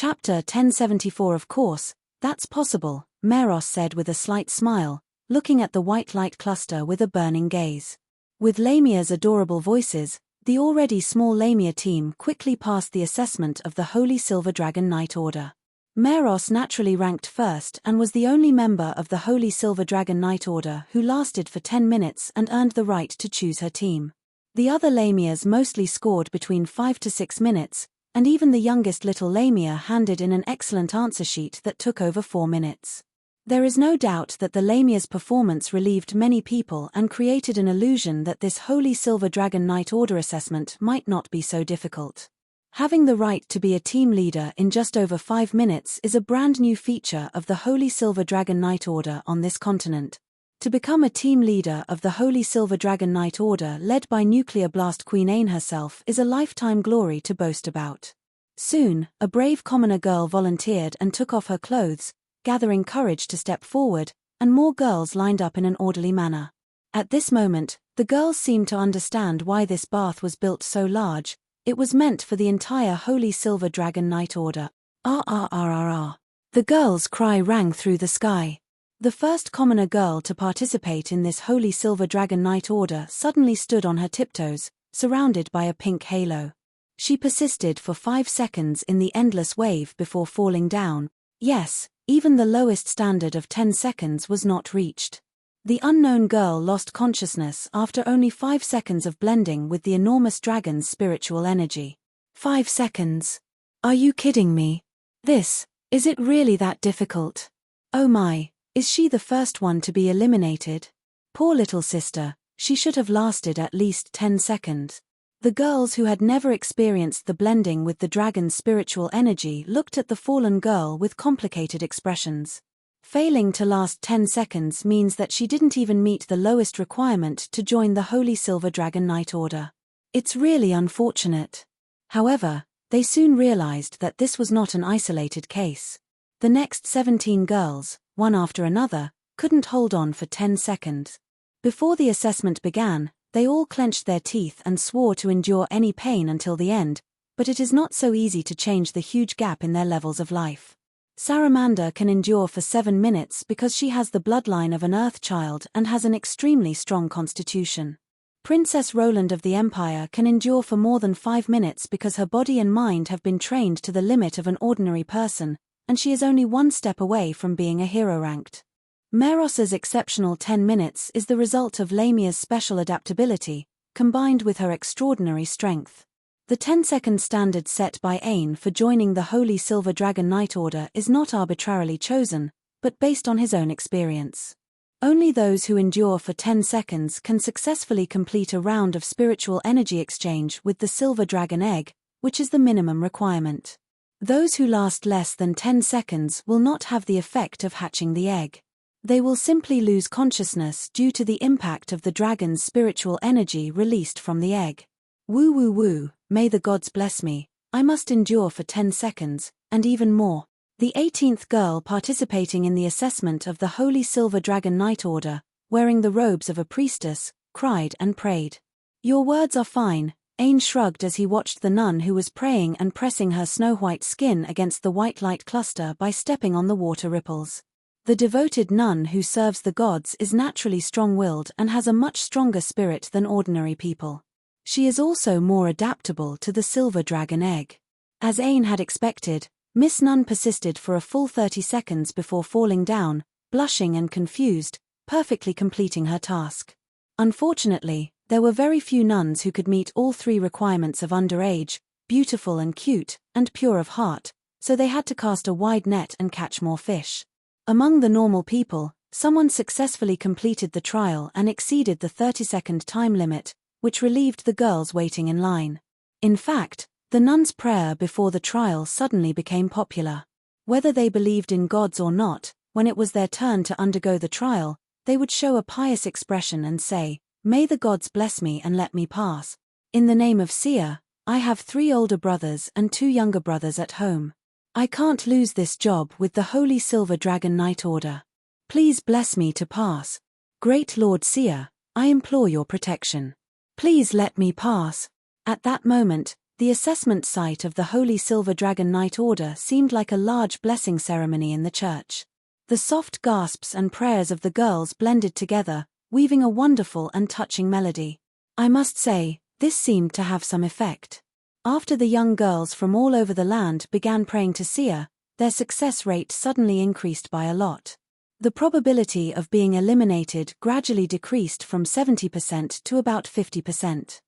Chapter 1074. Of course, that's possible, Meros said with a slight smile, looking at the white light cluster with a burning gaze. With Lamia's adorable voices, the already small Lamia team quickly passed the assessment of the Holy Silver Dragon Knight Order. Meros naturally ranked first and was the only member of the Holy Silver Dragon Knight Order who lasted for 10 minutes and earned the right to choose her team. The other Lamias mostly scored between 5 to 6 minutes, and even the youngest little Lamia handed in an excellent answer sheet that took over 4 minutes. There is no doubt that the Lamia's performance relieved many people and created an illusion that this Holy Silver Dragon Knight Order assessment might not be so difficult. Having the right to be a team leader in just over 5 minutes is a brand new feature of the Holy Silver Dragon Knight Order on this continent. To become a team leader of the Holy Silver Dragon Knight Order led by Nuclear Blast Queen Ain herself is a lifetime glory to boast about. Soon, a brave commoner girl volunteered and took off her clothes, gathering courage to step forward, and more girls lined up in an orderly manner. At this moment, the girls seemed to understand why this bath was built so large. It was meant for the entire Holy Silver Dragon Knight Order. Ah. The girl's cry rang through the sky. The first commoner girl to participate in this Holy Silver Dragon Knight Order suddenly stood on her tiptoes, surrounded by a pink halo. She persisted for 5 seconds in the endless wave before falling down. Yes, even the lowest standard of 10 seconds was not reached. The unknown girl lost consciousness after only 5 seconds of blending with the enormous dragon's spiritual energy. 5 seconds? Are you kidding me? Is it really that difficult? Oh my, is she the first one to be eliminated? Poor little sister, she should have lasted at least 10 seconds. The girls who had never experienced the blending with the dragon's spiritual energy looked at the fallen girl with complicated expressions. Failing to last 10 seconds means that she didn't even meet the lowest requirement to join the Holy Silver Dragon Knight Order. It's really unfortunate. However, they soon realized that this was not an isolated case. The next 17 girls, one after another, couldn't hold on for 10 seconds. Before the assessment began, they all clenched their teeth and swore to endure any pain until the end, but it is not so easy to change the huge gap in their levels of life. Saramanda can endure for 7 minutes because she has the bloodline of an Earth child and has an extremely strong constitution. Princess Roland of the Empire can endure for more than 5 minutes because her body and mind have been trained to the limit of an ordinary person, and she is only 1 step away from being a hero ranked. Meros's exceptional 10 minutes is the result of Lamia's special adaptability, combined with her extraordinary strength. The 10-second standard set by Ain for joining the Holy Silver Dragon Knight Order is not arbitrarily chosen, but based on his own experience. Only those who endure for 10 seconds can successfully complete a round of spiritual energy exchange with the Silver Dragon Egg, which is the minimum requirement. Those who last less than 10 seconds will not have the effect of hatching the egg. They will simply lose consciousness due to the impact of the dragon's spiritual energy released from the egg. Woo, may the gods bless me, I must endure for 10 seconds, and even more. The 18th girl participating in the assessment of the Holy Silver Dragon Knight Order, wearing the robes of a priestess, cried and prayed. Your words are fine, Ain shrugged as he watched the nun who was praying and pressing her snow-white skin against the white light cluster by stepping on the water ripples. The devoted nun who serves the gods is naturally strong-willed and has a much stronger spirit than ordinary people. She is also more adaptable to the Silver Dragon Egg. As Ain had expected, Miss Nun persisted for a full 30 seconds before falling down, blushing and confused, perfectly completing her task. Unfortunately, there were very few nuns who could meet all 3 requirements of underage, beautiful and cute, and pure of heart, so they had to cast a wide net and catch more fish. Among the normal people, someone successfully completed the trial and exceeded the 30-second time limit, which relieved the girls waiting in line. In fact, the nun's prayer before the trial suddenly became popular. Whether they believed in gods or not, when it was their turn to undergo the trial, they would show a pious expression and say, "May the gods bless me and let me pass. In the name of Sia, I have 3 older brothers and 2 younger brothers at home. I can't lose this job with the Holy Silver Dragon Knight Order. Please bless me to pass. Great Lord Sia, I implore your protection. Please let me pass." At that moment, The assessment site of the Holy Silver Dragon Knight Order seemed like a large blessing ceremony in the church. The soft gasps and prayers of the girls blended together, weaving a wonderful and touching melody. I must say, this seemed to have some effect. After the young girls from all over the land began praying to Sia, their success rate suddenly increased by a lot. The probability of being eliminated gradually decreased from 70% to about 50%.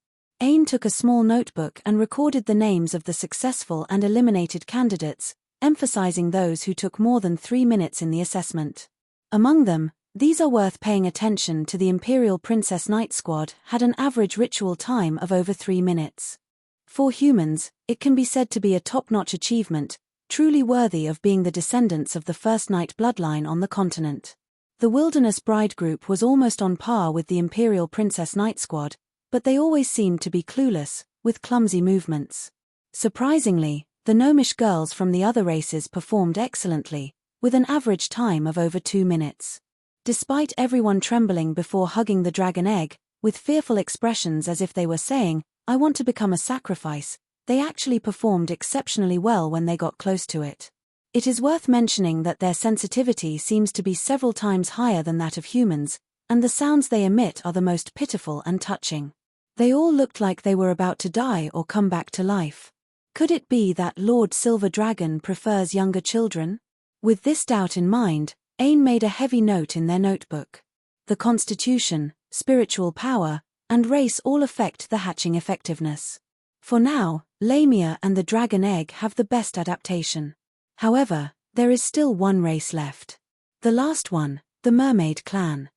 Ain took a small notebook and recorded the names of the successful and eliminated candidates, emphasizing those who took more than 3 minutes in the assessment. Among them, these are worth paying attention to. The Imperial Princess Knight Squad had an average ritual time of over 3 minutes. For humans, it can be said to be a top-notch achievement, truly worthy of being the descendants of the first Knight bloodline on the continent. The Wilderness Bride group was almost on par with the Imperial Princess Knight Squad, but they always seemed to be clueless, with clumsy movements. Surprisingly, the gnomish girls from the other races performed excellently, with an average time of over 2 minutes. Despite everyone trembling before hugging the dragon egg, with fearful expressions as if they were saying, "I want to become a sacrifice," they actually performed exceptionally well when they got close to it. It is worth mentioning that their sensitivity seems to be several times higher than that of humans, and the sounds they emit are the most pitiful and touching. They all looked like they were about to die or come back to life. Could it be that Lord Silver Dragon prefers younger children? With this doubt in mind, Ain made a heavy note in their notebook. The constitution, spiritual power, and race all affect the hatching effectiveness. For now, Lamia and the dragon egg have the best adaptation. However, there is still one race left. The last one, the Mermaid Clan.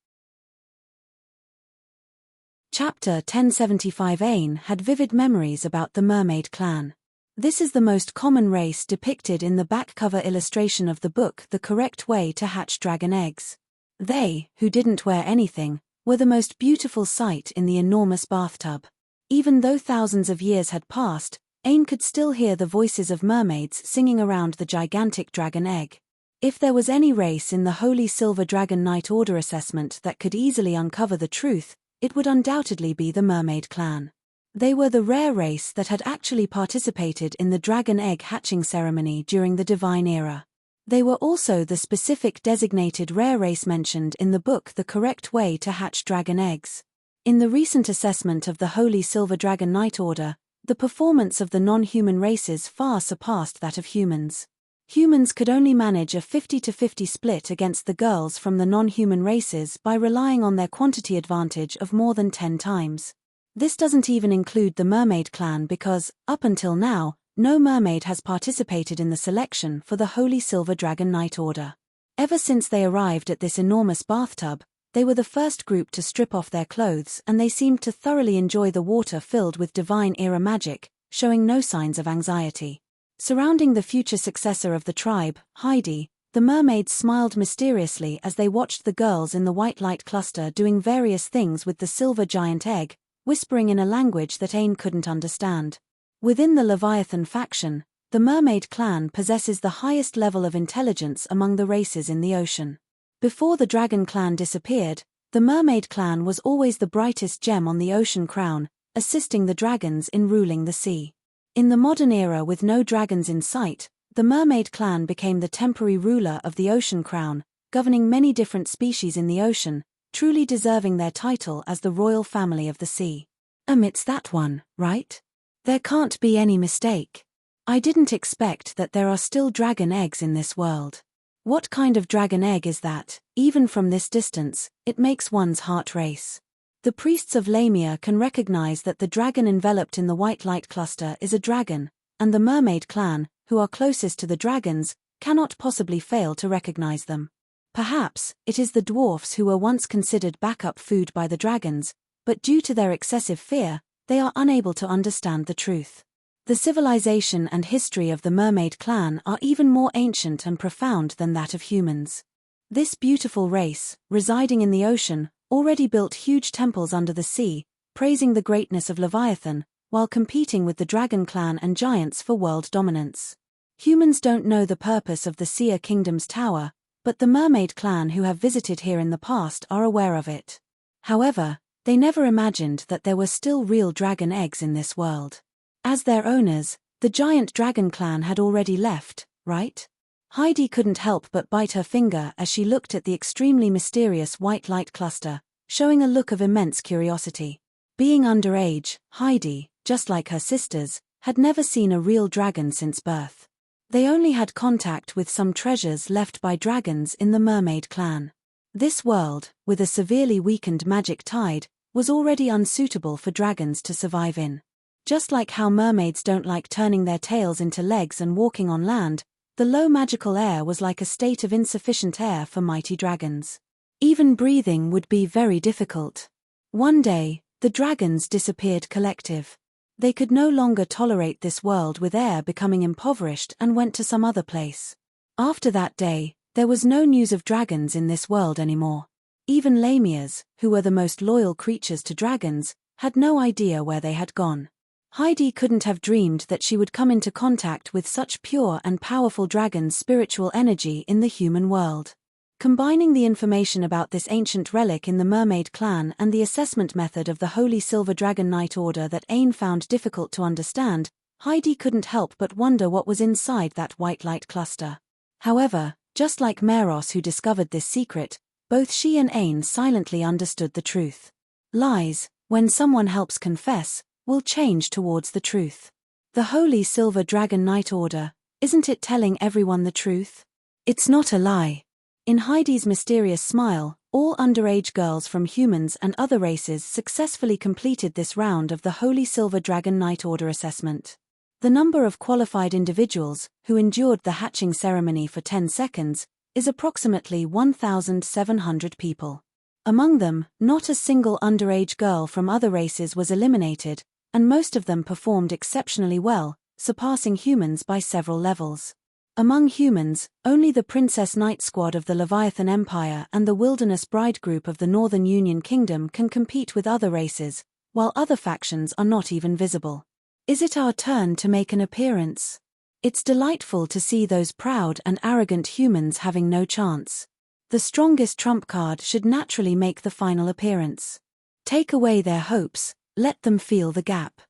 Chapter 1075. Ain had vivid memories about the Mermaid Clan. This is the most common race depicted in the back cover illustration of the book The Correct Way to Hatch Dragon Eggs. They, who didn't wear anything, were the most beautiful sight in the enormous bathtub. Even though thousands of years had passed, Ain could still hear the voices of mermaids singing around the gigantic dragon egg. If there was any race in the Holy Silver Dragon Knight Order assessment that could easily uncover the truth, it would undoubtedly be the Mermaid Clan. They were the rare race that had actually participated in the dragon egg hatching ceremony during the Divine Era. They were also the specific designated rare race mentioned in the book The Correct Way to Hatch Dragon Eggs. In the recent assessment of the Holy Silver Dragon Knight Order, the performance of the non-human races far surpassed that of humans. Humans could only manage a 50-50 split against the girls from the non-human races by relying on their quantity advantage of more than 10 times. This doesn't even include the Mermaid Clan because, up until now, no mermaid has participated in the selection for the Holy Silver Dragon Knight Order. Ever since they arrived at this enormous bathtub, they were the first group to strip off their clothes and they seemed to thoroughly enjoy the water filled with Divine Era magic, showing no signs of anxiety. Surrounding the future successor of the tribe, Heidi, the mermaids smiled mysteriously as they watched the girls in the white light cluster doing various things with the silver giant egg, whispering in a language that Ain couldn't understand. Within the Leviathan faction, the Mermaid Clan possesses the highest level of intelligence among the races in the ocean. Before the Dragon Clan disappeared, the Mermaid Clan was always the brightest gem on the ocean crown, assisting the dragons in ruling the sea. In the modern era with no dragons in sight, the Mermaid Clan became the temporary ruler of the ocean crown, governing many different species in the ocean, truly deserving their title as the royal family of the sea. It's that one, right? There can't be any mistake. I didn't expect that there are still dragon eggs in this world. What kind of dragon egg is that? Even from this distance, it makes one's heart race. The priests of Lamia can recognize that the dragon enveloped in the white light cluster is a dragon, and the Mermaid Clan, who are closest to the dragons, cannot possibly fail to recognize them. Perhaps, it is the dwarfs who were once considered backup food by the dragons, but due to their excessive fear, they are unable to understand the truth. The civilization and history of the Mermaid Clan are even more ancient and profound than that of humans. This beautiful race, residing in the ocean, already built huge temples under the sea, praising the greatness of Leviathan, while competing with the Dragon Clan and giants for world dominance. Humans don't know the purpose of the Seer Kingdom's tower, but the Mermaid Clan who have visited here in the past are aware of it. However, they never imagined that there were still real dragon eggs in this world. As their owners, the giant dragon clan had already left, right? Heidi couldn't help but bite her finger as she looked at the extremely mysterious white light cluster, showing a look of immense curiosity. Being underage, Heidi, just like her sisters, had never seen a real dragon since birth. They only had contact with some treasures left by dragons in the mermaid clan. This world, with a severely weakened magic tide, was already unsuitable for dragons to survive in. Just like how mermaids don't like turning their tails into legs and walking on land, the low magical air was like a state of insufficient air for mighty dragons. Even breathing would be very difficult. One day, the dragons disappeared collective. They could no longer tolerate this world with air becoming impoverished and went to some other place. After that day, there was no news of dragons in this world anymore. Even lamias, who were the most loyal creatures to dragons, had no idea where they had gone. Heidi couldn't have dreamed that she would come into contact with such pure and powerful dragons' spiritual energy in the human world. Combining the information about this ancient relic in the mermaid clan and the assessment method of the Holy Silver Dragon Knight Order that Ain found difficult to understand, Heidi couldn't help but wonder what was inside that white light cluster. However, just like Meros who discovered this secret, both she and Ain silently understood the truth. Lies, when someone helps confess, will change towards the truth. The Holy Silver Dragon Knight Order, isn't it telling everyone the truth? It's not a lie. In Heidi's mysterious smile, all underage girls from humans and other races successfully completed this round of the Holy Silver Dragon Knight Order assessment. The number of qualified individuals who endured the hatching ceremony for 10 seconds is approximately 1,700 people. Among them, not a single underage girl from other races was eliminated, and most of them performed exceptionally well, surpassing humans by several levels. Among humans, only the Princess Knight Squad of the Leviathan Empire and the Wilderness Bride Group of the Northern Union Kingdom can compete with other races, while other factions are not even visible. Is it our turn to make an appearance? It's delightful to see those proud and arrogant humans having no chance. The strongest trump card should naturally make the final appearance. Take away their hopes, let them feel the gap.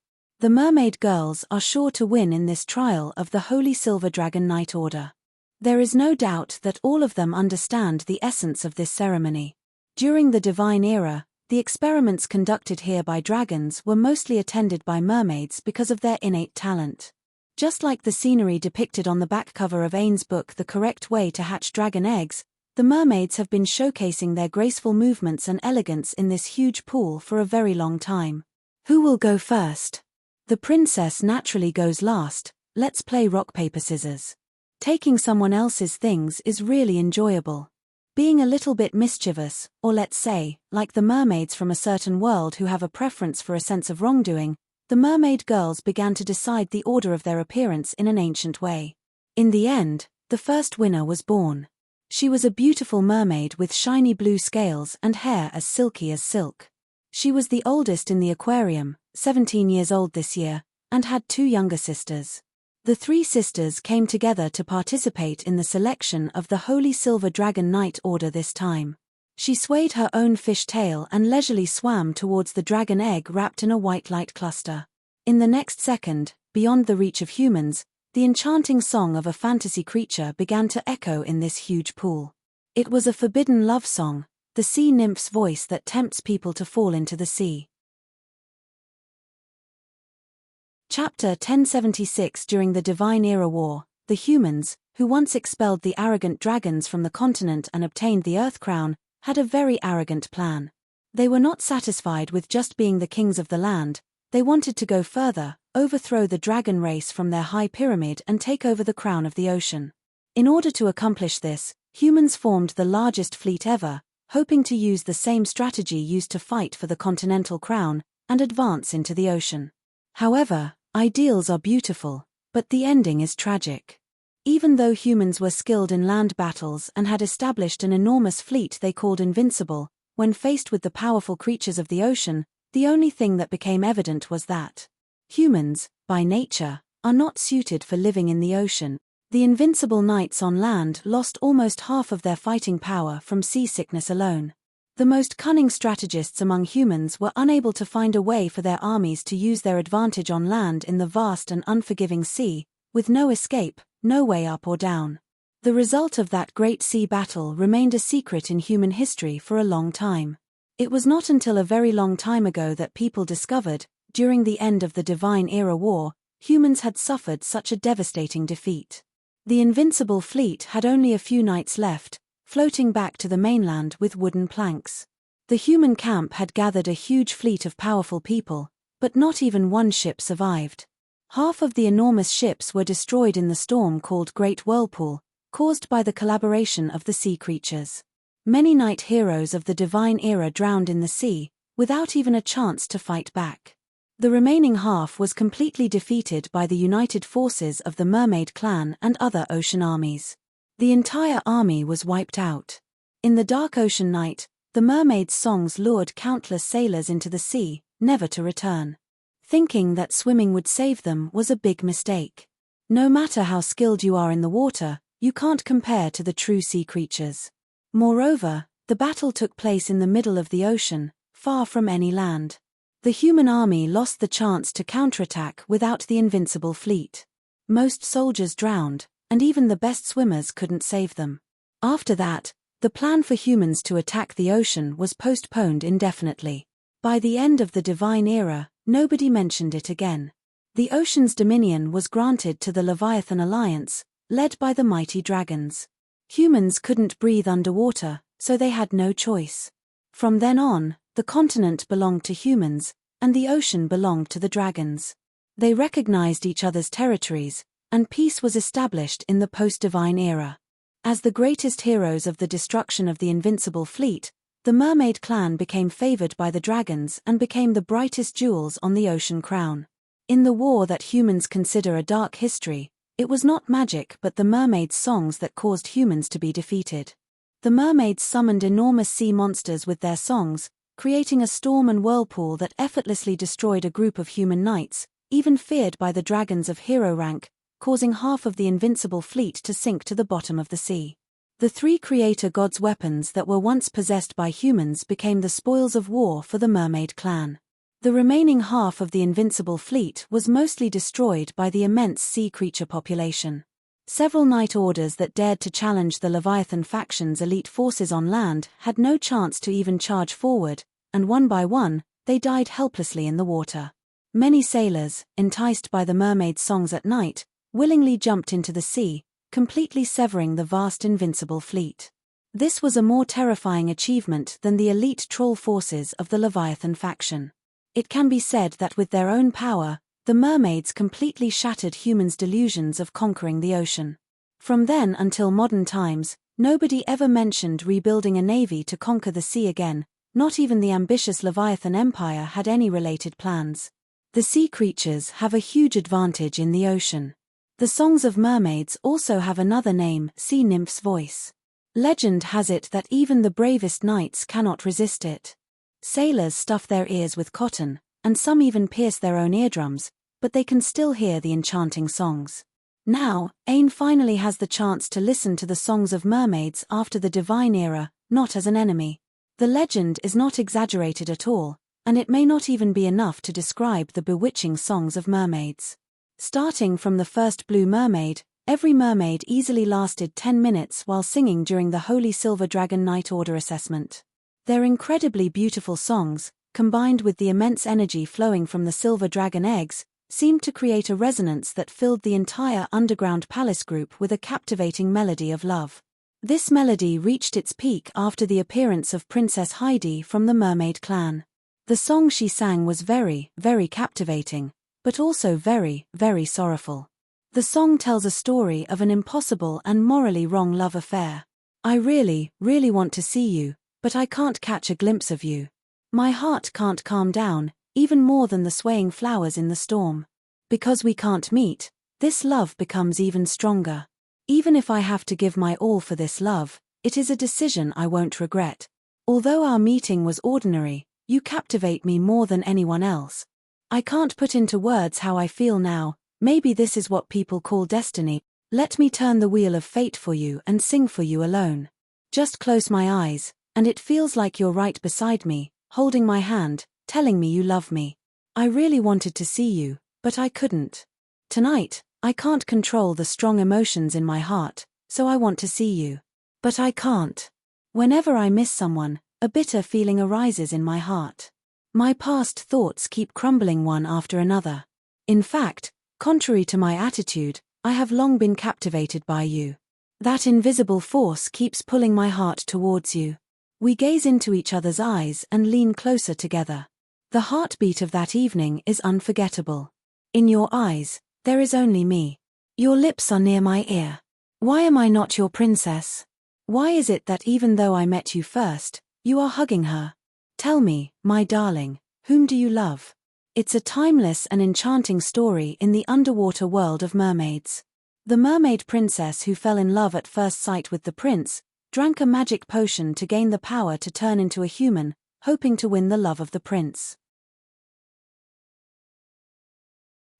The mermaid girls are sure to win in this trial of the Holy Silver Dragon Knight Order. There is no doubt that all of them understand the essence of this ceremony. During the Divine Era, the experiments conducted here by dragons were mostly attended by mermaids because of their innate talent. Just like the scenery depicted on the back cover of Ain's book The Correct Way to Hatch Dragon Eggs, the mermaids have been showcasing their graceful movements and elegance in this huge pool for a very long time. Who will go first? The princess naturally goes last. Let's play rock paper scissors. Taking someone else's things is really enjoyable. Being a little bit mischievous, or let's say, like the mermaids from a certain world who have a preference for a sense of wrongdoing, the mermaid girls began to decide the order of their appearance in an ancient way. In the end, the first winner was born. She was a beautiful mermaid with shiny blue scales and hair as silky as silk. She was the oldest in the aquarium, 17 years old this year, and had 2 younger sisters. The 3 sisters came together to participate in the selection of the Holy Silver Dragon Knight Order this time. She swayed her own fish tail and leisurely swam towards the dragon egg wrapped in a white light cluster. In the next second, beyond the reach of humans, the enchanting song of a fantasy creature began to echo in this huge pool. It was a forbidden love song, the sea nymph's voice that tempts people to fall into the sea. Chapter 1076. During the Divine Era War, the humans, who once expelled the arrogant dragons from the continent and obtained the Earth Crown, had a very arrogant plan. They were not satisfied with just being the kings of the land. They wanted to go further, overthrow the dragon race from their high pyramid and take over the crown of the ocean. In order to accomplish this, humans formed the largest fleet ever, hoping to use the same strategy used to fight for the continental crown, and advance into the ocean. However, ideals are beautiful, but the ending is tragic. Even though humans were skilled in land battles and had established an enormous fleet they called invincible, when faced with the powerful creatures of the ocean, the only thing that became evident was that humans, by nature, are not suited for living in the ocean. The invincible knights on land lost almost half of their fighting power from seasickness alone. The most cunning strategists among humans were unable to find a way for their armies to use their advantage on land in the vast and unforgiving sea, with no escape, no way up or down. The result of that great sea battle remained a secret in human history for a long time. It was not until a very long time ago that people discovered, during the end of the Divine Era War, humans had suffered such a devastating defeat. The Invincible Fleet had only a few knights left, floating back to the mainland with wooden planks. The human camp had gathered a huge fleet of powerful people, but not even one ship survived. Half of the enormous ships were destroyed in the storm called Great Whirlpool, caused by the collaboration of the sea creatures. Many knight heroes of the Divine Era drowned in the sea, without even a chance to fight back. The remaining half was completely defeated by the united forces of the Mermaid Clan and other ocean armies. The entire army was wiped out. In the dark ocean night, the mermaids' songs lured countless sailors into the sea, never to return. Thinking that swimming would save them was a big mistake. No matter how skilled you are in the water, you can't compare to the true sea creatures. Moreover, the battle took place in the middle of the ocean, far from any land. The human army lost the chance to counterattack without the Invincible Fleet. Most soldiers drowned, and even the best swimmers couldn't save them. After that, the plan for humans to attack the ocean was postponed indefinitely. By the end of the Divine Era, nobody mentioned it again. The ocean's dominion was granted to the Leviathan Alliance, led by the mighty dragons. Humans couldn't breathe underwater, so they had no choice. From then on, the continent belonged to humans, and the ocean belonged to the dragons. They recognized each other's territories, and peace was established in the post-Divine Era. As the greatest heroes of the destruction of the Invincible Fleet, the Mermaid Clan became favored by the dragons and became the brightest jewels on the ocean crown. In the war that humans consider a dark history, it was not magic but the mermaids' songs that caused humans to be defeated. The mermaids summoned enormous sea monsters with their songs, creating a storm and whirlpool that effortlessly destroyed a group of human knights, even feared by the dragons of hero rank, causing half of the Invincible Fleet to sink to the bottom of the sea. The three creator gods' weapons that were once possessed by humans became the spoils of war for the Mermaid Clan. The remaining half of the Invincible Fleet was mostly destroyed by the immense sea creature population. Several knight orders that dared to challenge the Leviathan faction's elite forces on land had no chance to even charge forward, and one by one, they died helplessly in the water. Many sailors, enticed by the mermaid songs at night, willingly jumped into the sea, completely severing the vast Invincible Fleet. This was a more terrifying achievement than the elite troll forces of the Leviathan faction. It can be said that with their own power, the mermaids completely shattered humans' delusions of conquering the ocean. From then until modern times, nobody ever mentioned rebuilding a navy to conquer the sea again, not even the ambitious Leviathan Empire had any related plans. The sea creatures have a huge advantage in the ocean. The songs of mermaids also have another name, sea nymph's voice. Legend has it that even the bravest knights cannot resist it. Sailors stuff their ears with cotton, and some even pierce their own eardrums, but they can still hear the enchanting songs. Now, Aine finally has the chance to listen to the songs of mermaids after the Divine Era, not as an enemy. The legend is not exaggerated at all, and it may not even be enough to describe the bewitching songs of mermaids. Starting from the first Blue Mermaid, every mermaid easily lasted 10 minutes while singing during the Holy Silver Dragon Knight Order assessment. Their incredibly beautiful songs, combined with the immense energy flowing from the silver dragon eggs, seemed to create a resonance that filled the entire underground palace group with a captivating melody of love. This melody reached its peak after the appearance of Princess Heidi from the Mermaid Clan. The song she sang was very, very captivating, but also very, very sorrowful. The song tells a story of an impossible and morally wrong love affair. I really, really want to see you, but I can't catch a glimpse of you. My heart can't calm down, even more than the swaying flowers in the storm. Because we can't meet, this love becomes even stronger. Even if I have to give my all for this love, it is a decision I won't regret. Although our meeting was ordinary, you captivate me more than anyone else. I can't put into words how I feel now, maybe this is what people call destiny. Let me turn the wheel of fate for you and sing for you alone. Just close my eyes, And it feels like you're right beside me, holding my hand, telling me you love me. I really wanted to see you, but I couldn't. Tonight, I can't control the strong emotions in my heart, so I want to see you. But I can't. Whenever I miss someone, a bitter feeling arises in my heart. My past thoughts keep crumbling one after another. In fact, contrary to my attitude, I have long been captivated by you. That invisible force keeps pulling my heart towards you. We gaze into each other's eyes and lean closer together. The heartbeat of that evening is unforgettable. In your eyes, there is only me. Your lips are near my ear. Why am I not your princess? Why is it that even though I met you first, you are hugging her? Tell me, my darling, whom do you love? It's a timeless and enchanting story in the underwater world of mermaids. The mermaid princess who fell in love at first sight with the prince, drank a magic potion to gain the power to turn into a human, hoping to win the love of the prince.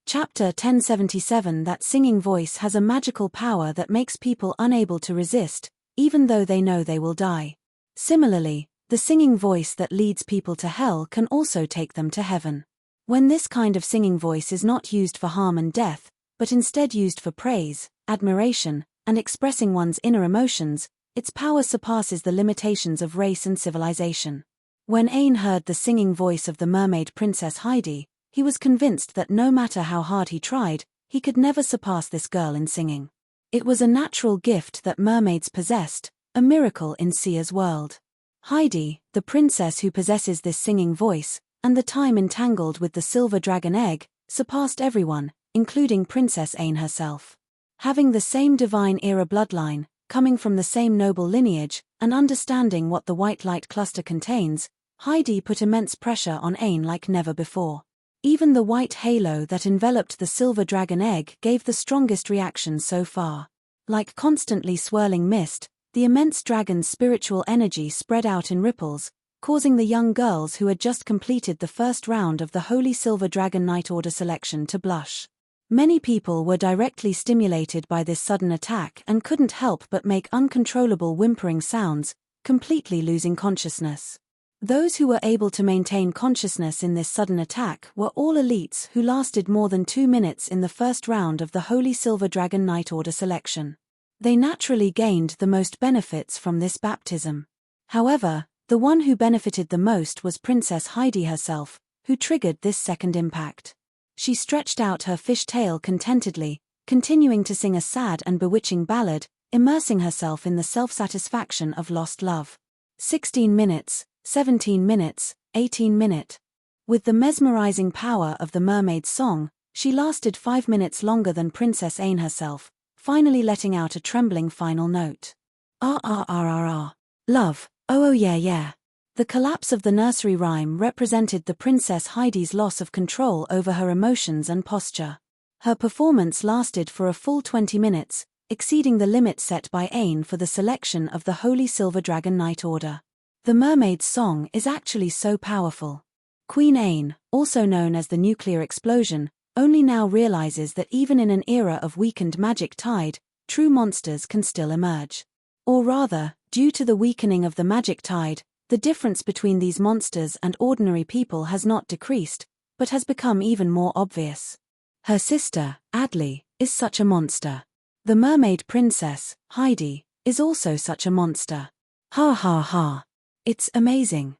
Chapter 1077. That singing voice has a magical power that makes people unable to resist, even though they know they will die. Similarly, the singing voice that leads people to hell can also take them to heaven. When this kind of singing voice is not used for harm and death, but instead used for praise, admiration, and expressing one's inner emotions, its power surpasses the limitations of race and civilization. When Ain heard the singing voice of the mermaid princess Heidi, he was convinced that no matter how hard he tried, he could never surpass this girl in singing. It was a natural gift that mermaids possessed, a miracle in Sia's world. Heidi, the princess who possesses this singing voice, and the time entangled with the silver dragon egg, surpassed everyone, including Princess Ain herself. Having the same divine era bloodline, coming from the same noble lineage, and understanding what the white light cluster contains, Heidi put immense pressure on Ain like never before. Even the white halo that enveloped the silver dragon egg gave the strongest reaction so far. Like constantly swirling mist, the immense dragon's spiritual energy spread out in ripples, causing the young girls who had just completed the first round of the Holy Silver Dragon Knight Order selection to blush. Many people were directly stimulated by this sudden attack and couldn't help but make uncontrollable whimpering sounds, completely losing consciousness. Those who were able to maintain consciousness in this sudden attack were all elites who lasted more than 2 minutes in the first round of the Holy Silver Dragon Knight Order selection. They naturally gained the most benefits from this baptism. However, the one who benefited the most was Princess Heidi herself, who triggered this second impact. She stretched out her fishtail contentedly, continuing to sing a sad and bewitching ballad, immersing herself in the self-satisfaction of lost love. 16 minutes, 17 minutes, 18 minutes. With the mesmerizing power of the mermaid's song, she lasted 5 minutes longer than Princess Ain herself, finally letting out a trembling final note. Ah ah ah ah ah. Love, oh yeah yeah. The collapse of the nursery rhyme represented the Princess Heidi's loss of control over her emotions and posture. Her performance lasted for a full 20 minutes, exceeding the limit set by Ain for the selection of the Holy Silver Dragon Knight Order. The mermaid's song is actually so powerful. Queen Ain, also known as the nuclear explosion, only now realizes that even in an era of weakened magic tide, true monsters can still emerge. Or rather, due to the weakening of the magic tide, the difference between these monsters and ordinary people has not decreased, but has become even more obvious. Her sister, Adley, is such a monster. The mermaid princess, Heidi, is also such a monster. Ha ha ha. It's amazing.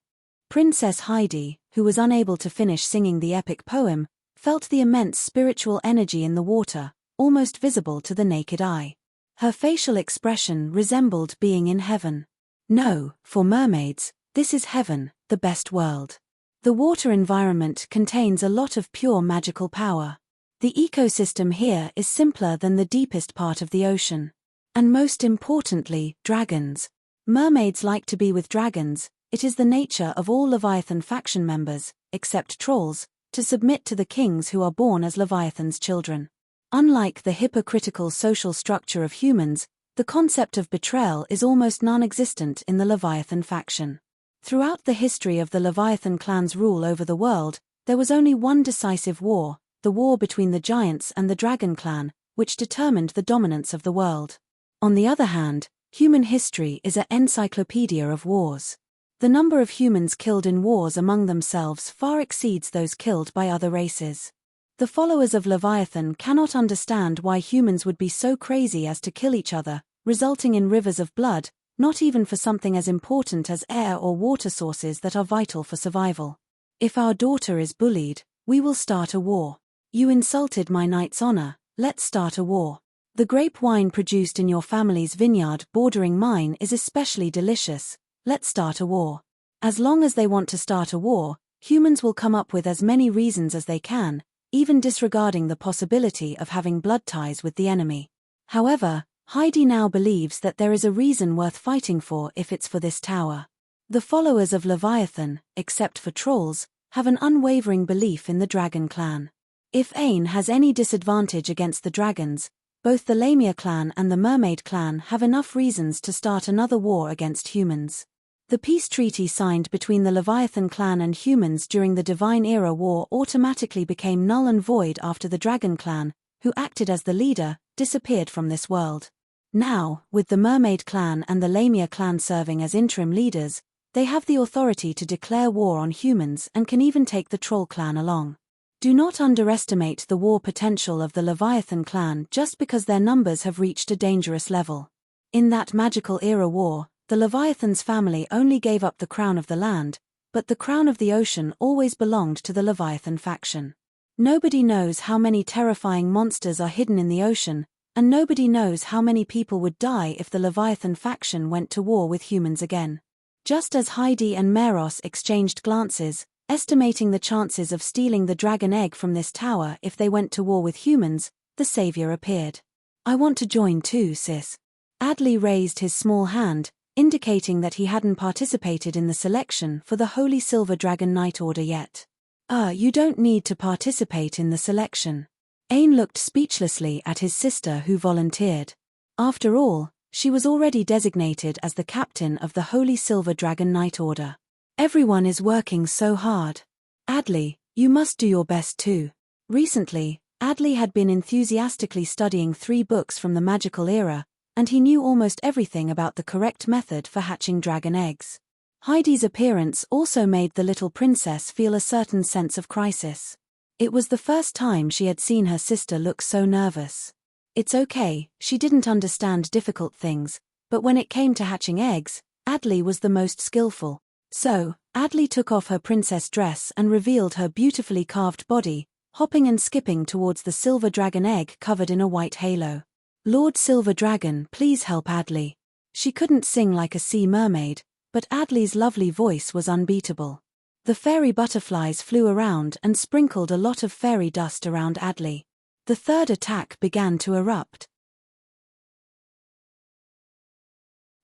Princess Heidi, who was unable to finish singing the epic poem, felt the immense spiritual energy in the water, almost visible to the naked eye. Her facial expression resembled being in heaven. No, for mermaids, this is heaven, the best world. The water environment contains a lot of pure magical power. The ecosystem here is simpler than the deepest part of the ocean. And most importantly, dragons. Mermaids like to be with dragons. It is the nature of all Leviathan faction members, except trolls, to submit to the kings who are born as Leviathan's children. Unlike the hypocritical social structure of humans, the concept of betrayal is almost non-existent in the Leviathan faction. Throughout the history of the Leviathan clan's rule over the world, there was only one decisive war, the war between the giants and the dragon clan, which determined the dominance of the world. On the other hand, human history is an encyclopedia of wars. The number of humans killed in wars among themselves far exceeds those killed by other races. The followers of Leviathan cannot understand why humans would be so crazy as to kill each other, resulting in rivers of blood, not even for something as important as air or water sources that are vital for survival. If our daughter is bullied, we will start a war. You insulted my knight's honor, let's start a war. The grape wine produced in your family's vineyard bordering mine is especially delicious, let's start a war. As long as they want to start a war, humans will come up with as many reasons as they can, even disregarding the possibility of having blood ties with the enemy. However, Heidi now believes that there is a reason worth fighting for if it's for this tower. The followers of Leviathan, except for trolls, have an unwavering belief in the dragon clan. If Ain has any disadvantage against the dragons, both the Lamia clan and the Mermaid clan have enough reasons to start another war against humans. The peace treaty signed between the Leviathan clan and humans during the Divine Era War automatically became null and void after the Dragon clan, who acted as the leader, disappeared from this world. Now, with the Mermaid clan and the Lamia clan serving as interim leaders, they have the authority to declare war on humans and can even take the Troll clan along. Do not underestimate the war potential of the Leviathan clan just because their numbers have reached a dangerous level. In that magical era war, the Leviathan's family only gave up the crown of the land, but the crown of the ocean always belonged to the Leviathan faction. Nobody knows how many terrifying monsters are hidden in the ocean, and nobody knows how many people would die if the Leviathan faction went to war with humans again. Just as Heidi and Meros exchanged glances, estimating the chances of stealing the dragon egg from this tower if they went to war with humans, the savior appeared. I want to join too, sis. Adley raised his small hand, indicating that he hadn't participated in the selection for the Holy Silver Dragon Knight Order yet. You don't need to participate in the selection. Ain looked speechlessly at his sister who volunteered. After all, she was already designated as the captain of the Holy Silver Dragon Knight Order. Everyone is working so hard. Adley, you must do your best too. Recently, Adley had been enthusiastically studying 3 books from the magical era, and he knew almost everything about the correct method for hatching dragon eggs. Heidi's appearance also made the little princess feel a certain sense of crisis. It was the first time she had seen her sister look so nervous. It's okay, she didn't understand difficult things, but when it came to hatching eggs, Adley was the most skillful. So, Adley took off her princess dress and revealed her beautifully carved body, hopping and skipping towards the silver dragon egg covered in a white halo. Lord Silver Dragon, please help Adley. She couldn't sing like a sea mermaid, but Adley's lovely voice was unbeatable. The fairy butterflies flew around and sprinkled a lot of fairy dust around Adley. The third attack began to erupt.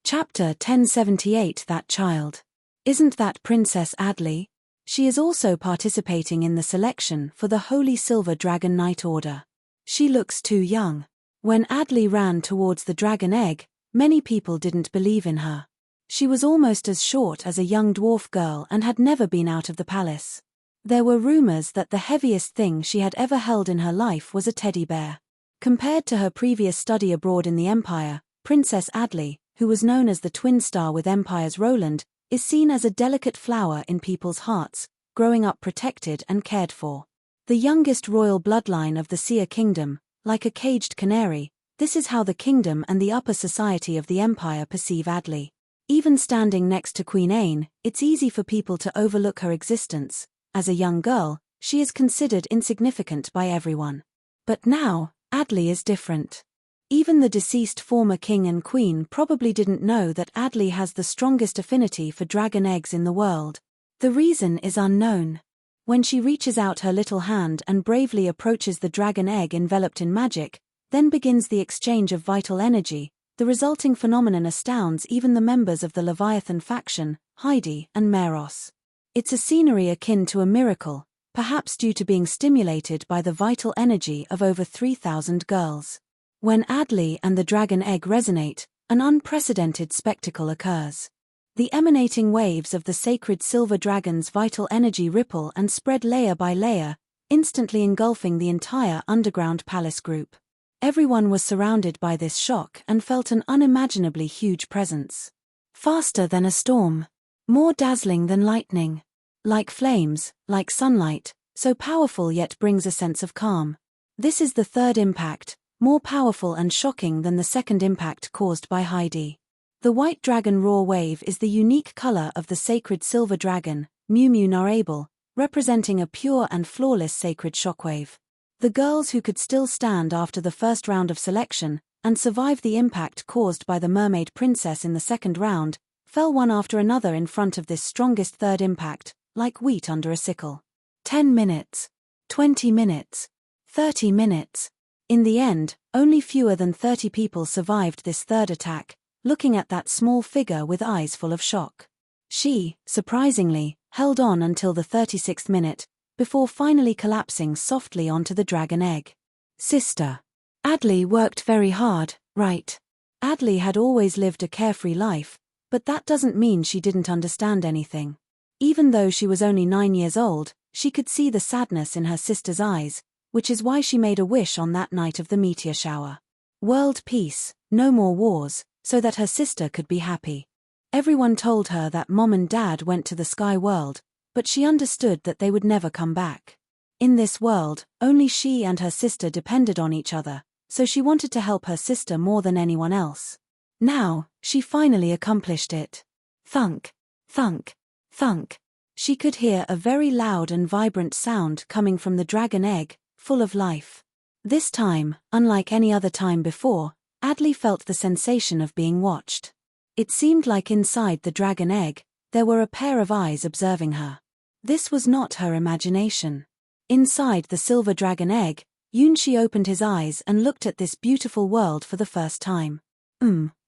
Chapter 1078. That child. Isn't that Princess Adley? She is also participating in the selection for the Holy Silver Dragon Knight Order. She looks too young. When Adley ran towards the dragon egg, many people didn't believe in her. She was almost as short as a young dwarf girl and had never been out of the palace. There were rumors that the heaviest thing she had ever held in her life was a teddy bear. Compared to her previous study abroad in the Empire, Princess Adley, who was known as the twin star with Empire's Roland, is seen as a delicate flower in people's hearts, growing up protected and cared for. The youngest royal bloodline of the Seer Kingdom, like a caged canary, this is how the kingdom and the upper society of the Empire perceive Adley. Even standing next to Queen Ain, it's easy for people to overlook her existence. As a young girl, she is considered insignificant by everyone. But now, Adley is different. Even the deceased former king and queen probably didn't know that Adley has the strongest affinity for dragon eggs in the world. The reason is unknown. When she reaches out her little hand and bravely approaches the dragon egg enveloped in magic, then begins the exchange of vital energy, the resulting phenomenon astounds even the members of the Leviathan faction, Heidi and Meros. It's a scenery akin to a miracle, perhaps due to being stimulated by the vital energy of over 3,000 girls. When Adley and the dragon egg resonate, an unprecedented spectacle occurs. The emanating waves of the sacred silver dragon's vital energy ripple and spread layer by layer, instantly engulfing the entire underground palace group. Everyone was surrounded by this shock and felt an unimaginably huge presence. Faster than a storm. More dazzling than lightning. Like flames, like sunlight, so powerful yet brings a sense of calm. This is the third impact, more powerful and shocking than the second impact caused by Heidi. The white dragon roar wave is the unique color of the sacred silver dragon, Mew Mew Narable, representing a pure and flawless sacred shockwave. The girls who could still stand after the first round of selection, and survive the impact caused by the mermaid princess in the second round, fell one after another in front of this strongest third impact, like wheat under a sickle. 10 minutes. 20 minutes. 30 minutes. In the end, only fewer than 30 people survived this third attack, looking at that small figure with eyes full of shock. She, surprisingly, held on until the 36th minute, before finally collapsing softly onto the dragon egg. Sister. Adley worked very hard, right? Adley had always lived a carefree life, but that doesn't mean she didn't understand anything. Even though she was only 9 years old, she could see the sadness in her sister's eyes, which is why she made a wish on that night of the meteor shower. World peace, no more wars, so that her sister could be happy. Everyone told her that Mom and Dad went to the sky world, but she understood that they would never come back. In this world, only she and her sister depended on each other, so she wanted to help her sister more than anyone else. Now, she finally accomplished it. Thunk, thunk, thunk. She could hear a very loud and vibrant sound coming from the dragon egg, full of life. This time, unlike any other time before, Adley felt the sensation of being watched. It seemed like inside the dragon egg, there were a pair of eyes observing her. This was not her imagination. Inside the silver dragon egg, Yunshi opened his eyes and looked at this beautiful world for the first time.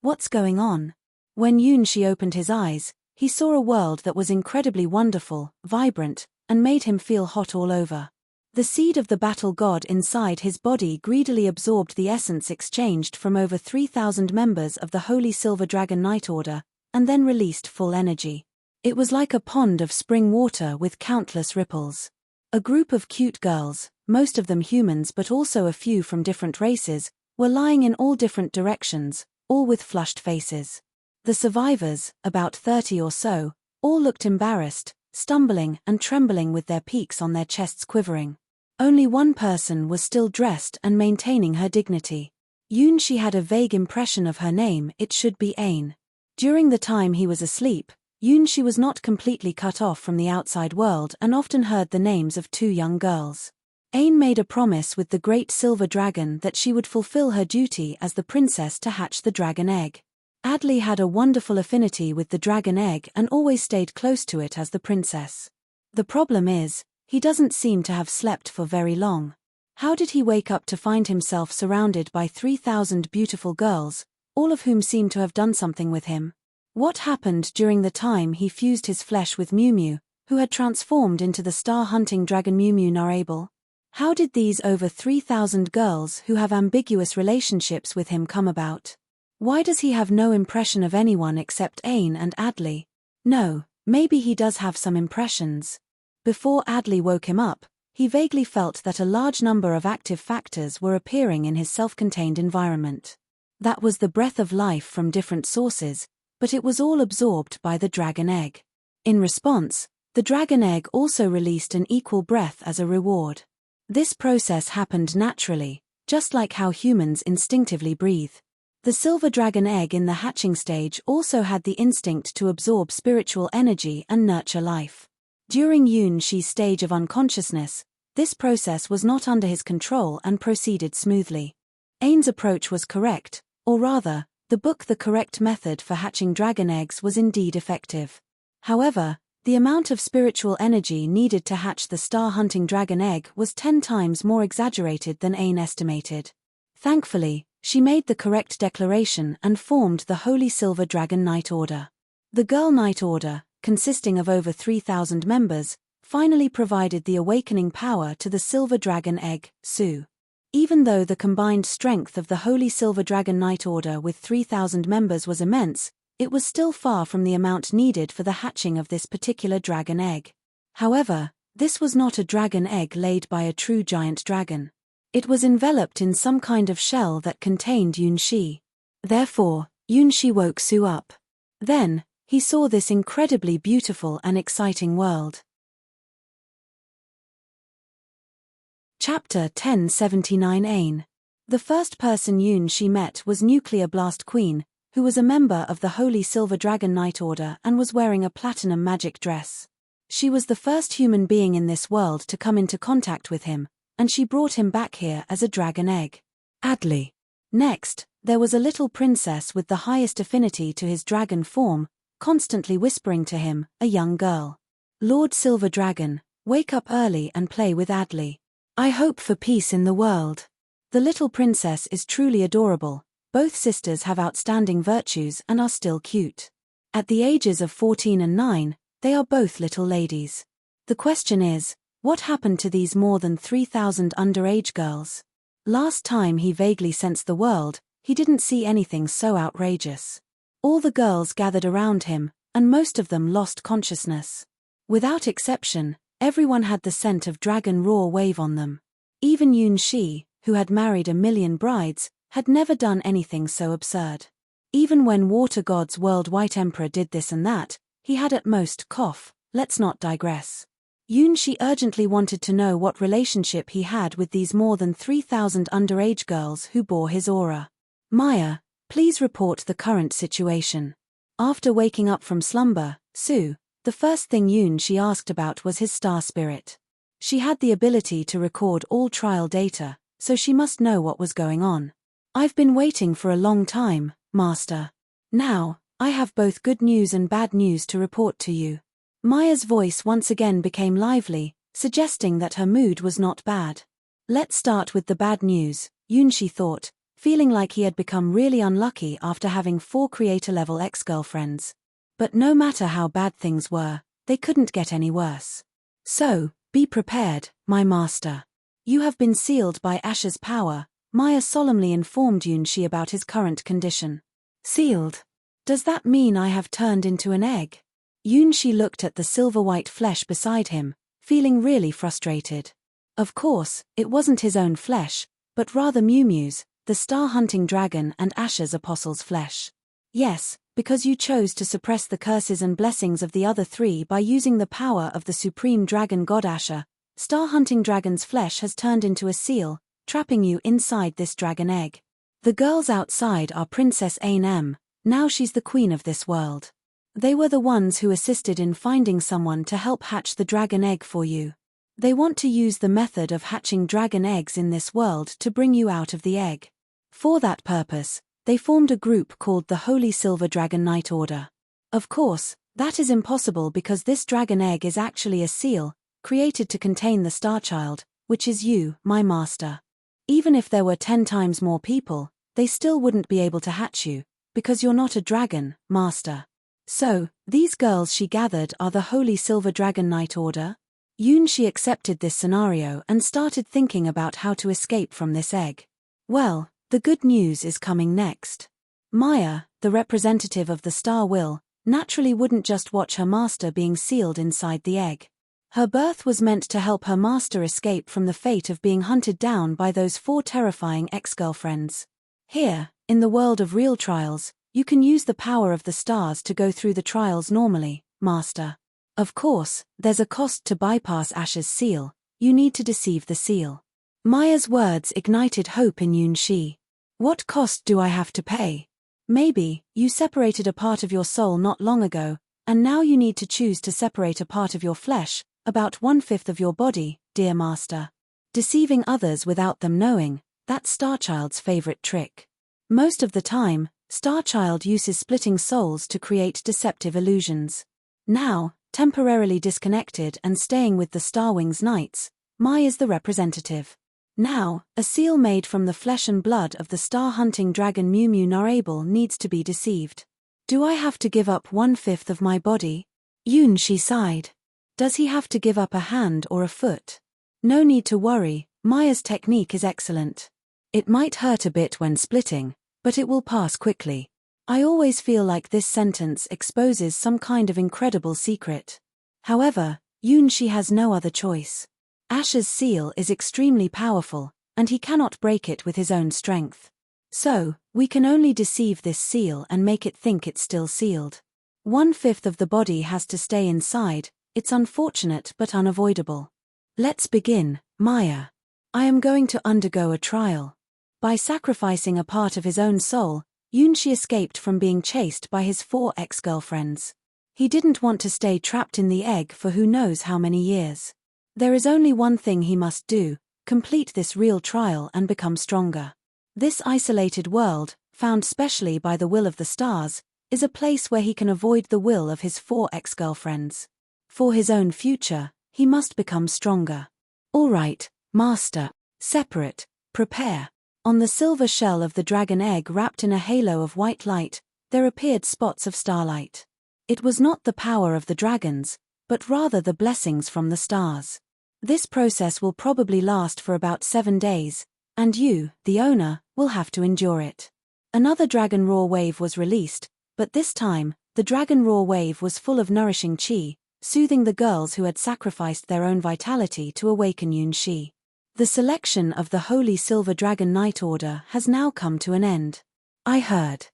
What's going on? When Yunshi opened his eyes, he saw a world that was incredibly wonderful, vibrant, and made him feel hot all over. The seed of the battle god inside his body greedily absorbed the essence exchanged from over 3,000 members of the Holy Silver Dragon Knight Order, and then released full energy. It was like a pond of spring water with countless ripples. A group of cute girls, most of them humans but also a few from different races, were lying in all different directions, all with flushed faces. The survivors, about 30 or so, all looked embarrassed, stumbling and trembling with their peaks on their chests quivering. Only one person was still dressed and maintaining her dignity. Yunshi had a vague impression of her name. It should be Ain. During the time he was asleep, Yunshi was not completely cut off from the outside world and often heard the names of two young girls. Ain made a promise with the great silver dragon that she would fulfill her duty as the princess to hatch the dragon egg. Adley had a wonderful affinity with the dragon egg and always stayed close to it as the princess. The problem is, he doesn't seem to have slept for very long. How did he wake up to find himself surrounded by 3,000 beautiful girls, all of whom seemed to have done something with him? What happened during the time he fused his flesh with Mew Mew, who had transformed into the star-hunting dragon Mew Mew Narable? How did these over 3,000 girls who have ambiguous relationships with him come about? Why does he have no impression of anyone except Ain and Adley? No, maybe he does have some impressions. Before Adley woke him up, he vaguely felt that a large number of active factors were appearing in his self-contained environment. That was the breath of life from different sources, but it was all absorbed by the dragon egg. In response, the dragon egg also released an equal breath as a reward. This process happened naturally, just like how humans instinctively breathe. The silver dragon egg in the hatching stage also had the instinct to absorb spiritual energy and nurture life. During Yunshi's stage of unconsciousness, this process was not under his control and proceeded smoothly. Ain's approach was correct, or rather, the book The Correct Method for Hatching Dragon Eggs was indeed effective. However, the amount of spiritual energy needed to hatch the star-hunting dragon egg was 10 times more exaggerated than Ain estimated. Thankfully, she made the correct declaration and formed the Holy Silver Dragon Knight Order. The Girl Knight Order, consisting of over 3,000 members, finally provided the awakening power to the Silver Dragon Egg, Su. Even though the combined strength of the Holy Silver Dragon Knight Order with 3,000 members was immense, it was still far from the amount needed for the hatching of this particular dragon egg. However, this was not a dragon egg laid by a true giant dragon. It was enveloped in some kind of shell that contained Yunshi. Therefore, Yunshi woke Su up. Then, He saw this incredibly beautiful and exciting world. Chapter 1079 Ain. The first person Yun-shi met was Nuclear Blast Queen, who was a member of the Holy Silver Dragon Knight Order and was wearing a platinum magic dress. She was the first human being in this world to come into contact with him, and she brought him back here as a dragon egg. Adley. Next, there was a little princess with the highest affinity to his dragon form, constantly whispering to him, a young girl. Lord Silver Dragon, wake up early and play with Adley. I hope for peace in the world. The little princess is truly adorable. Both sisters have outstanding virtues and are still cute. At the ages of 14 and 9, they are both little ladies. The question is, what happened to these more than 3,000 underage girls? Last time he vaguely sensed the world, he didn't see anything so outrageous. All the girls gathered around him, and most of them lost consciousness. Without exception, everyone had the scent of dragon raw wave on them. Even Yun-shi, who had married 1,000,000 brides, had never done anything so absurd. Even when Water God's World White Emperor did this and that, he had at most cough. Let's not digress. Yun-shi urgently wanted to know what relationship he had with these more than 3,000 underage girls who bore his aura. Maya, please report the current situation. After waking up from slumber, the first thing Yun-shi asked about was his star spirit. She had the ability to record all trial data, so she must know what was going on. I've been waiting for a long time, Master. Now, I have both good news and bad news to report to you. Maya's voice once again became lively, suggesting that her mood was not bad. Let's start with the bad news, Yun-shi thought, feeling like he had become really unlucky after having 4 creator-level ex-girlfriends. But no matter how bad things were, they couldn't get any worse. So, be prepared, my master. You have been sealed by Ash's power, Maya solemnly informed Yun-shi about his current condition. Sealed? Does that mean I have turned into an egg? Yun-shi looked at the silver-white flesh beside him, feeling really frustrated. Of course, it wasn't his own flesh, but rather Mew Mew's, the star-hunting dragon and Ash's apostle's flesh. Yes, because you chose to suppress the curses and blessings of the other 3 by using the power of the supreme dragon god Asher, star-hunting dragon's flesh has turned into a seal, trapping you inside this dragon egg. The girls outside are Princess Ain M, now she's the queen of this world. They were the ones who assisted in finding someone to help hatch the dragon egg for you. They want to use the method of hatching dragon eggs in this world to bring you out of the egg. For that purpose, they formed a group called the Holy Silver Dragon Knight Order. Of course, that is impossible because this dragon egg is actually a seal, created to contain the Star Child, which is you, my master. Even if there were 10 times more people, they still wouldn't be able to hatch you, because you're not a dragon, master. So, these girls she gathered are the Holy Silver Dragon Knight Order? Yun-shi accepted this scenario and started thinking about how to escape from this egg. Well, the good news is coming next. Maya, the representative of the Star Will, naturally wouldn't just watch her master being sealed inside the egg. Her birth was meant to help her master escape from the fate of being hunted down by those 4 terrifying ex-girlfriends. Here, in the world of real trials, you can use the power of the stars to go through the trials normally, master. Of course, there's a cost to bypass Ash's seal. You need to deceive the seal. Maya's words ignited hope in Yun-shi. What cost do I have to pay? Maybe, you separated a part of your soul not long ago, and now you need to choose to separate a part of your flesh, about 1/5 of your body, dear master. Deceiving others without them knowing, that's Starchild's favorite trick. Most of the time, Starchild uses splitting souls to create deceptive illusions. Now, temporarily disconnected and staying with the Starwings Knights, Mai is the representative. Now, a seal made from the flesh and blood of the star-hunting dragon Mew Mew Narable needs to be deceived. Do I have to give up 1/5 of my body? Yun-shi sighed. Does he have to give up a hand or a foot? No need to worry, Maya's technique is excellent. It might hurt a bit when splitting, but it will pass quickly. I always feel like this sentence exposes some kind of incredible secret. However, Yun-shi has no other choice. Ash's seal is extremely powerful, and he cannot break it with his own strength. So, we can only deceive this seal and make it think it's still sealed. 1/5 of the body has to stay inside. It's unfortunate but unavoidable. Let's begin, Maya. I am going to undergo a trial. By sacrificing a part of his own soul, Yunshi escaped from being chased by his 4 ex-girlfriends. He didn't want to stay trapped in the egg for who knows how many years. There is only one thing he must do: complete this real trial and become stronger. This isolated world, found specially by the will of the stars, is a place where he can avoid the will of his 4 ex-girlfriends. For his own future, he must become stronger. All right, Master. Separate. Prepare. On the silver shell of the dragon egg wrapped in a halo of white light, there appeared spots of starlight. It was not the power of the dragons, but rather the blessings from the stars. This process will probably last for about 7 days, and you, the owner, will have to endure it. Another dragon roar wave was released, but this time, the dragon roar wave was full of nourishing chi, soothing the girls who had sacrificed their own vitality to awaken Yunshi. The selection of the Holy Silver Dragon Knight Order has now come to an end. I heard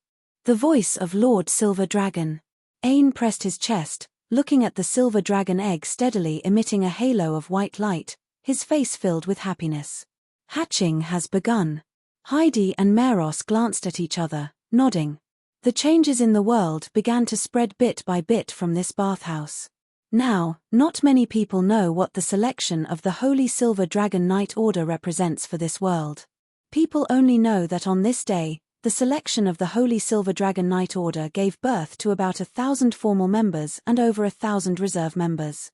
the voice of Lord Silver Dragon. Ain pressed his chest, looking at the silver dragon egg steadily emitting a halo of white light, his face filled with happiness. Hatching has begun. Heidi and Meros glanced at each other, nodding. The changes in the world began to spread bit by bit from this bathhouse. Now, not many people know what the selection of the Holy Silver Dragon Knight Order represents for this world. People only know that on this day, the selection of the Holy Silver Dragon Knight Order gave birth to about 1,000 formal members and over 1,000 reserve members.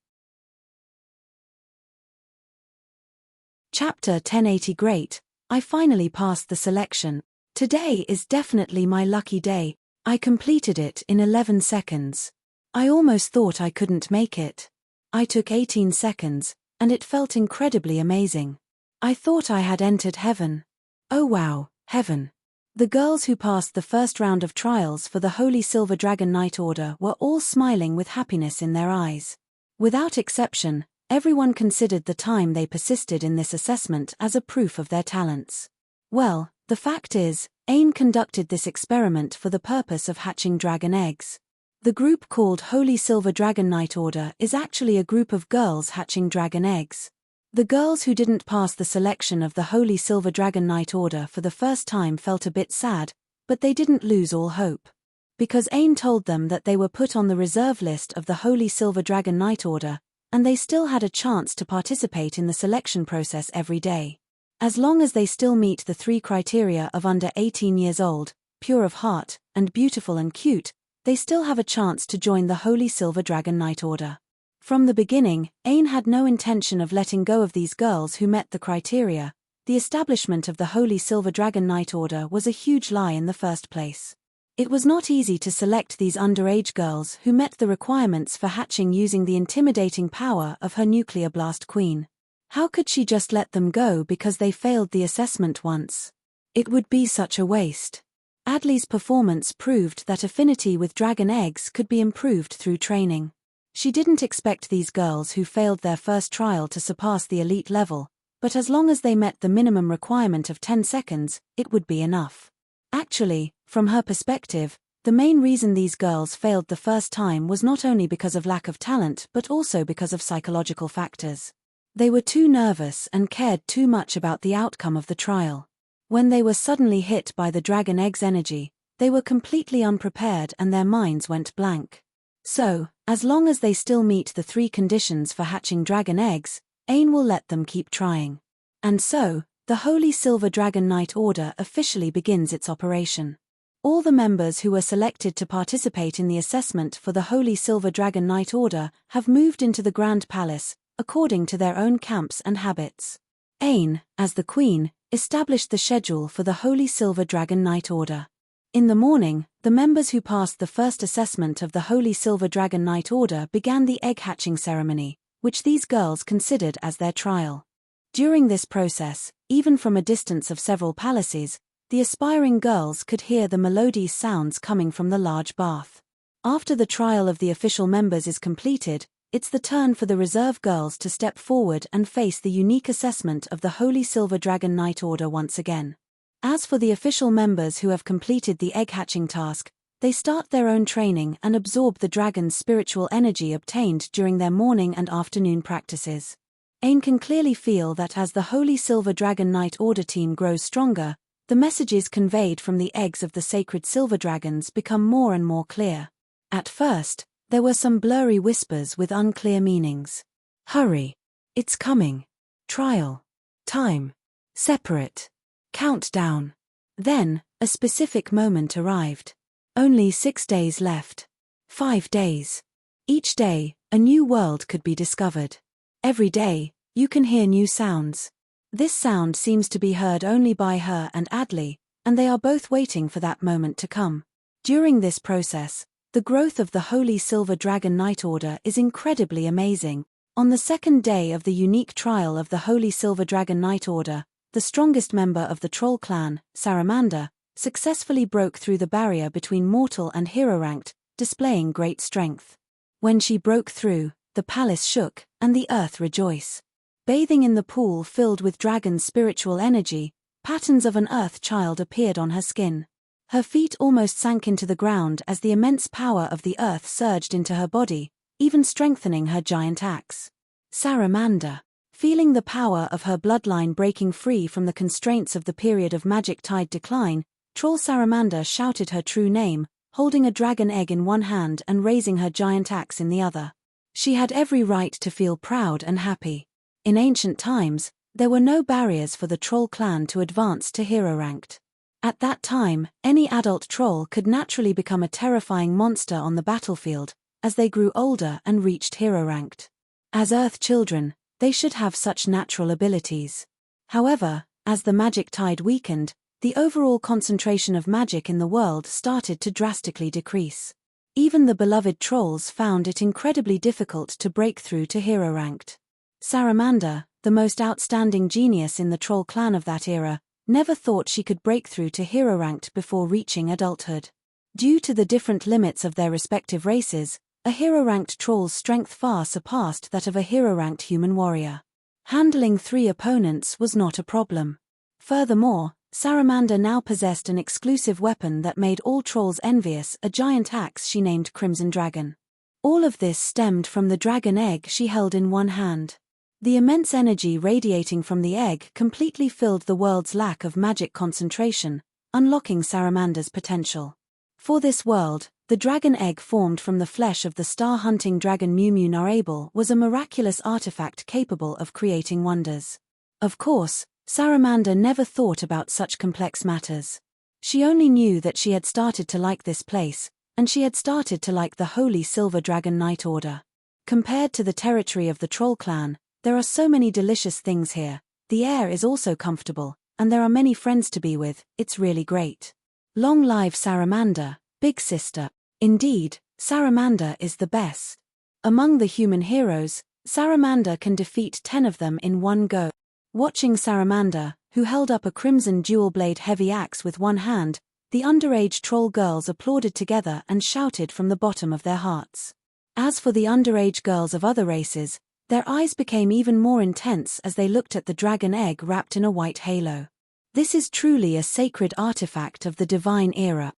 Chapter 1080. Great, I finally passed the selection. Today is definitely my lucky day. I completed it in 11 seconds. I almost thought I couldn't make it. I took 18 seconds, and it felt incredibly amazing. I thought I had entered heaven. Oh wow, heaven. The girls who passed the first round of trials for the Holy Silver Dragon Knight Order were all smiling with happiness in their eyes. Without exception, everyone considered the time they persisted in this assessment as a proof of their talents. Well, the fact is, Ain conducted this experiment for the purpose of hatching dragon eggs. The group called Holy Silver Dragon Knight Order is actually a group of girls hatching dragon eggs. The girls who didn't pass the selection of the Holy Silver Dragon Knight Order for the first time felt a bit sad, but they didn't lose all hope. Because Ain told them that they were put on the reserve list of the Holy Silver Dragon Knight Order, and they still had a chance to participate in the selection process every day. As long as they still meet the 3 criteria of under 18 years old, pure of heart, and beautiful and cute, they still have a chance to join the Holy Silver Dragon Knight Order. From the beginning, Ain had no intention of letting go of these girls who met the criteria. The establishment of the Holy Silver Dragon Knight Order was a huge lie in the first place. It was not easy to select these underage girls who met the requirements for hatching using the intimidating power of her nuclear blast queen. How could she just let them go because they failed the assessment once? It would be such a waste. Adley's performance proved that affinity with dragon eggs could be improved through training. She didn't expect these girls who failed their first trial to surpass the elite level, but as long as they met the minimum requirement of 10 seconds, it would be enough. Actually, from her perspective, the main reason these girls failed the first time was not only because of lack of talent but also because of psychological factors. They were too nervous and cared too much about the outcome of the trial. When they were suddenly hit by the dragon egg's energy, they were completely unprepared and their minds went blank. So, as long as they still meet the 3 conditions for hatching dragon eggs, Ain will let them keep trying. And so, the Holy Silver Dragon Knight Order officially begins its operation. All the members who were selected to participate in the assessment for the Holy Silver Dragon Knight Order have moved into the Grand Palace, according to their own camps and habits. Ain, as the Queen, established the schedule for the Holy Silver Dragon Knight Order. In the morning, the members who passed the first assessment of the Holy Silver Dragon Knight Order began the egg hatching ceremony, which these girls considered as their trial. During this process, even from a distance of several palaces, the aspiring girls could hear the melodious sounds coming from the large bath. After the trial of the official members is completed, it's the turn for the reserve girls to step forward and face the unique assessment of the Holy Silver Dragon Knight Order once again. As for the official members who have completed the egg hatching task, They start their own training and absorb the dragon's spiritual energy obtained during their morning and afternoon practices. Ain can clearly feel that as the Holy Silver Dragon Knight Order team grows stronger, the messages conveyed from the eggs of the sacred silver dragons become more and more clear. At first, there were some blurry whispers with unclear meanings. Hurry. It's coming. Trial. Time. Separate. Countdown. Then, a specific moment arrived. Only 6 days left. 5 days. Each day, a new world could be discovered. Every day, you can hear new sounds. This sound seems to be heard only by her and Adley, and they are both waiting for that moment to come. During this process, the growth of the Holy Silver Dragon Knight Order is incredibly amazing. On the second day of the unique trial of the Holy Silver Dragon Knight Order, the strongest member of the Troll clan, Saramanda, successfully broke through the barrier between mortal and hero-ranked, displaying great strength. When she broke through, the palace shook, and the earth rejoiced. Bathing in the pool filled with dragon's spiritual energy, patterns of an earth child appeared on her skin. Her feet almost sank into the ground as the immense power of the earth surged into her body, even strengthening her giant axe. Saramanda, feeling the power of her bloodline breaking free from the constraints of the period of magic tide decline, Troll Saramanda shouted her true name, holding a dragon egg in one hand and raising her giant axe in the other. She had every right to feel proud and happy. In ancient times, there were no barriers for the troll clan to advance to hero-ranked. At that time, any adult troll could naturally become a terrifying monster on the battlefield, as they grew older and reached hero-ranked. As Earth children, they should have such natural abilities. However, as the magic tide weakened, the overall concentration of magic in the world started to drastically decrease. Even the beloved trolls found it incredibly difficult to break through to hero-ranked. Saramanda, the most outstanding genius in the troll clan of that era, never thought she could break through to hero-ranked before reaching adulthood. Due to the different limits of their respective races, a hero-ranked troll's strength far surpassed that of a hero-ranked human warrior. Handling 3 opponents was not a problem. Furthermore, Saramanda now possessed an exclusive weapon that made all trolls envious, a giant axe she named Crimson Dragon. All of this stemmed from the dragon egg she held in one hand. The immense energy radiating from the egg completely filled the world's lack of magic concentration, unlocking Saramanda's potential. For this world, the dragon egg formed from the flesh of the star-hunting dragon Mu Mu Narable was a miraculous artifact capable of creating wonders. Of course, Saramanda never thought about such complex matters. She only knew that she had started to like this place, and she had started to like the Holy Silver Dragon Knight Order. Compared to the territory of the Troll clan, there are so many delicious things here, the air is also comfortable, and there are many friends to be with, it's really great. Long live Saramanda, big sister. Indeed, Saramanda is the best. Among the human heroes, Saramanda can defeat 10 of them in one go. Watching Saramanda, who held up a crimson dual-blade heavy axe with one hand, the underage troll girls applauded together and shouted from the bottom of their hearts. As for the underage girls of other races, their eyes became even more intense as they looked at the dragon egg wrapped in a white halo. This is truly a sacred artifact of the divine era.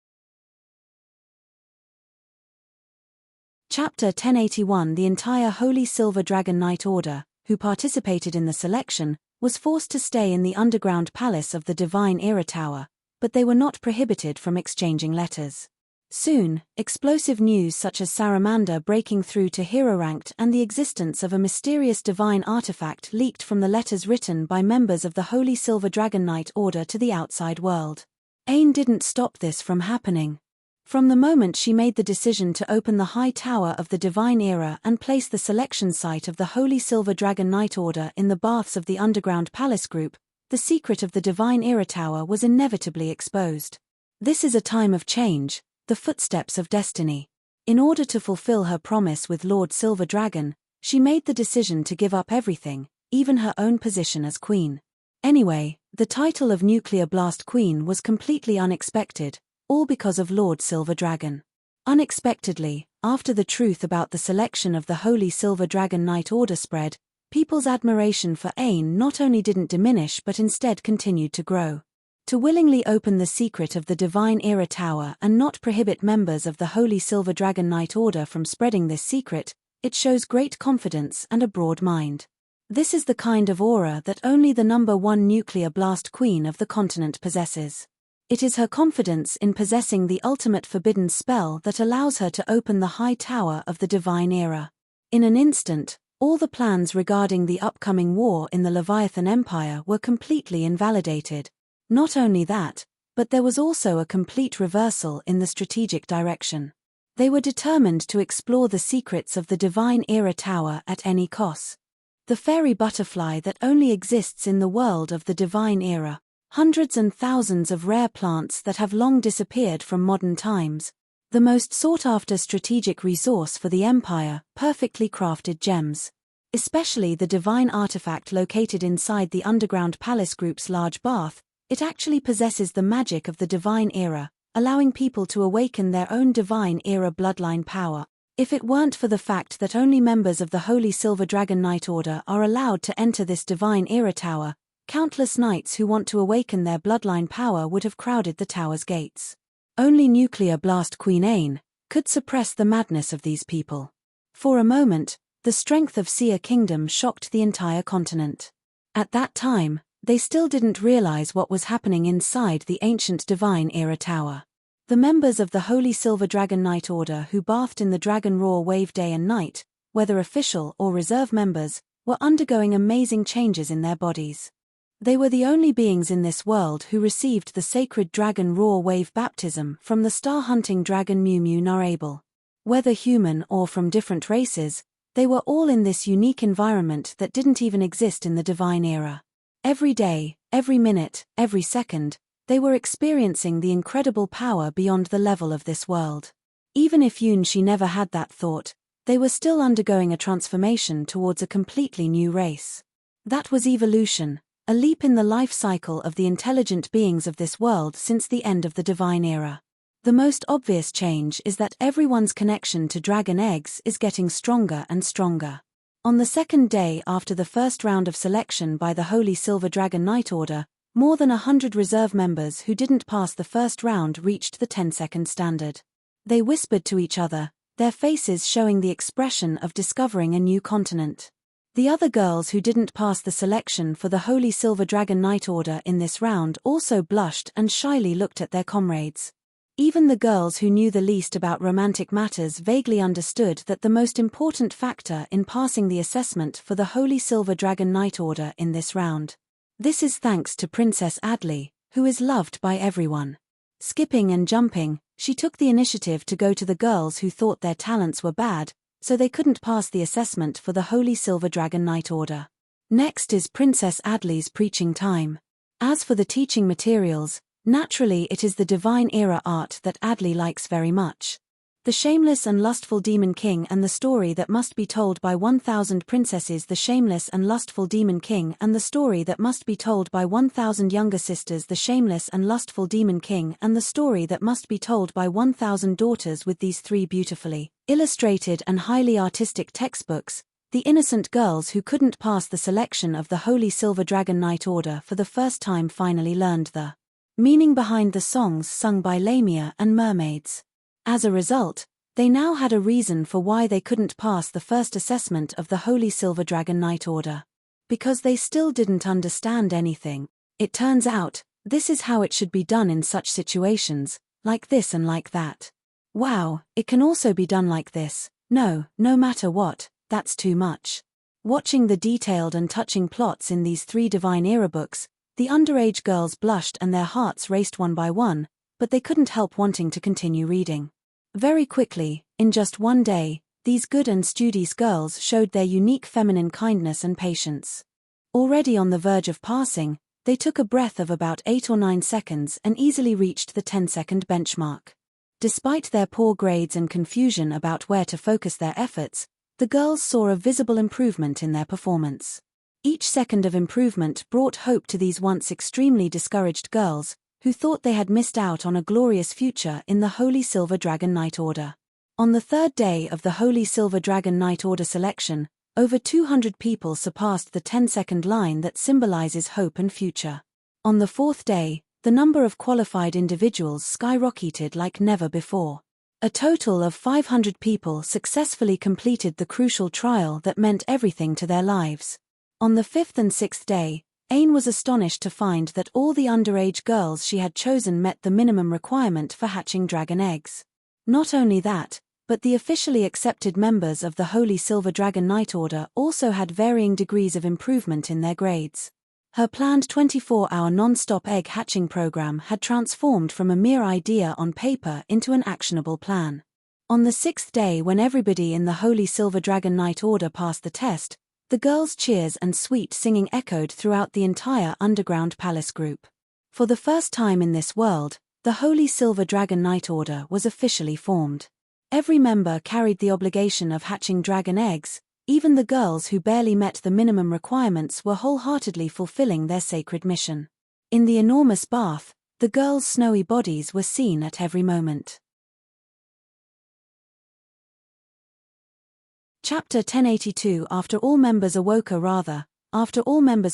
Chapter 1081. The entire Holy Silver Dragon Knight Order, who participated in the selection, was forced to stay in the underground palace of the Divine Era Tower, but they were not prohibited from exchanging letters. Soon, explosive news such as Saramanda breaking through to hero-ranked and the existence of a mysterious divine artifact leaked from the letters written by members of the Holy Silver Dragon Knight Order to the outside world. Ain didn't stop this from happening. From the moment she made the decision to open the High Tower of the Divine Era and place the selection site of the Holy Silver Dragon Knight Order in the baths of the Underground Palace Group, the secret of the Divine Era Tower was inevitably exposed. This is a time of change, the footsteps of destiny. In order to fulfill her promise with Lord Silver Dragon, she made the decision to give up everything, even her own position as queen. Anyway, the title of Nuclear Blast Queen was completely unexpected, all because of Lord Silver Dragon. Unexpectedly, after the truth about the selection of the Holy Silver Dragon Knight Order spread, people's admiration for Ain not only didn't diminish but instead continued to grow. To willingly open the secret of the Divine Era Tower and not prohibit members of the Holy Silver Dragon Knight Order from spreading this secret, it shows great confidence and a broad mind. This is the kind of aura that only the number 1 nuclear blast queen of the continent possesses. It is her confidence in possessing the ultimate forbidden spell that allows her to open the high tower of the Divine Era. In an instant, all the plans regarding the upcoming war in the Leviathan Empire were completely invalidated. Not only that, but there was also a complete reversal in the strategic direction. They were determined to explore the secrets of the Divine Era Tower at any cost. The fairy butterfly that only exists in the world of the Divine Era. Hundreds and thousands of rare plants that have long disappeared from modern times. The most sought-after strategic resource for the Empire, perfectly crafted gems. Especially the divine artifact located inside the Underground Palace Group's large bath, it actually possesses the magic of the Divine Era, allowing people to awaken their own Divine Era bloodline power. If it weren't for the fact that only members of the Holy Silver Dragon Knight Order are allowed to enter this Divine Era Tower, countless knights who want to awaken their bloodline power would have crowded the tower's gates. Only Nuclear Blast Queen Ain could suppress the madness of these people. For a moment, the strength of Seer Kingdom shocked the entire continent. At that time, they still didn't realize what was happening inside the ancient Divine Era Tower. The members of the Holy Silver Dragon Knight Order who bathed in the Dragon Roar wave day and night, whether official or reserve members, were undergoing amazing changes in their bodies. They were the only beings in this world who received the sacred Dragon Roar wave baptism from the star-hunting dragon Mu Mu Narabel. Whether human or from different races, they were all in this unique environment that didn't even exist in the Divine Era. Every day, every minute, every second, they were experiencing the incredible power beyond the level of this world. Even if Yunshi never had that thought, they were still undergoing a transformation towards a completely new race. That was evolution. A leap in the life cycle of the intelligent beings of this world since the end of the Divine Era. The most obvious change is that everyone's connection to dragon eggs is getting stronger and stronger. On the second day after the first round of selection by the Holy Silver Dragon Knight Order, more than 100 reserve members who didn't pass the first round reached the 10-second standard. They whispered to each other, their faces showing the expression of discovering a new continent. The other girls who didn't pass the selection for the Holy Silver Dragon Knight Order in this round also blushed and shyly looked at their comrades. Even the girls who knew the least about romantic matters vaguely understood that the most important factor in passing the assessment for the Holy Silver Dragon Knight Order in this round. This is thanks to Princess Adley, who is loved by everyone. Skipping and jumping, she took the initiative to go to the girls who thought their talents were bad, so they couldn't pass the assessment for the Holy Silver Dragon Knight Order. Next is Princess Adley's preaching time. As for the teaching materials, naturally it is the Divine Era art that Adley likes very much. The Shameless and Lustful Demon King and the Story That Must Be Told by 1,000 Princesses, The Shameless and Lustful Demon King and the Story That Must Be Told by 1,000 Younger Sisters, The Shameless and Lustful Demon King and the Story That Must Be Told by 1,000 Daughters. With these three beautifully illustrated and highly artistic textbooks, the innocent girls who couldn't pass the selection of the Holy Silver Dragon Knight Order for the first time finally learned the meaning behind the songs sung by Lamia and mermaids. As a result, they now had a reason for why they couldn't pass the first assessment of the Holy Silver Dragon Knight Order. Because they still didn't understand anything. It turns out, this is how it should be done in such situations, like this and like that. Wow, it can also be done like this. No matter what, that's too much. Watching the detailed and touching plots in these three Divine Era books, the underage girls blushed and their hearts raced one by one, but they couldn't help wanting to continue reading. Very quickly, in just one day, these good and studious girls showed their unique feminine kindness and patience. Already on the verge of passing, they took a breath of about 8 or 9 seconds and easily reached the 10-second benchmark. Despite their poor grades and confusion about where to focus their efforts, the girls saw a visible improvement in their performance. Each second of improvement brought hope to these once extremely discouraged girls, who thought they had missed out on a glorious future in the Holy Silver Dragon Knight Order. On the third day of the Holy Silver Dragon Knight Order selection, over 200 people surpassed the 10-second line that symbolizes hope and future. On the fourth day, the number of qualified individuals skyrocketed like never before. A total of 500 people successfully completed the crucial trial that meant everything to their lives. On the 5th and 6th day, Aine was astonished to find that all the underage girls she had chosen met the minimum requirement for hatching dragon eggs. Not only that, but the officially accepted members of the Holy Silver Dragon Knight Order also had varying degrees of improvement in their grades. Her planned 24-hour non-stop egg hatching program had transformed from a mere idea on paper into an actionable plan. On the 6th day, when everybody in the Holy Silver Dragon Knight Order passed the test, the girls' cheers and sweet singing echoed throughout the entire underground palace group. For the first time in this world, the Holy Silver Dragon Knight Order was officially formed. Every member carried the obligation of hatching dragon eggs. Even the girls who barely met the minimum requirements were wholeheartedly fulfilling their sacred mission. In the enormous bath, the girls' snowy bodies were seen at every moment. Chapter 1082. After all members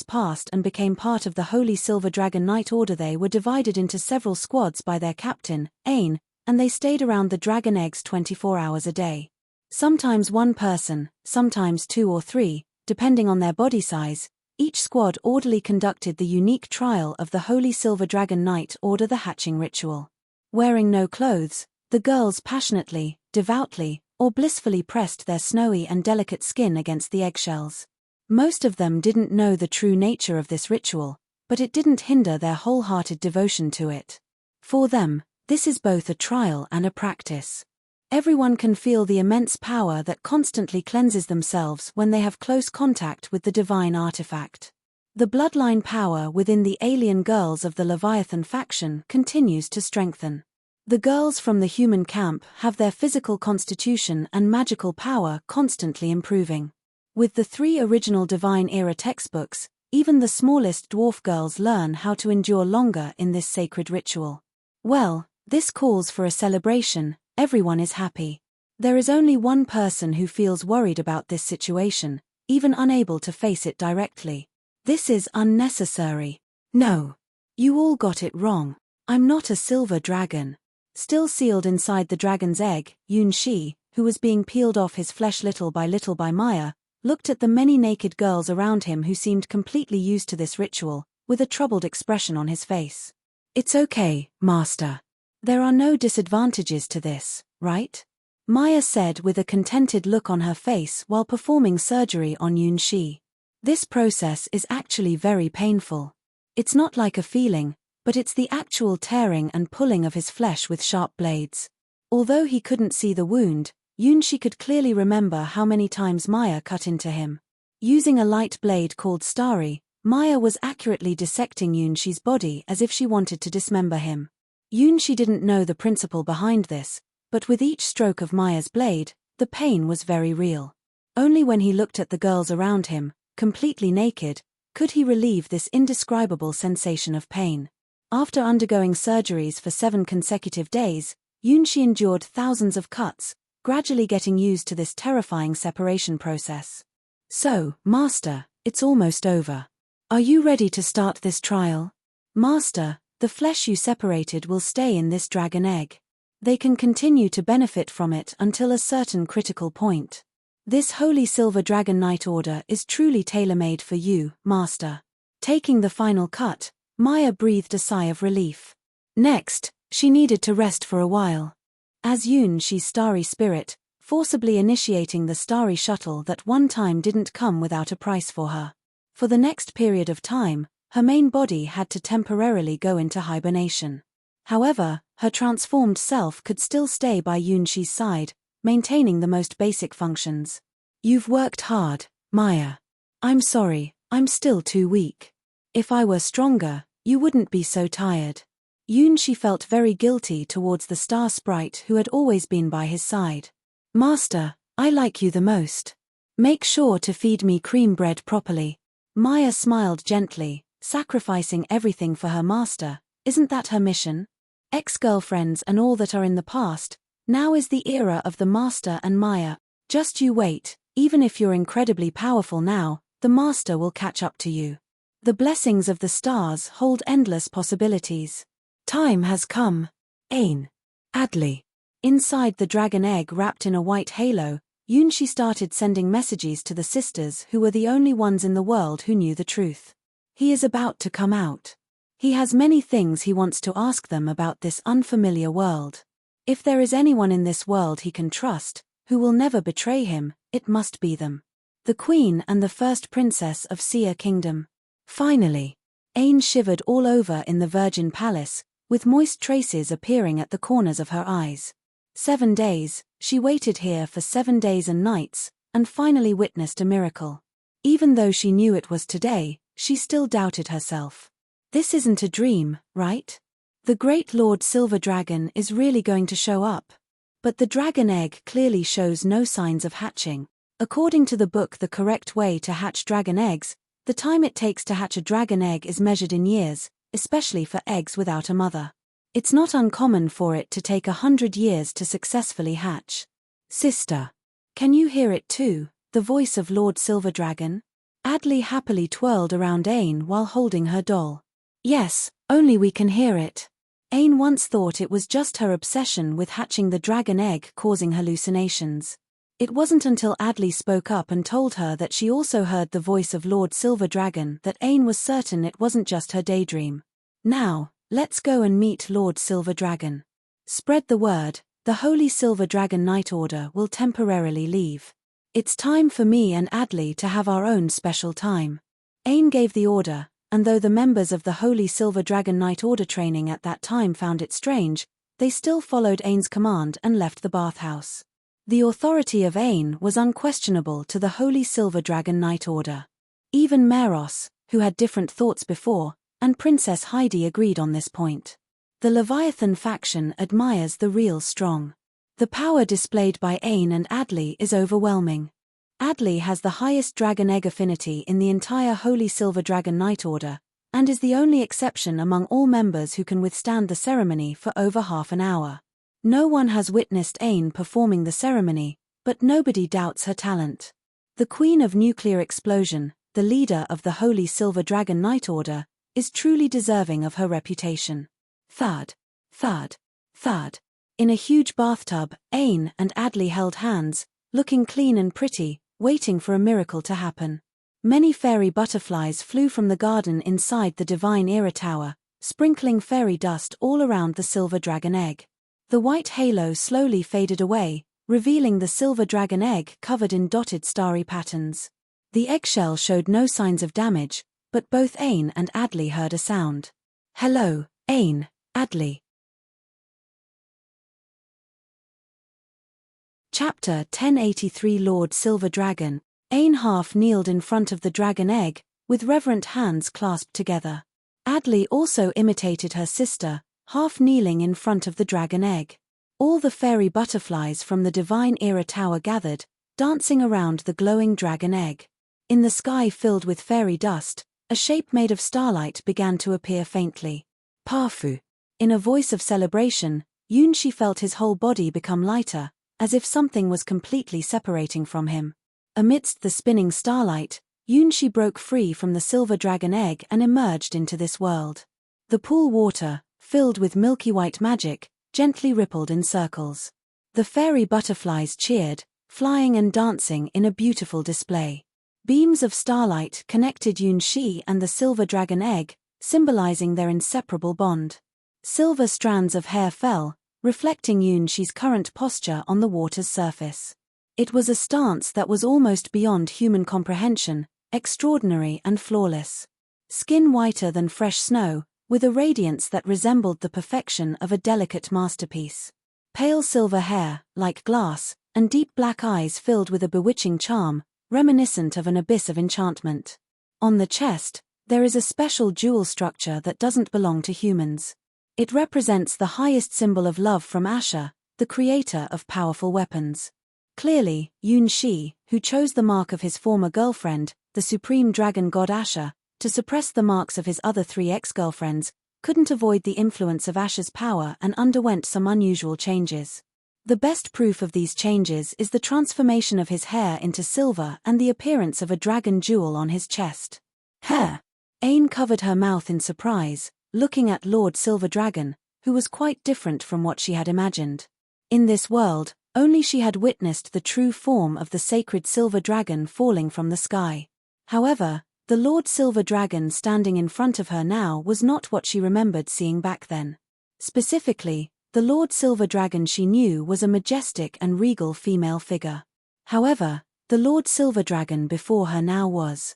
passed and became part of the Holy Silver Dragon Knight Order, they were divided into several squads by their captain, Aine, and they stayed around the dragon eggs 24 hours a day. Sometimes one person, sometimes 2 or 3, depending on their body size, each squad orderly conducted the unique trial of the Holy Silver Dragon Knight Order, the hatching ritual. Wearing no clothes, the girls passionately, devoutly, or blissfully pressed their snowy and delicate skin against the eggshells. Most of them didn't know the true nature of this ritual, but it didn't hinder their wholehearted devotion to it. For them, this is both a trial and a practice. Everyone can feel the immense power that constantly cleanses themselves when they have close contact with the divine artifact. The bloodline power within the alien girls of the Leviathan faction continues to strengthen. The girls from the human camp have their physical constitution and magical power constantly improving. With the 3 original Divine-era textbooks, even the smallest dwarf girls learn how to endure longer in this sacred ritual. Well, this calls for a celebration. Everyone is happy. There is only one person who feels worried about this situation, even unable to face it directly. This is unnecessary. No. You all got it wrong. I'm not a silver dragon. Still sealed inside the dragon's egg, Yun-Shi, who was being peeled off his flesh little by Maya, looked at the many naked girls around him who seemed completely used to this ritual, with a troubled expression on his face. It's okay, Master. There are no disadvantages to this, right? Maya said with a contented look on her face while performing surgery on Yun-Shi. This process is actually very painful. It's not like a feeling, but it's the actual tearing and pulling of his flesh with sharp blades. Although he couldn't see the wound, Yun-Shi could clearly remember how many times Maya cut into him. Using a light blade called Starry, Maya was accurately dissecting Yun-Shi's body as if she wanted to dismember him. Yun-Shi didn't know the principle behind this, but with each stroke of Maya's blade, the pain was very real. Only when he looked at the girls around him, completely naked, could he relieve this indescribable sensation of pain. After undergoing surgeries for 7 consecutive days, Yun-Shi endured thousands of cuts, gradually getting used to this terrifying separation process. So, Master, it's almost over. Are you ready to start this trial? Master, the flesh you separated will stay in this dragon egg. They can continue to benefit from it until a certain critical point. This Holy Silver Dragon Knight Order is truly tailor-made for you, Master. Taking the final cut, Maya breathed a sigh of relief. Next, she needed to rest for a while. As Yun-Shi's starry spirit, forcibly initiating the starry shuttle that one time didn't come without a price for her. For the next period of time, her main body had to temporarily go into hibernation. However, her transformed self could still stay by Yun-Shi's side, maintaining the most basic functions. You've worked hard, Maya. I'm sorry, I'm still too weak. If I were stronger, you wouldn't be so tired. Yun-Shi felt very guilty towards the star sprite who had always been by his side. Master, I like you the most. Make sure to feed me cream bread properly. Maya smiled gently, sacrificing everything for her master. Isn't that her mission? Ex-girlfriends and all that are in the past, now is the era of the master and Maya. Just you wait, even if you're incredibly powerful now, the master will catch up to you. The blessings of the stars hold endless possibilities. Time has come. Ain. Adley. Inside the dragon egg wrapped in a white halo, Yunshi started sending messages to the sisters who were the only ones in the world who knew the truth. He is about to come out. He has many things he wants to ask them about this unfamiliar world. If there is anyone in this world he can trust, who will never betray him, it must be them. The queen and the first princess of Sia Kingdom. Finally. Ain shivered all over in the Virgin Palace, with moist traces appearing at the corners of her eyes. 7 days, she waited here for 7 days and nights, and finally witnessed a miracle. Even though she knew it was today, she still doubted herself. This isn't a dream, right? The great Lord Silver Dragon is really going to show up. But the dragon egg clearly shows no signs of hatching. According to the book The Correct Way to Hatch Dragon Eggs, the time it takes to hatch a dragon egg is measured in years, especially for eggs without a mother. It's not uncommon for it to take 100 years to successfully hatch. Sister. Can you hear it too, the voice of Lord Silver Dragon? Adley happily twirled around Ain while holding her doll. Yes, only we can hear it. Ain once thought it was just her obsession with hatching the dragon egg causing hallucinations. It wasn't until Adley spoke up and told her that she also heard the voice of Lord Silver Dragon that Ain was certain it wasn't just her daydream. Now, let's go and meet Lord Silver Dragon. Spread the word, the Holy Silver Dragon Knight Order will temporarily leave. It's time for me and Adley to have our own special time. Ain gave the order, and though the members of the Holy Silver Dragon Knight Order training at that time found it strange, they still followed Ain's command and left the bathhouse. The authority of Ain was unquestionable to the Holy Silver Dragon Knight Order. Even Meros, who had different thoughts before, and Princess Heidi agreed on this point. The Leviathan faction admires the real strong. The power displayed by Ain and Adley is overwhelming. Adley has the highest dragon egg affinity in the entire Holy Silver Dragon Knight Order, and is the only exception among all members who can withstand the ceremony for over half an hour. No one has witnessed Ain performing the ceremony, but nobody doubts her talent. The Queen of Nuclear Explosion, the leader of the Holy Silver Dragon Knight Order, is truly deserving of her reputation. Thud. In a huge bathtub, Ain and Adley held hands, looking clean and pretty, waiting for a miracle to happen. Many fairy butterflies flew from the garden inside the Divine Era Tower, sprinkling fairy dust all around the silver dragon egg. The white halo slowly faded away, revealing the silver dragon egg covered in dotted starry patterns. The eggshell showed no signs of damage, but both Ain and Adley heard a sound. Hello, Ain, Adley. Chapter 1083 Lord Silver Dragon. Ain half kneeled in front of the dragon egg, with reverent hands clasped together. Adley also imitated her sister, half kneeling in front of the dragon egg. All the fairy butterflies from the Divine Era Tower gathered, dancing around the glowing dragon egg. In the sky filled with fairy dust, a shape made of starlight began to appear faintly. Parfu. In a voice of celebration, Yunshi felt his whole body become lighter, as if something was completely separating from him. Amidst the spinning starlight, Yunshi broke free from the silver dragon egg and emerged into this world. The pool water, filled with milky white magic, gently rippled in circles. The fairy butterflies cheered, flying and dancing in a beautiful display. Beams of starlight connected Yunshi and the silver dragon egg, symbolizing their inseparable bond. Silver strands of hair fell, reflecting Yunshi's current posture on the water's surface. It was a stance that was almost beyond human comprehension, extraordinary and flawless. Skin whiter than fresh snow, with a radiance that resembled the perfection of a delicate masterpiece. Pale silver hair, like glass, and deep black eyes filled with a bewitching charm, reminiscent of an abyss of enchantment. On the chest, there is a special jewel structure that doesn't belong to humans. It represents the highest symbol of love from Asher, the creator of powerful weapons. Clearly, Yunshi, who chose the mark of his former girlfriend, the supreme dragon god Asher, to suppress the marks of his other 3 ex-girlfriends, couldn't avoid the influence of Asher's power and underwent some unusual changes. The best proof of these changes is the transformation of his hair into silver and the appearance of a dragon jewel on his chest. Hair. Ain covered her mouth in surprise, looking at Lord Silver Dragon, who was quite different from what she had imagined. In this world, only she had witnessed the true form of the sacred silver dragon falling from the sky. However, the Lord Silver Dragon standing in front of her now was not what she remembered seeing back then. Specifically, the Lord Silver Dragon she knew was a majestic and regal female figure. However, the Lord Silver Dragon before her now was.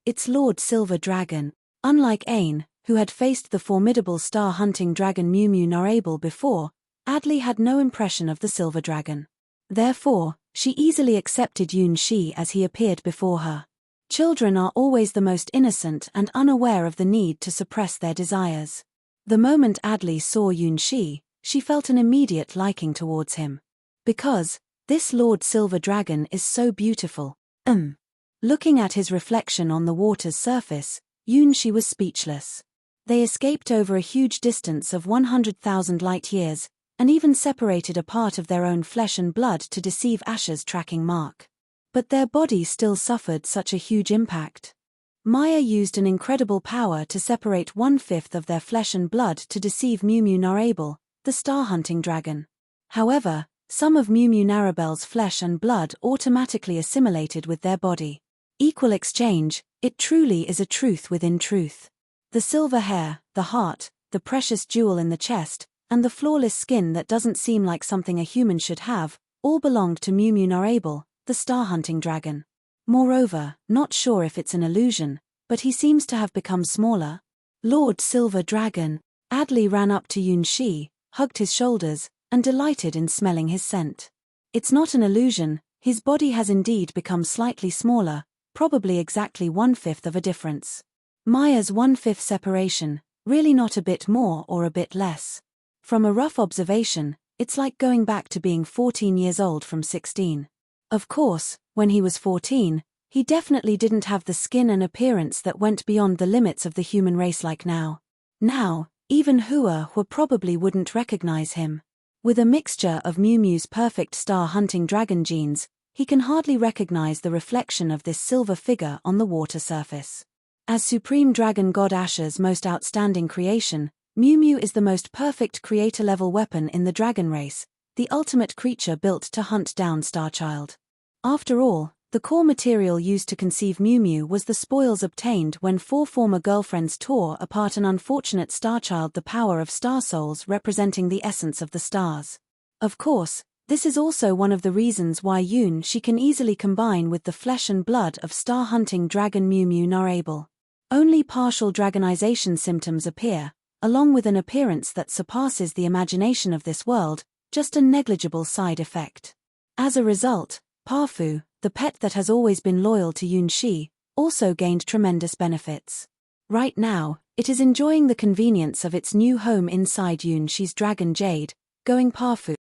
It's Lord Silver Dragon. Unlike Ain, who had faced the formidable star-hunting dragon Mew Mew Narable before, Adley had no impression of the Silver Dragon. Therefore, she easily accepted Yun Shi as he appeared before her. Children are always the most innocent and unaware of the need to suppress their desires. The moment Adley saw Yun Shi, she felt an immediate liking towards him. Because, this Lord Silver Dragon is so beautiful. Looking at his reflection on the water's surface, Yun Shi was speechless. They escaped over a huge distance of 100,000 light-years, and even separated a part of their own flesh and blood to deceive Asher's tracking mark. But their body still suffered such a huge impact. Maya used an incredible power to separate 1/5 of their flesh and blood to deceive Mew Mew Narable, the star-hunting dragon. However, some of Mew Mew Narable's flesh and blood automatically assimilated with their body. Equal exchange, it truly is a truth within truth. The silver hair, the heart, the precious jewel in the chest, and the flawless skin that doesn't seem like something a human should have, all belonged to Mew Mew Narable, the star-hunting dragon. Moreover, not sure if it's an illusion, but he seems to have become smaller. Lord Silver Dragon. Adley ran up to Yun Shi, hugged his shoulders, and delighted in smelling his scent. It's not an illusion, his body has indeed become slightly smaller, probably exactly 1/5 of a difference. Maya's 1/5 separation, really not a bit more or a bit less. From a rough observation, it's like going back to being 14 years old from 16. Of course, when he was 14, he definitely didn't have the skin and appearance that went beyond the limits of the human race like now. Now, even Hua probably wouldn't recognize him. With a mixture of Mew Mew's perfect star-hunting dragon genes, he can hardly recognize the reflection of this silver figure on the water surface. As Supreme Dragon God Asher's most outstanding creation, Mew Mew is the most perfect creator-level weapon in the dragon race, the ultimate creature built to hunt down Starchild. After all, the core material used to conceive Mew Mew was the spoils obtained when 4 former girlfriends tore apart an unfortunate Starchild, the power of star souls representing the essence of the stars. Of course, this is also one of the reasons why Yun Shi can easily combine with the flesh and blood of star-hunting dragon Mew Mew Narable. Only partial dragonization symptoms appear, along with an appearance that surpasses the imagination of this world, just a negligible side effect. As a result, Parfu, the pet that has always been loyal to Yun Shi, also gained tremendous benefits. Right now, it is enjoying the convenience of its new home inside Yun Shi's dragon jade, going Parfu.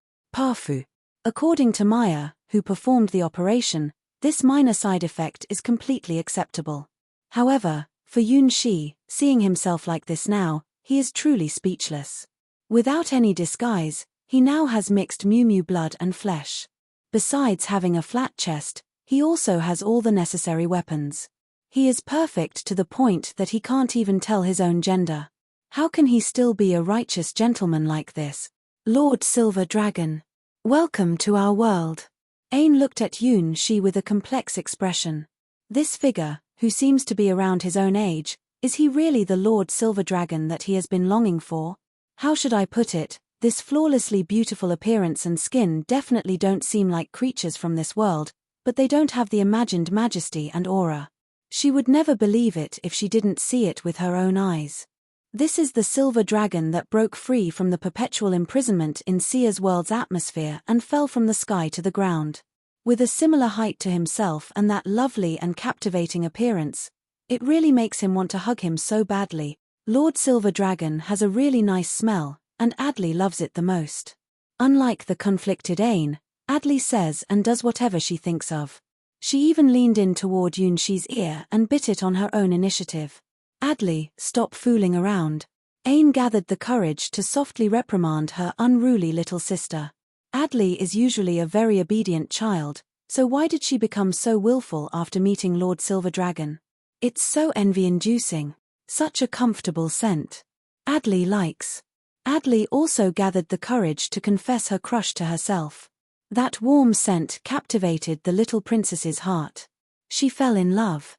According to Maya, who performed the operation, this minor side effect is completely acceptable. However, for Yun Shi, seeing himself like this now, he is truly speechless. Without any disguise, he now has mixed Mew Mew blood and flesh. Besides having a flat chest, he also has all the necessary weapons. He is perfect to the point that he can't even tell his own gender. How can he still be a righteous gentleman like this? Lord Silver Dragon. Welcome to our world. Ain looked at Yun Shi with a complex expression. This figure, who seems to be around his own age, is he really the Lord Silver Dragon that he has been longing for? How should I put it? This flawlessly beautiful appearance and skin definitely don't seem like creatures from this world, but they don't have the imagined majesty and aura. She would never believe it if she didn't see it with her own eyes. This is the silver dragon that broke free from the perpetual imprisonment in Sia's world's atmosphere and fell from the sky to the ground. With a similar height to himself and that lovely and captivating appearance, it really makes him want to hug him so badly. Lord Silver Dragon has a really nice smell, and Adley loves it the most. Unlike the conflicted Ain, Adley says and does whatever she thinks of. She even leaned in toward Yun Shi's ear and bit it on her own initiative. Adley, stop fooling around. Ain gathered the courage to softly reprimand her unruly little sister. Adley is usually a very obedient child, so why did she become so willful after meeting Lord Silver Dragon? It's so envy-inducing. Such a comfortable scent. Adley likes. Adley also gathered the courage to confess her crush to herself. That warm scent captivated the little princess's heart. She fell in love.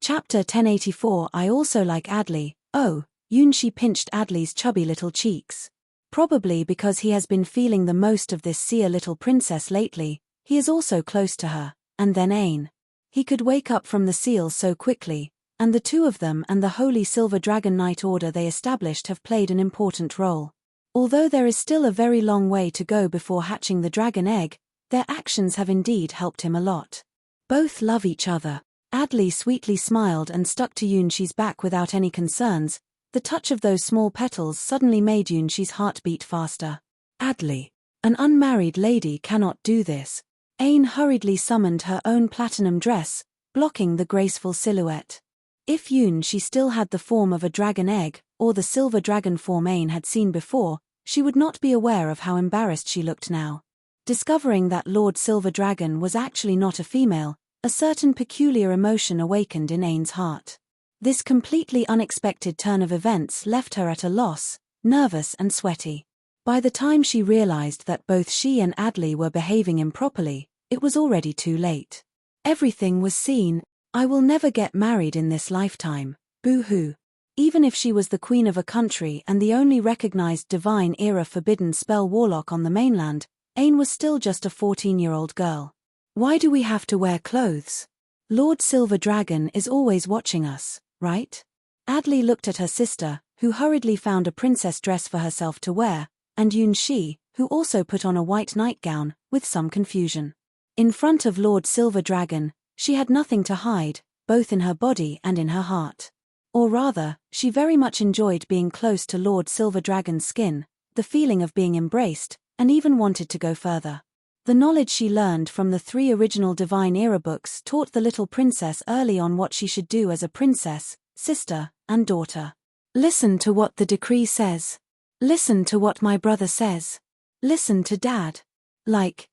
Chapter 1084. I also like Adley. Oh, Yunshi pinched Adley's chubby little cheeks. Probably because he has been feeling the most of this seer little princess lately, he is also close to her, and then Ain. He could wake up from the seal so quickly, and the two of them and the Holy Silver Dragon Knight Order they established have played an important role. Although there is still a very long way to go before hatching the dragon egg, their actions have indeed helped him a lot. Both love each other. Adley sweetly smiled and stuck to Yunshi's back without any concerns. The touch of those small petals suddenly made Yunshi's heart beat faster. Adley. An unmarried lady cannot do this. Ain hurriedly summoned her own platinum dress, blocking the graceful silhouette. If Yunshi still had the form of a dragon egg, or the silver dragon form Ain had seen before, she would not be aware of how embarrassed she looked now. Discovering that Lord Silver Dragon was actually not a female, a certain peculiar emotion awakened in Ain's heart. This completely unexpected turn of events left her at a loss, nervous and sweaty. By the time she realized that both she and Adley were behaving improperly, it was already too late. Everything was seen. I will never get married in this lifetime. Boo-hoo. Even if she was the queen of a country and the only recognized divine era forbidden spell warlock on the mainland, Ain was still just a 14-year-old girl. Why do we have to wear clothes? Lord Silver Dragon is always watching us, right? Adley looked at her sister, who hurriedly found a princess dress for herself to wear, and Yunshi, who also put on a white nightgown, with some confusion. In front of Lord Silver Dragon, she had nothing to hide, both in her body and in her heart. Or rather, she very much enjoyed being close to Lord Silver Dragon's skin, the feeling of being embraced, and even wanted to go further. The knowledge she learned from the 3 original Divine Era books taught the little princess early on what she should do as a princess, sister, and daughter. Listen to what the decree says. Listen to what my brother says. Listen to Dad.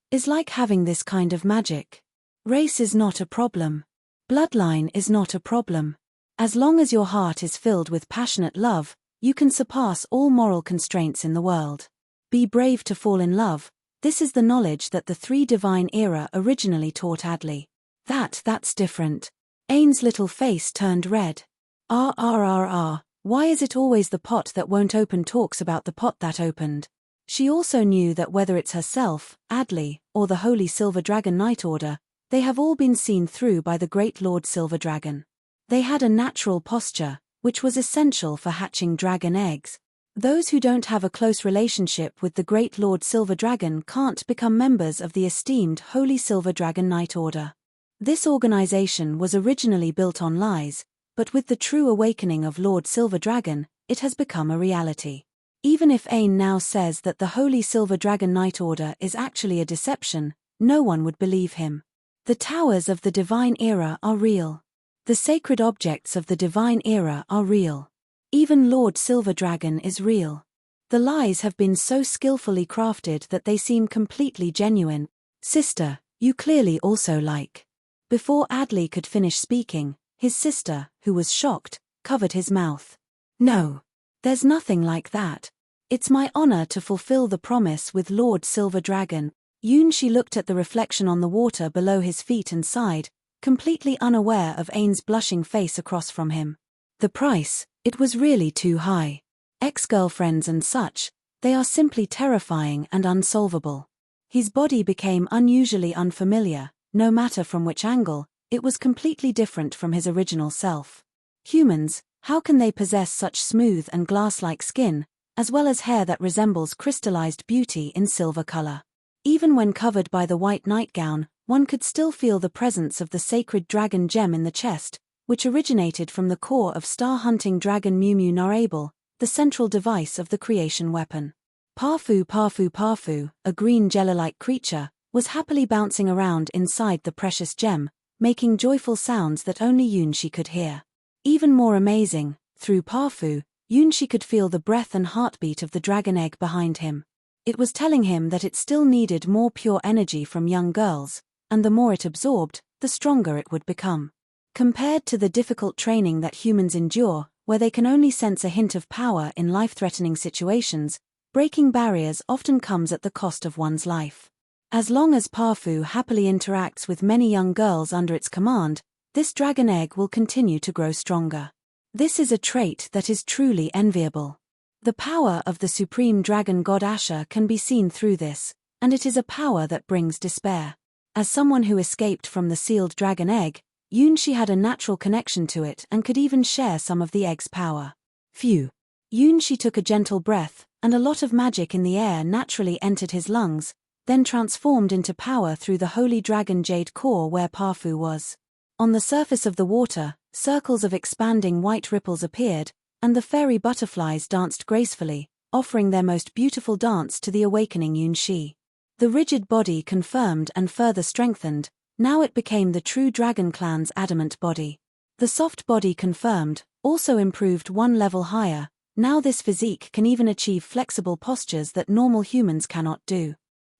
Is like having this kind of magic. Race is not a problem. Bloodline is not a problem. As long as your heart is filled with passionate love, you can surpass all moral constraints in the world. Be brave to fall in love. This is the knowledge that the 3 Divine Era originally taught Adley. That's different. Ain's little face turned red. Why is it always the pot that won't open talks about the pot that opened? She also knew that whether it's herself, Adley, or the Holy Silver Dragon Knight Order, they have all been seen through by the great Lord Silver Dragon. They had a natural posture, which was essential for hatching dragon eggs. Those who don't have a close relationship with the great Lord Silver Dragon can't become members of the esteemed Holy Silver Dragon Knight Order. This organization was originally built on lies, but with the true awakening of Lord Silver Dragon, it has become a reality. Even if Ain now says that the Holy Silver Dragon Knight Order is actually a deception, no one would believe him. The towers of the Divine Era are real. The sacred objects of the Divine Era are real. Even Lord Silver Dragon is real. The lies have been so skillfully crafted that they seem completely genuine. Sister, you clearly also like. Before Adley could finish speaking, his sister, who was shocked, covered his mouth. No. There's nothing like that. It's my honor to fulfill the promise with Lord Silver Dragon. Yunshi looked at the reflection on the water below his feet and sighed, completely unaware of Ain's blushing face across from him. The price, it was really too high. Ex-girlfriends and such, they are simply terrifying and unsolvable. His body became unusually unfamiliar, no matter from which angle, it was completely different from his original self. Humans, how can they possess such smooth and glass-like skin, as well as hair that resembles crystallized beauty in silver color? Even when covered by the white nightgown, one could still feel the presence of the sacred dragon gem in the chest, which originated from the core of star-hunting dragon Mew Mew Narable, the central device of the creation weapon. Parfu, a green jello-like creature, was happily bouncing around inside the precious gem, making joyful sounds that only Yunshi could hear. Even more amazing, through Parfu, Yunshi could feel the breath and heartbeat of the dragon egg behind him. It was telling him that it still needed more pure energy from young girls, and the more it absorbed, the stronger it would become. Compared to the difficult training that humans endure, where they can only sense a hint of power in life-threatening situations, breaking barriers often comes at the cost of one's life. As long as Pafu happily interacts with many young girls under its command, this dragon egg will continue to grow stronger. This is a trait that is truly enviable. The power of the supreme dragon god Asher can be seen through this, and it is a power that brings despair. As someone who escaped from the sealed dragon egg, Yunshi had a natural connection to it and could even share some of the egg's power. Phew. Yunshi took a gentle breath, and a lot of magic in the air naturally entered his lungs, then transformed into power through the holy dragon jade core where Pafu was. On the surface of the water, circles of expanding white ripples appeared, and the fairy butterflies danced gracefully, offering their most beautiful dance to the awakening Yunshi. The rigid body confirmed and further strengthened, now it became the true dragon clan's adamant body. The soft body confirmed, also improved one level higher, now this physique can even achieve flexible postures that normal humans cannot do.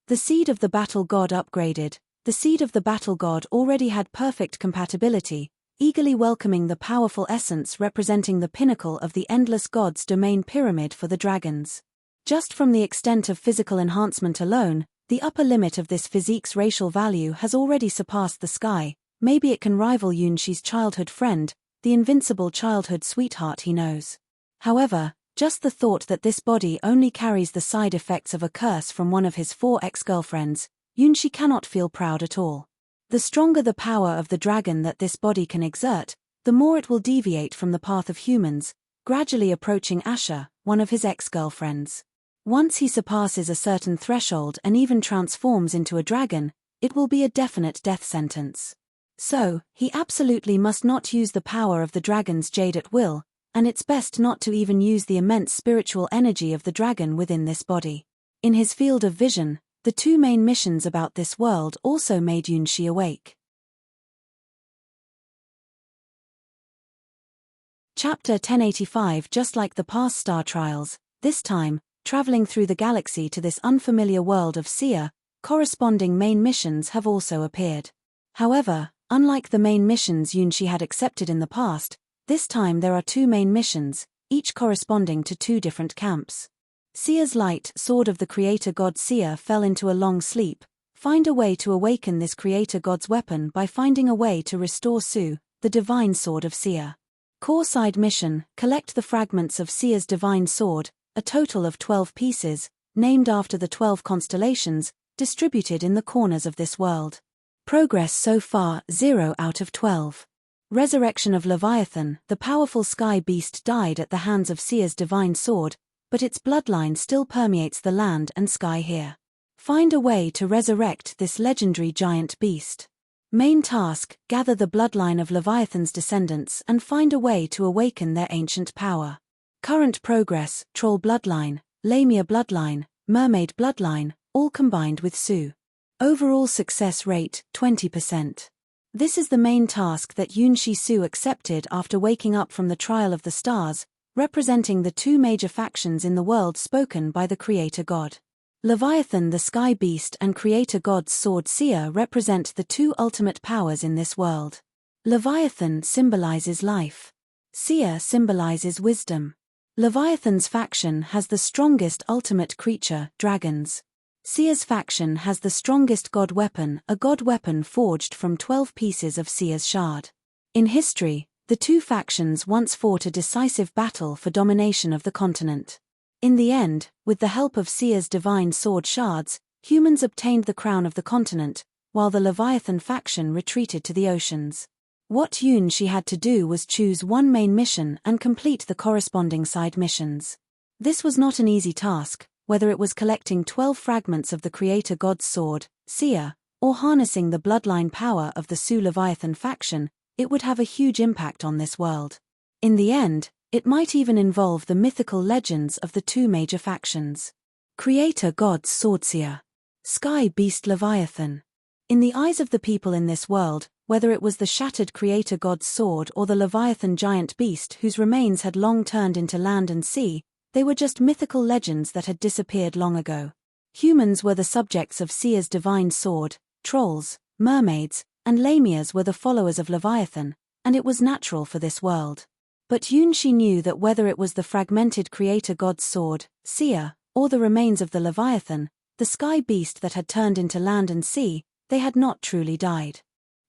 The seed of the battle god upgraded. The seed of the battle god already had perfect compatibility, eagerly welcoming the powerful essence representing the pinnacle of the endless god's domain pyramid for the dragons. Just from the extent of physical enhancement alone, the upper limit of this physique's racial value has already surpassed the sky. Maybe it can rival Yunshi's childhood friend, the invincible childhood sweetheart he knows. However, just the thought that this body only carries the side effects of a curse from one of his 4 ex-girlfriends, Yunshi cannot feel proud at all. The stronger the power of the dragon that this body can exert, the more it will deviate from the path of humans, gradually approaching Asher, one of his ex-girlfriends. Once he surpasses a certain threshold and even transforms into a dragon, it will be a definite death sentence. So, he absolutely must not use the power of the dragon's jade at will, and it's best not to even use the immense spiritual energy of the dragon within this body. In his field of vision, the 2 main missions about this world also made Yunshi awake. Chapter 1085. Just like the past star trials, this time, traveling through the galaxy to this unfamiliar world of Sia, corresponding main missions have also appeared. However, unlike the main missions Yunshi had accepted in the past, this time there are 2 main missions, each corresponding to 2 different camps. Sia's light sword of the creator god Sia fell into a long sleep. Find a way to awaken this creator god's weapon by finding a way to restore Su, the divine sword of Sia. Core side mission, collect the fragments of Sia's divine sword, a total of 12 pieces, named after the 12 constellations, distributed in the corners of this world. Progress so far, 0 out of 12. Resurrection of Leviathan, the powerful sky beast died at the hands of Sia's divine sword, but its bloodline still permeates the land and sky here. Find a way to resurrect this legendary giant beast. Main task, gather the bloodline of Leviathan's descendants and find a way to awaken their ancient power. Current progress, Troll bloodline, Lamia bloodline, Mermaid bloodline, all combined with Su. Overall success rate, 20%. This is the main task that Yunshi Su accepted after waking up from the Trial of the Stars, representing the 2 major factions in the world spoken by the creator god. Leviathan the sky beast and creator god's sword Sia represent the 2 ultimate powers in this world. Leviathan symbolizes life. Sia symbolizes wisdom. Leviathan's faction has the strongest ultimate creature, dragons. Sia's faction has the strongest god weapon, a god weapon forged from 12 pieces of Sia's shard. In history, the 2 factions once fought a decisive battle for domination of the continent. In the end, with the help of Sia's divine sword shards, humans obtained the crown of the continent, while the Leviathan faction retreated to the oceans. What Yunshi had to do was choose one main mission and complete the corresponding side missions. This was not an easy task, whether it was collecting 12 fragments of the creator god's sword, Sia, or harnessing the bloodline power of the Su Leviathan faction. It would have a huge impact on this world. In the end, it might even involve the mythical legends of the 2 major factions. Creator God's Sword Sia. Sky Beast Leviathan. In the eyes of the people in this world, whether it was the shattered Creator God's sword or the Leviathan giant beast whose remains had long turned into land and sea, they were just mythical legends that had disappeared long ago. Humans were the subjects of Sia's divine sword, trolls, mermaids, and Lamias were the followers of Leviathan, and it was natural for this world. But Yunshi knew that whether it was the fragmented creator god's sword, Sia, or the remains of the Leviathan, the sky beast that had turned into land and sea, they had not truly died.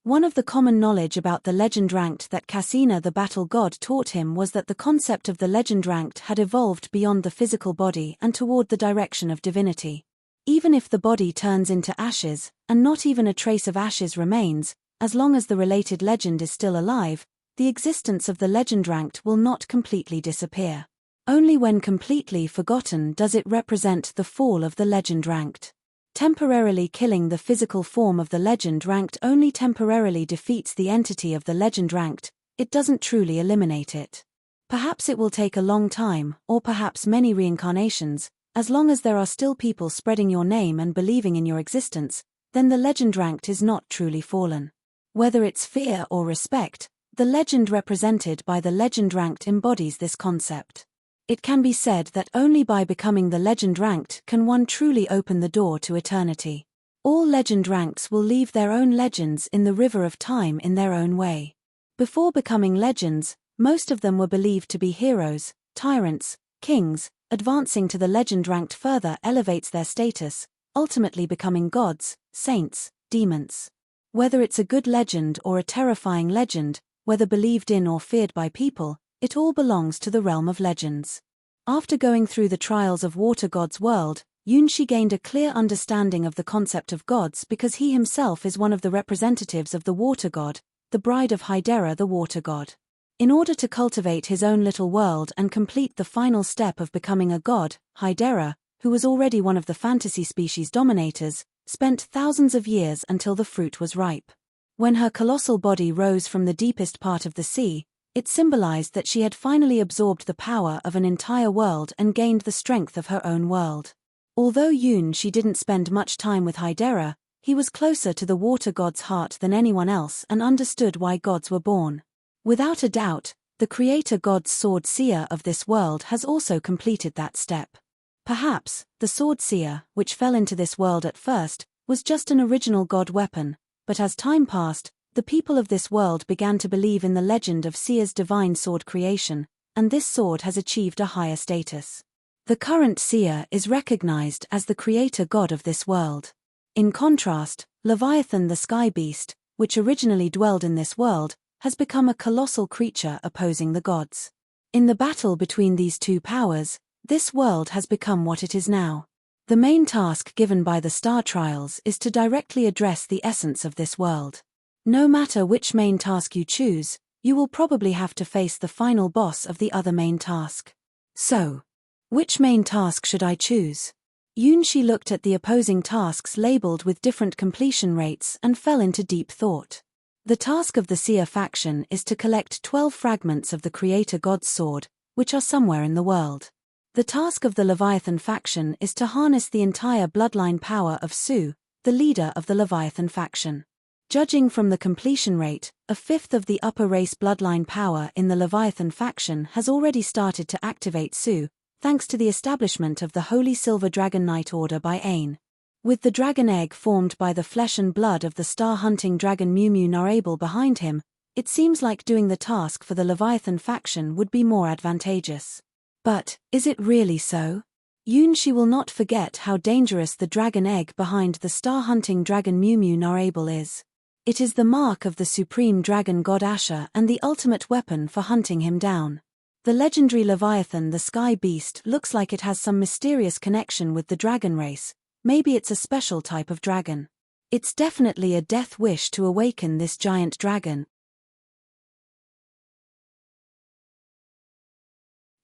One of the common knowledge about the legend ranked that Cassina the battle god taught him was that the concept of the legend ranked had evolved beyond the physical body and toward the direction of divinity. Even if the body turns into ashes, and not even a trace of ashes remains, as long as the related legend is still alive, the existence of the legend ranked will not completely disappear. Only when completely forgotten does it represent the fall of the legend ranked. Temporarily killing the physical form of the legend ranked only temporarily defeats the entity of the legend ranked, it doesn't truly eliminate it. Perhaps it will take a long time, or perhaps many reincarnations, as long as there are still people spreading your name and believing in your existence, then the legend ranked is not truly fallen. Whether it's fear or respect, the legend represented by the legend ranked embodies this concept. It can be said that only by becoming the legend ranked can one truly open the door to eternity. All legend rankeds will leave their own legends in the river of time in their own way. Before becoming legends, most of them were believed to be heroes, tyrants, kings. Advancing to the legend ranked further elevates their status, ultimately becoming gods, saints, demons. Whether it's a good legend or a terrifying legend, whether believed in or feared by people, it all belongs to the realm of legends. After going through the trials of Water God's world, Yunshi gained a clear understanding of the concept of gods because he himself is one of the representatives of the Water God, the bride of Hydera the Water God. In order to cultivate his own little world and complete the final step of becoming a god, Hydera, who was already one of the fantasy species dominators, spent thousands of years until the fruit was ripe. When her colossal body rose from the deepest part of the sea, it symbolized that she had finally absorbed the power of an entire world and gained the strength of her own world. Although she didn't spend much time with Hydera, he was closer to the water god's heart than anyone else and understood why gods were born. Without a doubt, the creator god's sword Sia of this world has also completed that step. Perhaps, the sword Sia, which fell into this world at first, was just an original god weapon, but as time passed, the people of this world began to believe in the legend of Sia's divine sword creation, and this sword has achieved a higher status. The current Sia is recognized as the creator god of this world. In contrast, Leviathan the sky beast, which originally dwelled in this world, has become a colossal creature opposing the gods. In the battle between these two powers, this world has become what it is now. The main task given by the Star Trials is to directly address the essence of this world. No matter which main task you choose, you will probably have to face the final boss of the other main task. So, which main task should I choose? Yunshi looked at the opposing tasks labeled with different completion rates and fell into deep thought. The task of the Sia faction is to collect 12 fragments of the creator god's sword, which are somewhere in the world. The task of the Leviathan faction is to harness the entire bloodline power of Su, the leader of the Leviathan faction. Judging from the completion rate, a fifth of the upper race bloodline power in the Leviathan faction has already started to activate Su, thanks to the establishment of the Holy Silver Dragon Knight Order by Ain. With the dragon egg formed by the flesh and blood of the star-hunting dragon Mumu Narable behind him, it seems like doing the task for the Leviathan faction would be more advantageous. But, is it really so? Yunshi will not forget how dangerous the dragon egg behind the star-hunting dragon Mumu Narable is. It is the mark of the supreme dragon god Asher and the ultimate weapon for hunting him down. The legendary Leviathan the sky beast looks like it has some mysterious connection with the dragon race. Maybe it's a special type of dragon. It's definitely a death wish to awaken this giant dragon.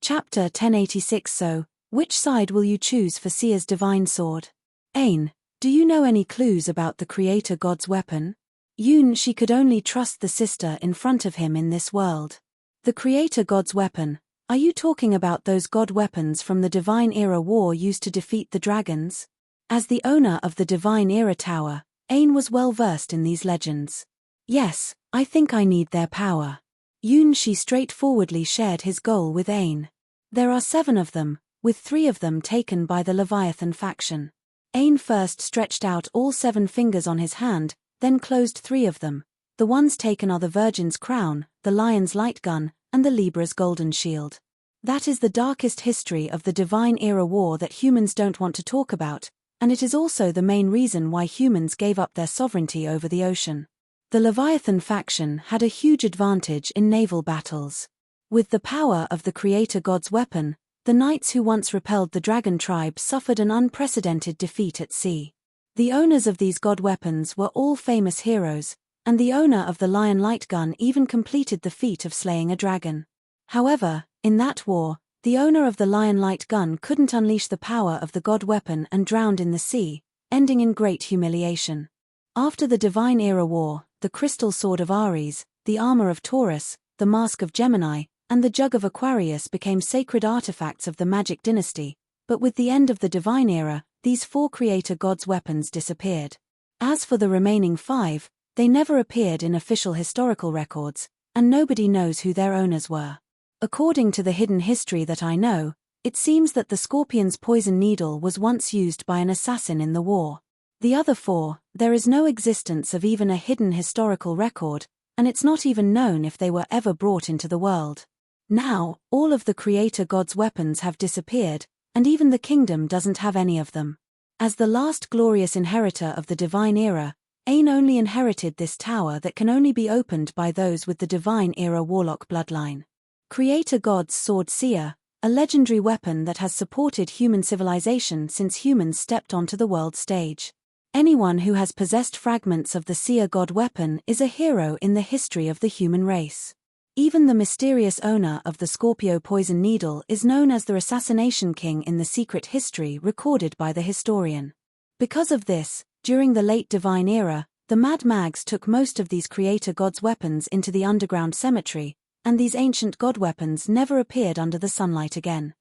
Chapter 1086. So, which side will you choose for Sia's divine sword? Ain, do you know any clues about the creator god's weapon? She could only trust the sister in front of him in this world. The creator god's weapon, are you talking about those god weapons from the Divine Era war used to defeat the dragons? As the owner of the Divine Era Tower, Ain was well versed in these legends. Yes, I think I need their power. She straightforwardly shared his goal with Ain. There are 7 of them, with 3 of them taken by the Leviathan faction. Ain first stretched out all 7 fingers on his hand, then closed 3 of them. The ones taken are the Virgin's crown, the Lion's light gun, and the Libra's golden shield. That is the darkest history of the Divine Era war that humans don't want to talk about, and it is also the main reason why humans gave up their sovereignty over the ocean. The Leviathan faction had a huge advantage in naval battles. With the power of the Creator God's weapon, the knights who once repelled the dragon tribe suffered an unprecedented defeat at sea. The owners of these god weapons were all famous heroes, and the owner of the Lion light gun even completed the feat of slaying a dragon. However, in that war, the owner of the Lion light gun couldn't unleash the power of the god weapon and drowned in the sea, ending in great humiliation. After the Divine Era war, the crystal sword of Ares, the armor of Taurus, the mask of Gemini, and the jug of Aquarius became sacred artifacts of the magic dynasty, but with the end of the Divine Era, these 4 creator gods' weapons disappeared. As for the remaining 5, they never appeared in official historical records, and nobody knows who their owners were. According to the hidden history that I know, it seems that the scorpion's poison needle was once used by an assassin in the war. The other 4, there is no existence of even a hidden historical record, and it's not even known if they were ever brought into the world. Now, all of the Creator God's weapons have disappeared, and even the kingdom doesn't have any of them. As the last glorious inheritor of the Divine Era, Ain only inherited this tower that can only be opened by those with the Divine Era warlock bloodline. Creator God's sword Seer, a legendary weapon that has supported human civilization since humans stepped onto the world stage. Anyone who has possessed fragments of the Seer God weapon is a hero in the history of the human race. Even the mysterious owner of the Scorpio poison needle is known as the Assassination King in the secret history recorded by the historian. Because of this, during the late Divine Era, the Mad Mags took most of these Creator God's weapons into the underground cemetery, and these ancient god weapons never appeared under the sunlight again.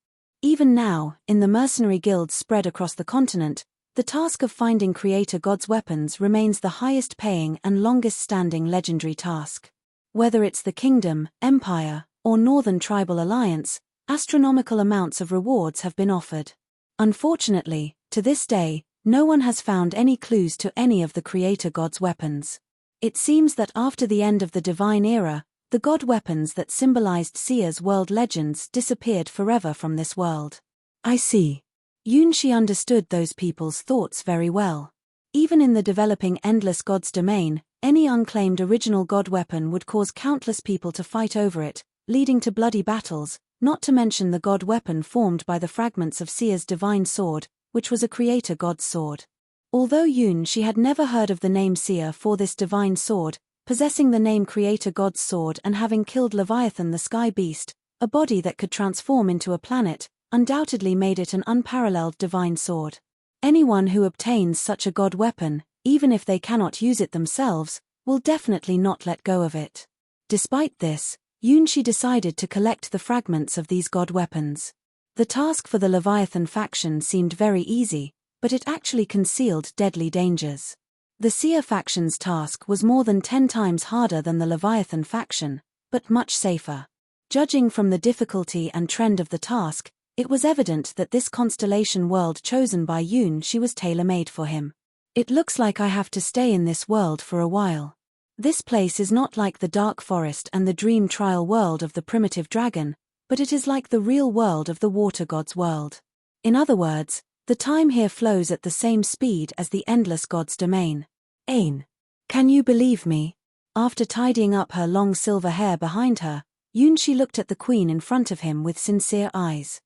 Even now, in the mercenary guilds spread across the continent, the task of finding Creator God's weapons remains the highest paying and longest standing legendary task. Whether it's the Kingdom, Empire, or Northern Tribal Alliance, astronomical amounts of rewards have been offered. Unfortunately, to this day, no one has found any clues to any of the Creator God's weapons. It seems that after the end of the Divine Era, the god weapons that symbolized Seer's world legends disappeared forever from this world. I see. Yunshi understood those people's thoughts very well. Even in the developing Endless Gods domain, any unclaimed original god weapon would cause countless people to fight over it, leading to bloody battles, not to mention the god weapon formed by the fragments of Seer's divine sword, which was a Creator God's sword. Although Yunshi had never heard of the name Seer for this divine sword, possessing the name Creator God's sword and having killed Leviathan the sky beast, a body that could transform into a planet, undoubtedly made it an unparalleled divine sword. Anyone who obtains such a god weapon, even if they cannot use it themselves, will definitely not let go of it. Despite this, Yunshi decided to collect the fragments of these god weapons. The task for the Leviathan faction seemed very easy, but it actually concealed deadly dangers. The Seer faction's task was more than 10 times harder than the Leviathan faction, but much safer. Judging from the difficulty and trend of the task, it was evident that this constellation world chosen by Yunshi was tailor-made for him. It looks like I have to stay in this world for a while. This place is not like the dark forest and the dream trial world of the primitive dragon, but it is like the real world of the water god's world. In other words, the time here flows at the same speed as the endless god's domain. Ain. Can you believe me? After tidying up her long silver hair behind her, Yunshi looked at the queen in front of him with sincere eyes.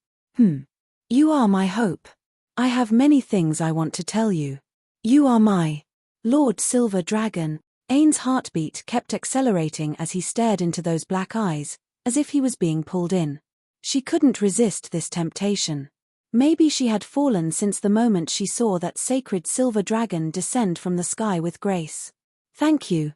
You are my hope. I have many things I want to tell you. You are my Lord Silver Dragon. Ain's heartbeat kept accelerating as he stared into those black eyes, as if he was being pulled in. She couldn't resist this temptation. Maybe she had fallen since the moment she saw that sacred silver dragon descend from the sky with grace. Thank you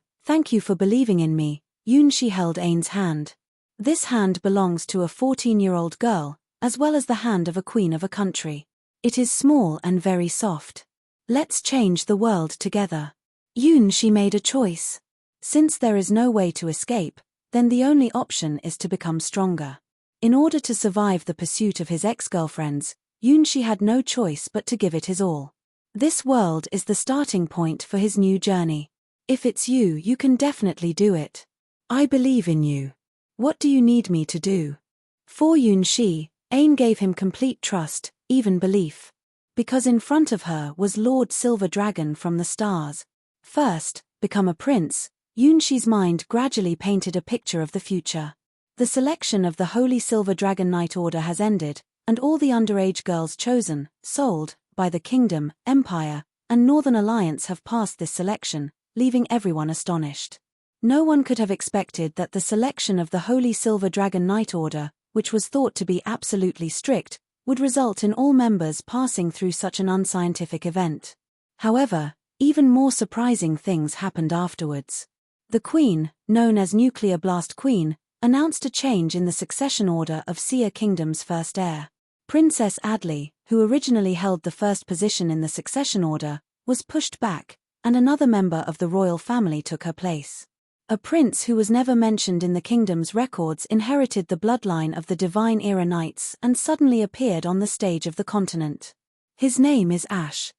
for believing in me. Yunshi held Ain's hand. This hand belongs to a 14-year-old girl, as well as the hand of a queen of a country. It is small and very soft. Let's change the world together. Yunshi made a choice. Since there is no way to escape, then the only option is to become stronger. In order to survive the pursuit of his ex-girlfriends, Yunshi had no choice but to give it his all. This world is the starting point for his new journey. If it's you, you can definitely do it. I believe in you. What do you need me to do? For Yunshi, Ain gave him complete trust, even belief. Because in front of her was Lord Silver Dragon from the stars. First, become a prince, Yunshi's mind gradually painted a picture of the future. The selection of the Holy Silver Dragon Knight Order has ended, and all the underage girls chosen, sold, by the Kingdom, Empire, and Northern Alliance have passed this selection, leaving everyone astonished. No one could have expected that the selection of the Holy Silver Dragon Knight Order, which was thought to be absolutely strict, would result in all members passing through such an unscientific event. However, even more surprising things happened afterwards. The Queen, known as Nuclear Blast Queen, announced a change in the succession order of Seer Kingdom's first heir. Princess Adley, who originally held the first position in the succession order, was pushed back, and another member of the royal family took her place. A prince who was never mentioned in the kingdom's records inherited the bloodline of the Divine Era Knights and suddenly appeared on the stage of the continent. His name is Ash.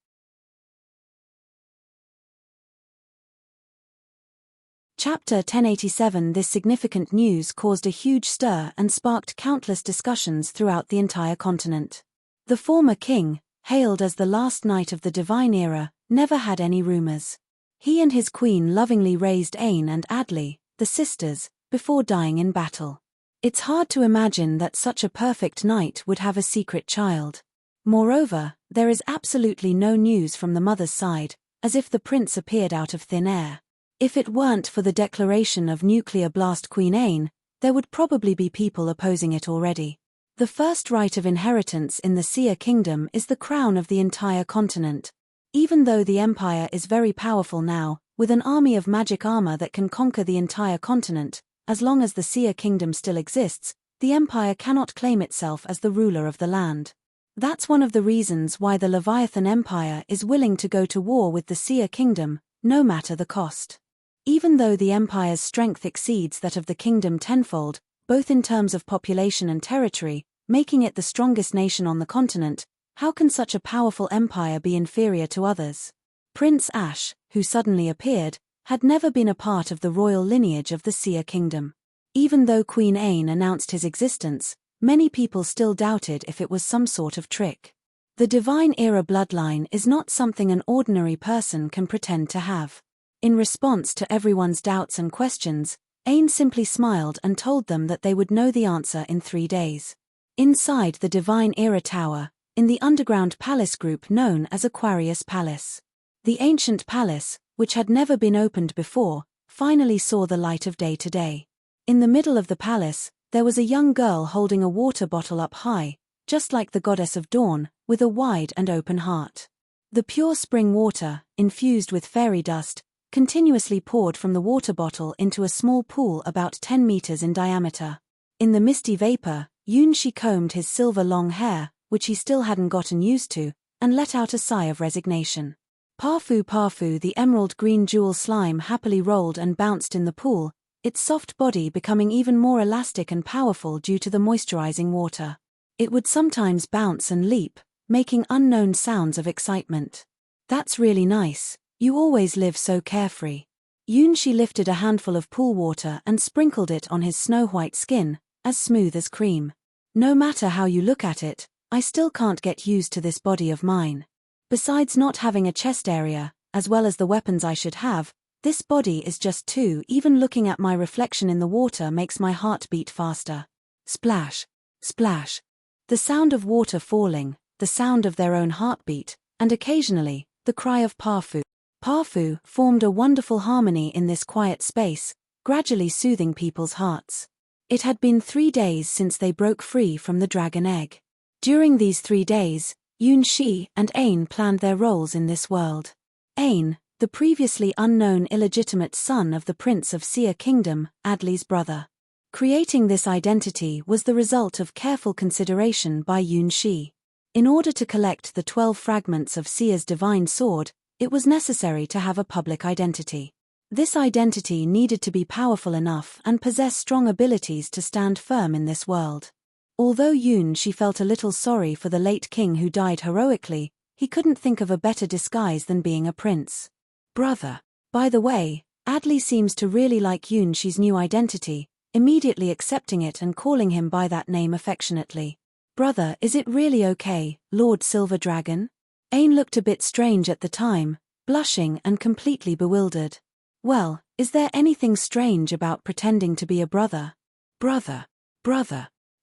Chapter 1087. This significant news caused a huge stir and sparked countless discussions throughout the entire continent. The former king, hailed as the last knight of the Divine Era, never had any rumors. He and his queen lovingly raised Ain and Adley, the sisters, before dying in battle. It's hard to imagine that such a perfect knight would have a secret child. Moreover, there is absolutely no news from the mother's side, as if the prince appeared out of thin air. If it weren't for the declaration of Nuclear Blast Queen Ain, there would probably be people opposing it already. The first right of inheritance in the Seer Kingdom is the crown of the entire continent. Even though the Empire is very powerful now, with an army of magic armor that can conquer the entire continent, as long as the Seer Kingdom still exists, the Empire cannot claim itself as the ruler of the land. That's one of the reasons why the Leviathan Empire is willing to go to war with the Seer Kingdom, no matter the cost. Even though the Empire's strength exceeds that of the Kingdom tenfold, both in terms of population and territory, making it the strongest nation on the continent, how can such a powerful empire be inferior to others? Prince Ash, who suddenly appeared, had never been a part of the royal lineage of the Seer Kingdom. Even though Queen Ain announced his existence, many people still doubted if it was some sort of trick. The Divine Era bloodline is not something an ordinary person can pretend to have. In response to everyone's doubts and questions, Ain simply smiled and told them that they would know the answer in 3 days. Inside the Divine Era Tower, in the underground palace group known as Aquarius Palace. The ancient palace, which had never been opened before, finally saw the light of day today. In the middle of the palace, there was a young girl holding a water bottle up high, just like the goddess of dawn, with a wide and open heart. The pure spring water, infused with fairy dust, continuously poured from the water bottle into a small pool about 10 meters in diameter. In the misty vapor, Yunshi combed his silver long hair, which he still hadn't gotten used to, and let out a sigh of resignation. Parfu Parfu, the emerald green jewel slime, happily rolled and bounced in the pool, its soft body becoming even more elastic and powerful due to the moisturizing water. It would sometimes bounce and leap, making unknown sounds of excitement. That's really nice, you always live so carefree. Yunshi lifted a handful of pool water and sprinkled it on his snow-white skin, as smooth as cream. No matter how you look at it, I still can't get used to this body of mine. Besides not having a chest area, as well as the weapons I should have, this body is just too. Even looking at my reflection in the water makes my heart beat faster. Splash, splash. The sound of water falling, the sound of their own heartbeat, and occasionally, the cry of Parfu. Parfu formed a wonderful harmony in this quiet space, gradually soothing people's hearts. It had been 3 days since they broke free from the dragon egg. During these 3 days, Yunshi and Ain planned their roles in this world. Ain, the previously unknown illegitimate son of the Prince of Seer Kingdom, Adley's brother. Creating this identity was the result of careful consideration by Yunshi. In order to collect the 12 fragments of Seer's divine sword, it was necessary to have a public identity. This identity needed to be powerful enough and possess strong abilities to stand firm in this world. Although Yunshi felt a little sorry for the late king who died heroically, he couldn't think of a better disguise than being a prince. Brother. By the way, Adley seems to really like Yunshi's new identity, immediately accepting it and calling him by that name affectionately. Brother, is it really okay, Lord Silver Dragon? Ain looked a bit strange at the time, blushing and completely bewildered. Well, is there anything strange about pretending to be a brother? Brother.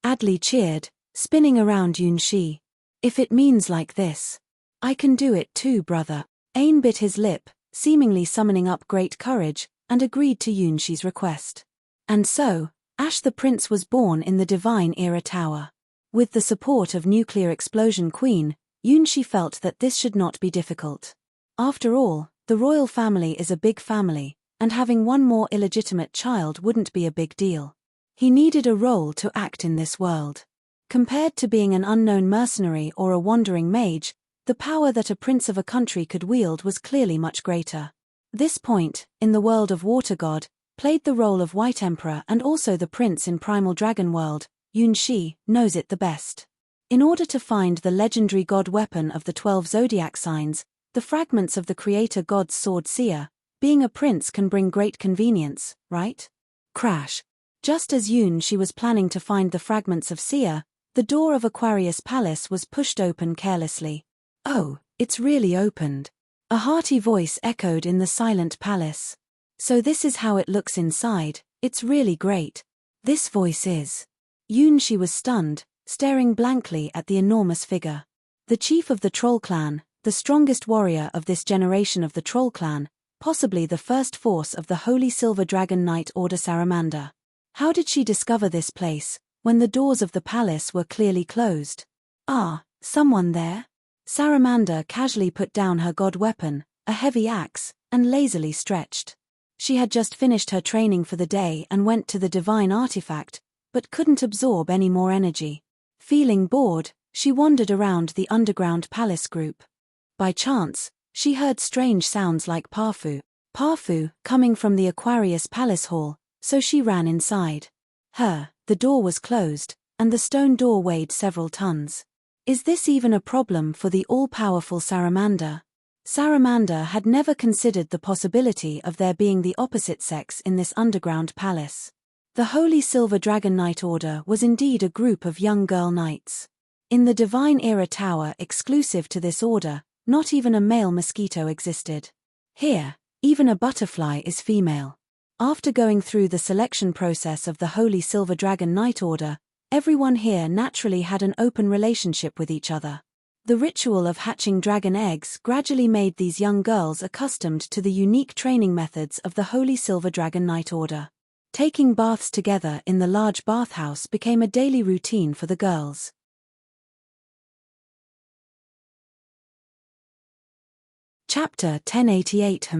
Adley cheered, spinning around Yunshi. If it means like this, I can do it too, brother. Ain bit his lip, seemingly summoning up great courage, and agreed to Yunshi's request. And so, Ash the Prince was born in the Divine Era Tower. With the support of Nuclear Explosion Queen, Yunshi felt that this should not be difficult. After all, the royal family is a big family, and having one more illegitimate child wouldn't be a big deal. He needed a role to act in this world. Compared to being an unknown mercenary or a wandering mage, the power that a prince of a country could wield was clearly much greater. This point, in the world of Water God, played the role of White Emperor and also the prince in Primal Dragon World. Yunshi knows it the best. In order to find the legendary god weapon of the 12 zodiac signs, the fragments of the creator god's sword Sia, being a prince can bring great convenience, right? Crash. Just as Yunshi was planning to find the fragments of Sia, the door of Aquarius Palace was pushed open carelessly. Oh, it's really opened. A hearty voice echoed in the silent palace. So this is how it looks inside, it's really great. This voice is. Yunshi was stunned, staring blankly at the enormous figure. The chief of the Troll Clan, the strongest warrior of this generation of the Troll Clan, possibly the first force of the Holy Silver Dragon Knight Order Salamander. How did she discover this place, when the doors of the palace were clearly closed? Ah, someone there? Salamander casually put down her god weapon, a heavy axe, and lazily stretched. She had just finished her training for the day and went to the divine artifact, but couldn't absorb any more energy. Feeling bored, she wandered around the underground palace group. By chance, she heard strange sounds like Parfu coming from the Aquarius Palace Hall, so she ran inside. The door was closed, and the stone door weighed several tons. Is this even a problem for the all-powerful Salamander? Salamander had never considered the possibility of there being the opposite sex in this underground palace. The Holy Silver Dragon Knight Order was indeed a group of young girl knights. In the Divine Era Tower exclusive to this order, not even a male mosquito existed. Here, even a butterfly is female. After going through the selection process of the Holy Silver Dragon Knight Order, everyone here naturally had an open relationship with each other. The ritual of hatching dragon eggs gradually made these young girls accustomed to the unique training methods of the Holy Silver Dragon Knight Order. Taking baths together in the large bathhouse became a daily routine for the girls. Chapter 1088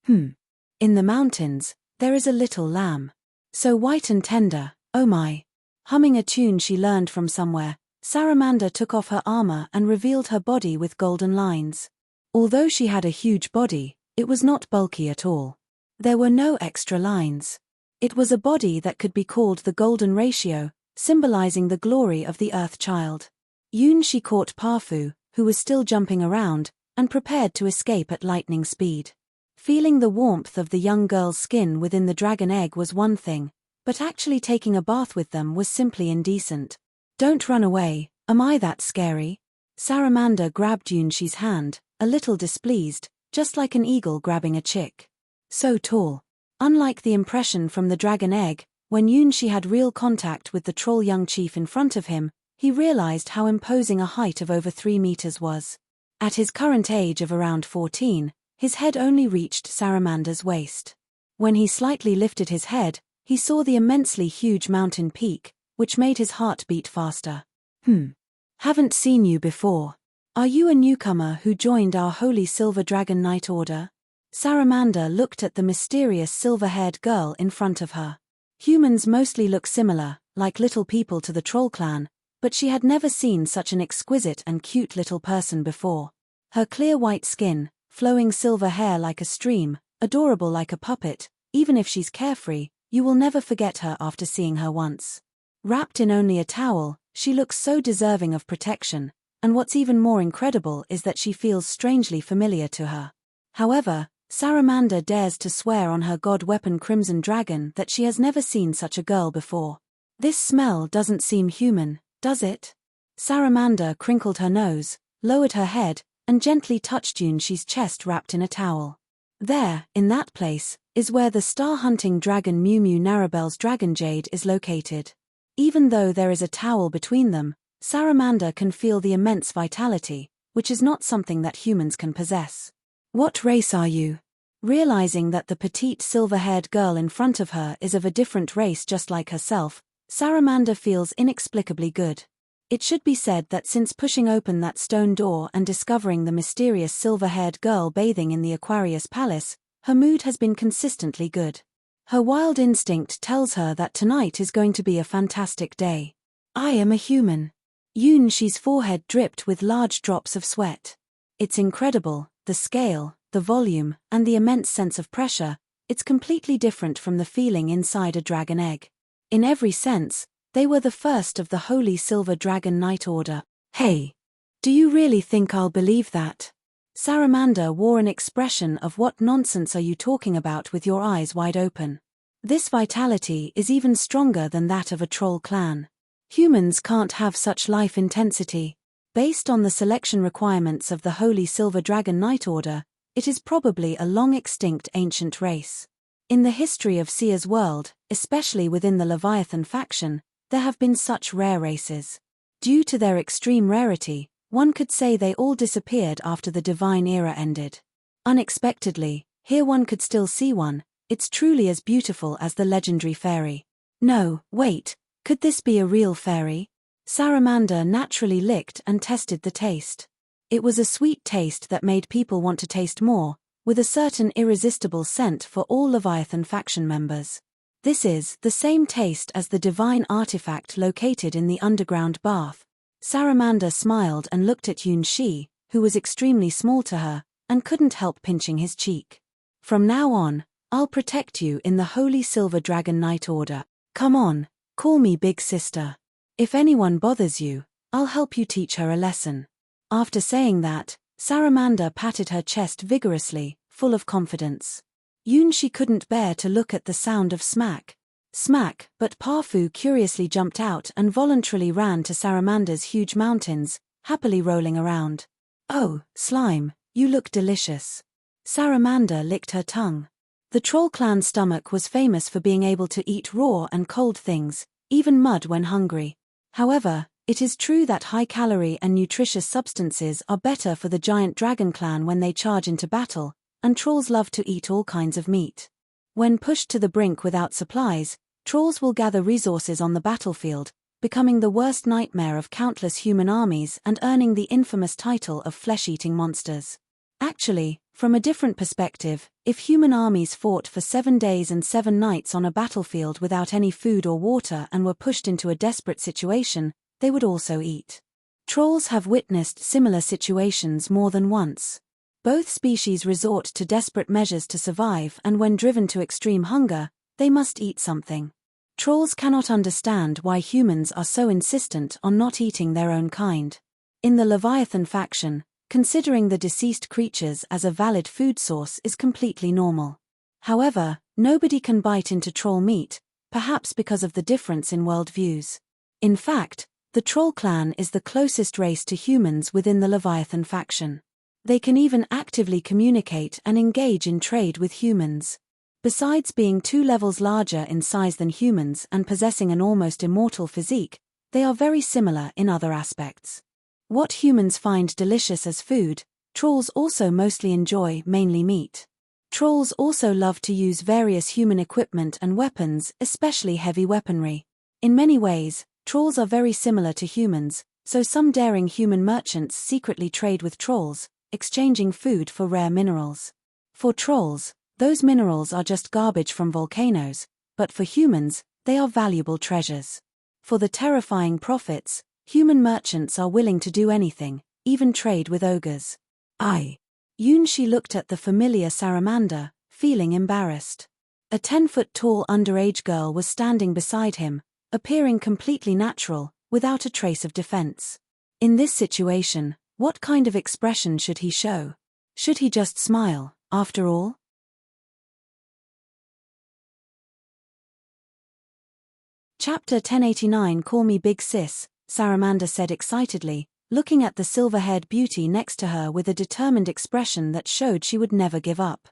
In the mountains, there is a little lamb. So white and tender, oh my. Humming a tune she learned from somewhere, Salamander took off her armor and revealed her body with golden lines. Although she had a huge body, it was not bulky at all. There were no extra lines. It was a body that could be called the golden ratio, symbolizing the glory of the Earth Child. Yunshi caught Parfu, who was still jumping around, and prepared to escape at lightning speed. Feeling the warmth of the young girl's skin within the dragon egg was one thing, but actually taking a bath with them was simply indecent. Don't run away, am I that scary? Salamander grabbed Yunshi's hand, a little displeased, just like an eagle grabbing a chick. So tall. Unlike the impression from the dragon egg, when Yunshi had real contact with the troll young chief in front of him, he realized how imposing a height of over 3 meters was. At his current age of around 14, his head only reached Salamander's waist. When he slightly lifted his head, he saw the immensely huge mountain peak, which made his heart beat faster. Haven't seen you before. Are you a newcomer who joined our Holy Silver Dragon Knight Order? Salamander looked at the mysterious silver-haired girl in front of her. Humans mostly look similar, like little people to the Troll Clan, but she had never seen such an exquisite and cute little person before. Her clear white skin, flowing silver hair like a stream, adorable like a puppet, even if she's carefree, you will never forget her after seeing her once. Wrapped in only a towel, she looks so deserving of protection, and what's even more incredible is that she feels strangely familiar to her. However, Saramanda dares to swear on her god weapon Crimson Dragon that she has never seen such a girl before. This smell doesn't seem human, does it? Saramanda crinkled her nose, lowered her head, and gently touched Yunshi's chest wrapped in a towel. There, in that place, is where the star-hunting dragon Mew Mew Narabel's dragon jade is located. Even though there is a towel between them, Saramanda can feel the immense vitality, which is not something that humans can possess. What race are you? Realizing that the petite silver-haired girl in front of her is of a different race just like herself, Saramanda feels inexplicably good. It should be said that since pushing open that stone door and discovering the mysterious silver-haired girl bathing in the Aquarius Palace, her mood has been consistently good. Her wild instinct tells her that tonight is going to be a fantastic day. I am a human. Yunshi's forehead dripped with large drops of sweat. It's incredible, the scale, the volume, and the immense sense of pressure. It's completely different from the feeling inside a dragon egg. In every sense, they were the first of the Holy Silver Dragon Knight Order. Hey! Do you really think I'll believe that? Saramanda wore an expression of "what nonsense are you talking about" with your eyes wide open. This vitality is even stronger than that of a troll clan. Humans can't have such life intensity. Based on the selection requirements of the Holy Silver Dragon Knight Order, it is probably a long-extinct ancient race. In the history of Seer's world, especially within the Leviathan faction, there have been such rare races. Due to their extreme rarity, one could say they all disappeared after the divine era ended. Unexpectedly, here one could still see one. It's truly as beautiful as the legendary fairy. No, wait, could this be a real fairy? Saramanda naturally licked and tested the taste. It was a sweet taste that made people want to taste more, with a certain irresistible scent for all Leviathan faction members. This is the same taste as the divine artifact located in the underground bath. Saramanda smiled and looked at Yunshi, who was extremely small to her, and couldn't help pinching his cheek. From now on, I'll protect you in the Holy Silver Dragon Knight Order. Come on, call me big sister. If anyone bothers you, I'll help you teach her a lesson. After saying that, Saramanda patted her chest vigorously, full of confidence. Yunshi couldn't bear to look at the sound of smack. Smack, but Parfu curiously jumped out and voluntarily ran to Saramanda's huge mountains, happily rolling around. Oh, slime, you look delicious. Saramanda licked her tongue. The troll clan's stomach was famous for being able to eat raw and cold things, even mud when hungry. However, it is true that high-calorie and nutritious substances are better for the giant dragon clan when they charge into battle, and trolls love to eat all kinds of meat. When pushed to the brink without supplies, trolls will gather resources on the battlefield, becoming the worst nightmare of countless human armies and earning the infamous title of flesh-eating monsters. Actually, from a different perspective, if human armies fought for 7 days and 7 nights on a battlefield without any food or water and were pushed into a desperate situation, they would also eat. Trolls have witnessed similar situations more than once. Both species resort to desperate measures to survive, and when driven to extreme hunger, they must eat something. Trolls cannot understand why humans are so insistent on not eating their own kind. In the Leviathan faction, considering the deceased creatures as a valid food source is completely normal. However, nobody can bite into troll meat, perhaps because of the difference in worldviews. In fact, the troll clan is the closest race to humans within the Leviathan faction. They can even actively communicate and engage in trade with humans. Besides being 2 levels larger in size than humans and possessing an almost immortal physique, they are very similar in other aspects. What humans find delicious as food, trolls also mostly enjoy, mainly meat. Trolls also love to use various human equipment and weapons, especially heavy weaponry. In many ways, trolls are very similar to humans, so some daring human merchants secretly trade with trolls, exchanging food for rare minerals. For trolls, those minerals are just garbage from volcanoes, but for humans, they are valuable treasures. For the terrifying profits, human merchants are willing to do anything, even trade with ogres. Yunshi looked at the familiar Saramanda, feeling embarrassed. A 10-foot-tall underage girl was standing beside him, appearing completely natural, without a trace of defense. In this situation, what kind of expression should he show? Should he just smile? After all, Chapter 1089. Call me Big Sis, Saramanda said excitedly, looking at the silver-haired beauty next to her with a determined expression that showed she would never give up.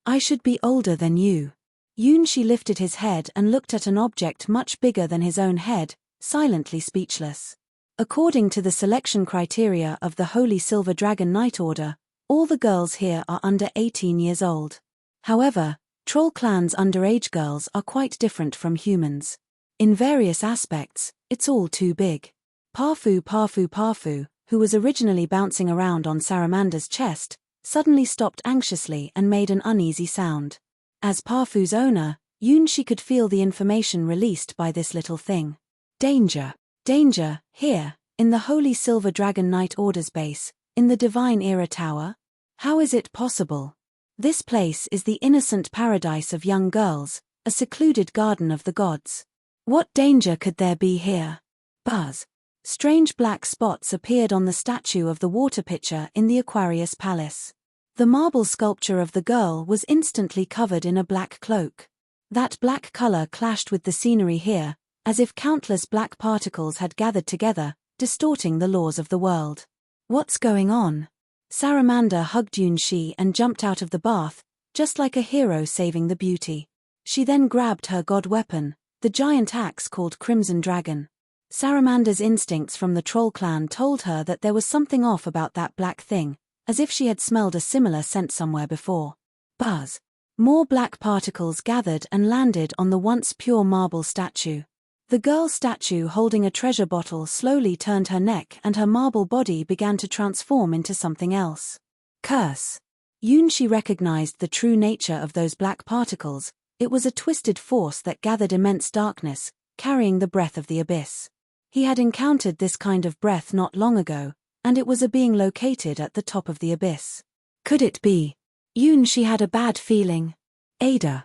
I should be older than you. Yunshi lifted his head and looked at an object much bigger than his own head, silently speechless. According to the selection criteria of the Holy Silver Dragon Knight Order, all the girls here are under 18 years old. However, Troll Clan's underage girls are quite different from humans. In various aspects, it's all too big. Parfu, who was originally bouncing around on Saramanda's chest, suddenly stopped anxiously and made an uneasy sound. As Parfu's owner, Yunshi could feel the information released by this little thing. Danger. Danger, here, in the Holy Silver Dragon Knight Order's base, in the Divine Era Tower? How is it possible? This place is the innocent paradise of young girls, a secluded garden of the gods. What danger could there be here? Buzz. Strange black spots appeared on the statue of the water pitcher in the Aquarius Palace. The marble sculpture of the girl was instantly covered in a black cloak. That black color clashed with the scenery here, as if countless black particles had gathered together, distorting the laws of the world. What's going on? Saramanda hugged Yunshi and jumped out of the bath, just like a hero saving the beauty. She then grabbed her god weapon, the giant axe called Crimson Dragon. Saramanda's instincts from the Troll Clan told her that there was something off about that black thing, as if she had smelled a similar scent somewhere before. Buzz. More black particles gathered and landed on the once pure marble statue. The girl statue holding a treasure bottle slowly turned her neck and her marble body began to transform into something else. Curse. Yunshi recognized the true nature of those black particles. It was a twisted force that gathered immense darkness, carrying the breath of the abyss. He had encountered this kind of breath not long ago, and it was a being located at the top of the abyss. Could it be? Yunshi had a bad feeling. Ada.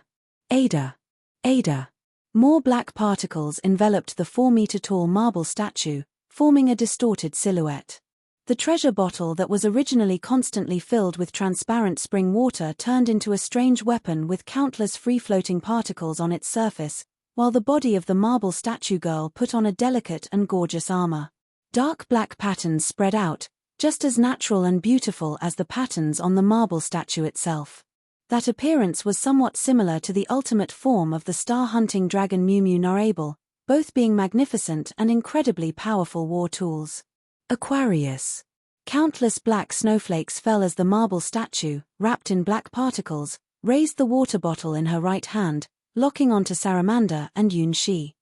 More black particles enveloped the 4-meter-tall marble statue, forming a distorted silhouette. The treasure bottle that was originally constantly filled with transparent spring water turned into a strange weapon with countless free-floating particles on its surface, while the body of the marble statue girl put on a delicate and gorgeous armor. Dark black patterns spread out, just as natural and beautiful as the patterns on the marble statue itself. That appearance was somewhat similar to the ultimate form of the star-hunting dragon Mew Narable, both being magnificent and incredibly powerful war tools. Aquarius. Countless black snowflakes fell as the marble statue, wrapped in black particles, raised the water bottle in her right hand, locking onto Saramanda and Yunshi.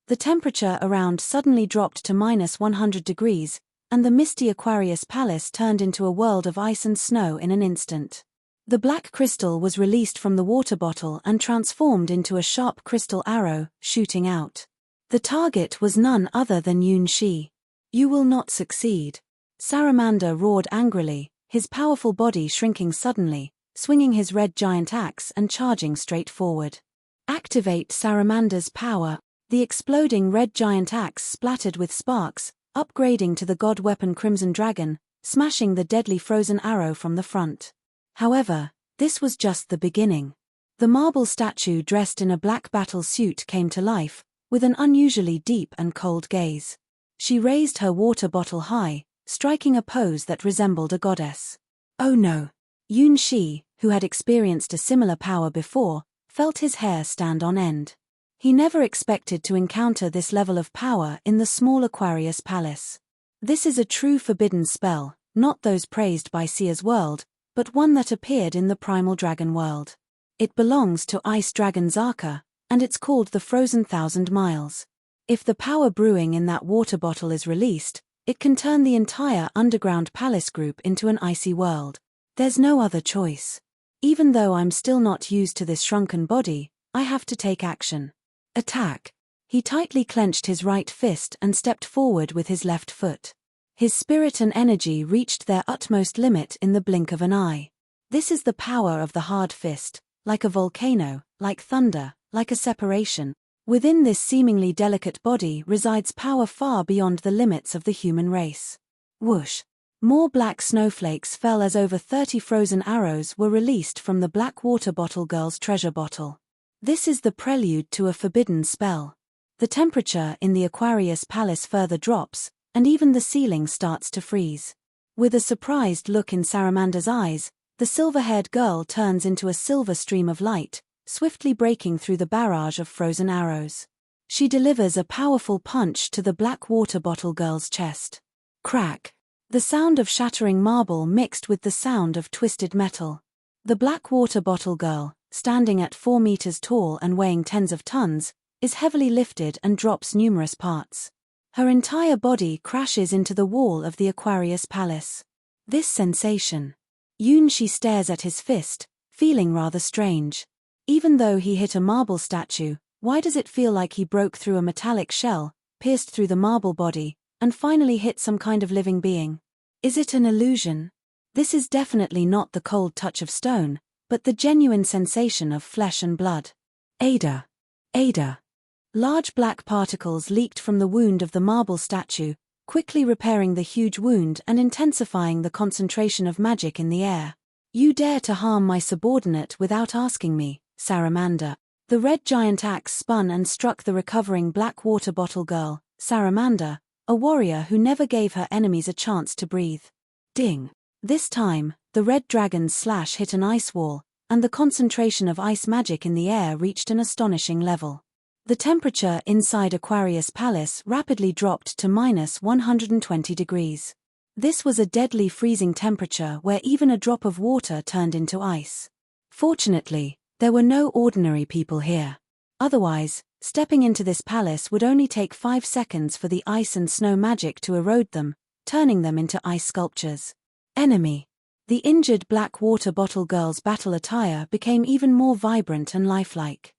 The temperature around suddenly dropped to -100 degrees, and the misty Aquarius Palace turned into a world of ice and snow in an instant. The black crystal was released from the water bottle and transformed into a sharp crystal arrow, shooting out. The target was none other than Yunshi. You will not succeed. Saramanda roared angrily, his powerful body shrinking suddenly, swinging his red giant axe and charging straight forward. Activate Saramanda's power. The exploding red giant axe splattered with sparks, upgrading to the god weapon Crimson Dragon, smashing the deadly frozen arrow from the front. However, this was just the beginning. The marble statue dressed in a black battle suit came to life, with an unusually deep and cold gaze. She raised her water bottle high, striking a pose that resembled a goddess. Oh no! Yunshi, who had experienced a similar power before, felt his hair stand on end. He never expected to encounter this level of power in the small Aquarius Palace. This is a true forbidden spell, not those praised by Seer's World, but one that appeared in the Primal Dragon world. It belongs to Ice Dragon Zaka, and it's called the Frozen Thousand Miles. If the power brewing in that water bottle is released, it can turn the entire underground palace group into an icy world. There's no other choice. Even though I'm still not used to this shrunken body, I have to take action. Attack. He tightly clenched his right fist and stepped forward with his left foot. His spirit and energy reached their utmost limit in the blink of an eye. This is the power of the hard fist, like a volcano, like thunder, like a separation. Within this seemingly delicate body resides power far beyond the limits of the human race. Whoosh! More black snowflakes fell as over 30 frozen arrows were released from the black water bottle girl's treasure bottle. This is the prelude to a forbidden spell. The temperature in the Aquarius Palace further drops, and even the ceiling starts to freeze. With a surprised look in Saramanda's eyes, the silver-haired girl turns into a silver stream of light, swiftly breaking through the barrage of frozen arrows. She delivers a powerful punch to the black water bottle girl's chest. Crack! The sound of shattering marble mixed with the sound of twisted metal. The black water bottle girl, standing at 4 meters tall and weighing tens of tons, is heavily lifted and drops numerous parts. Her entire body crashes into the wall of the Aquarius Palace. This sensation. Yunshi stares at his fist, feeling rather strange. Even though he hit a marble statue, why does it feel like he broke through a metallic shell, pierced through the marble body, and finally hit some kind of living being? Is it an illusion? This is definitely not the cold touch of stone, but the genuine sensation of flesh and blood. Ada! Ada! Large black particles leaked from the wound of the marble statue, quickly repairing the huge wound and intensifying the concentration of magic in the air. You dare to harm my subordinate without asking me, Saramanda. The red giant axe spun and struck the recovering black water bottle girl, Saramanda, a warrior who never gave her enemies a chance to breathe. Ding! This time, the red dragon's slash hit an ice wall, and the concentration of ice magic in the air reached an astonishing level. The temperature inside Aquarius Palace rapidly dropped to -120 degrees. This was a deadly freezing temperature where even a drop of water turned into ice. Fortunately, there were no ordinary people here. Otherwise, stepping into this palace would only take 5 seconds for the ice and snow magic to erode them, turning them into ice sculptures. Enemy. The injured black water bottle girl's battle attire became even more vibrant and lifelike.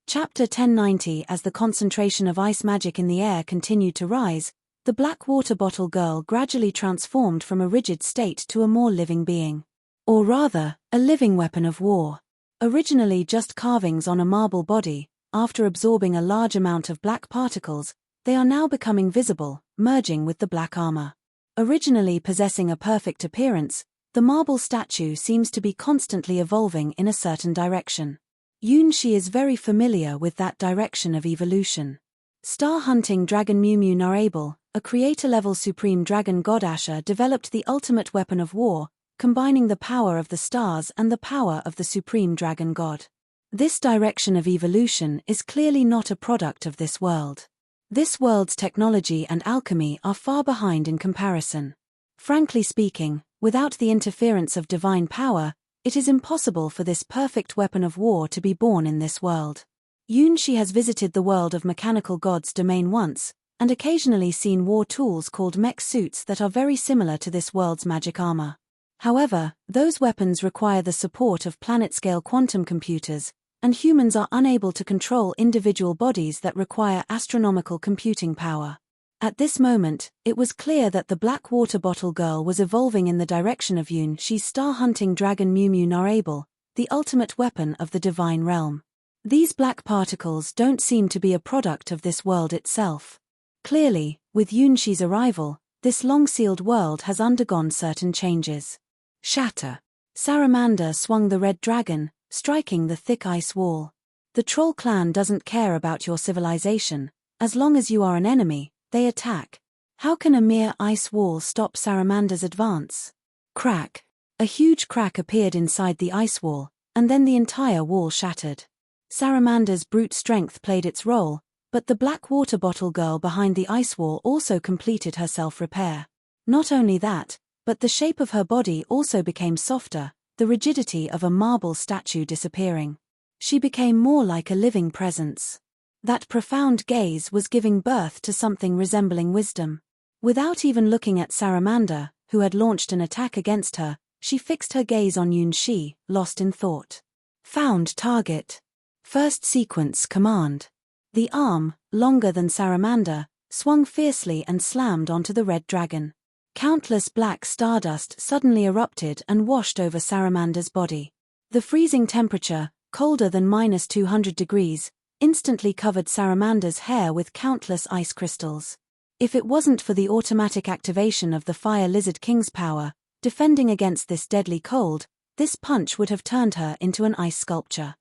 Chapter 1090. As the concentration of ice magic in the air continued to rise, the black water bottle girl gradually transformed from a rigid state to a more living being. Or rather, a living weapon of war. Originally just carvings on a marble body, after absorbing a large amount of black particles, they are now becoming visible, merging with the black armor. Originally possessing a perfect appearance, the marble statue seems to be constantly evolving in a certain direction. Yunshi is very familiar with that direction of evolution. Star-hunting dragon Mew Narable, a creator-level supreme dragon god Asher, developed the ultimate weapon of war, combining the power of the stars and the power of the supreme dragon god. This direction of evolution is clearly not a product of this world. This world's technology and alchemy are far behind in comparison. Frankly speaking, without the interference of divine power, it is impossible for this perfect weapon of war to be born in this world. Yunshi has visited the world of mechanical gods' domain once, and occasionally seen war tools called mech suits that are very similar to this world's magic armor. However, those weapons require the support of planet-scale quantum computers, and humans are unable to control individual bodies that require astronomical computing power. At this moment, it was clear that the black water bottle girl was evolving in the direction of Yunshi's star-hunting dragon Mew Narable, the ultimate weapon of the divine realm. These black particles don't seem to be a product of this world itself. Clearly, with Yunshi's arrival, this long-sealed world has undergone certain changes. Shatter. Saramanda swung the red dragon, striking the thick ice wall. The troll clan doesn't care about your civilization. As long as you are an enemy, they attack. How can a mere ice wall stop Saramanda's advance? Crack. A huge crack appeared inside the ice wall, and then the entire wall shattered. Saramanda's brute strength played its role, but the black water bottle girl behind the ice wall also completed her self-repair. Not only that, but the shape of her body also became softer, the rigidity of a marble statue disappearing. She became more like a living presence. That profound gaze was giving birth to something resembling wisdom. Without even looking at Saramanda, who had launched an attack against her, she fixed her gaze on Yunshi, lost in thought. Found target. First sequence command. The arm, longer than Saramanda, swung fiercely and slammed onto the red dragon. Countless black stardust suddenly erupted and washed over Saramanda's body. The freezing temperature, colder than -200 degrees, instantly covered Saramanda's hair with countless ice crystals. If it wasn't for the automatic activation of the Fire Lizard King's power, defending against this deadly cold, this punch would have turned her into an ice sculpture.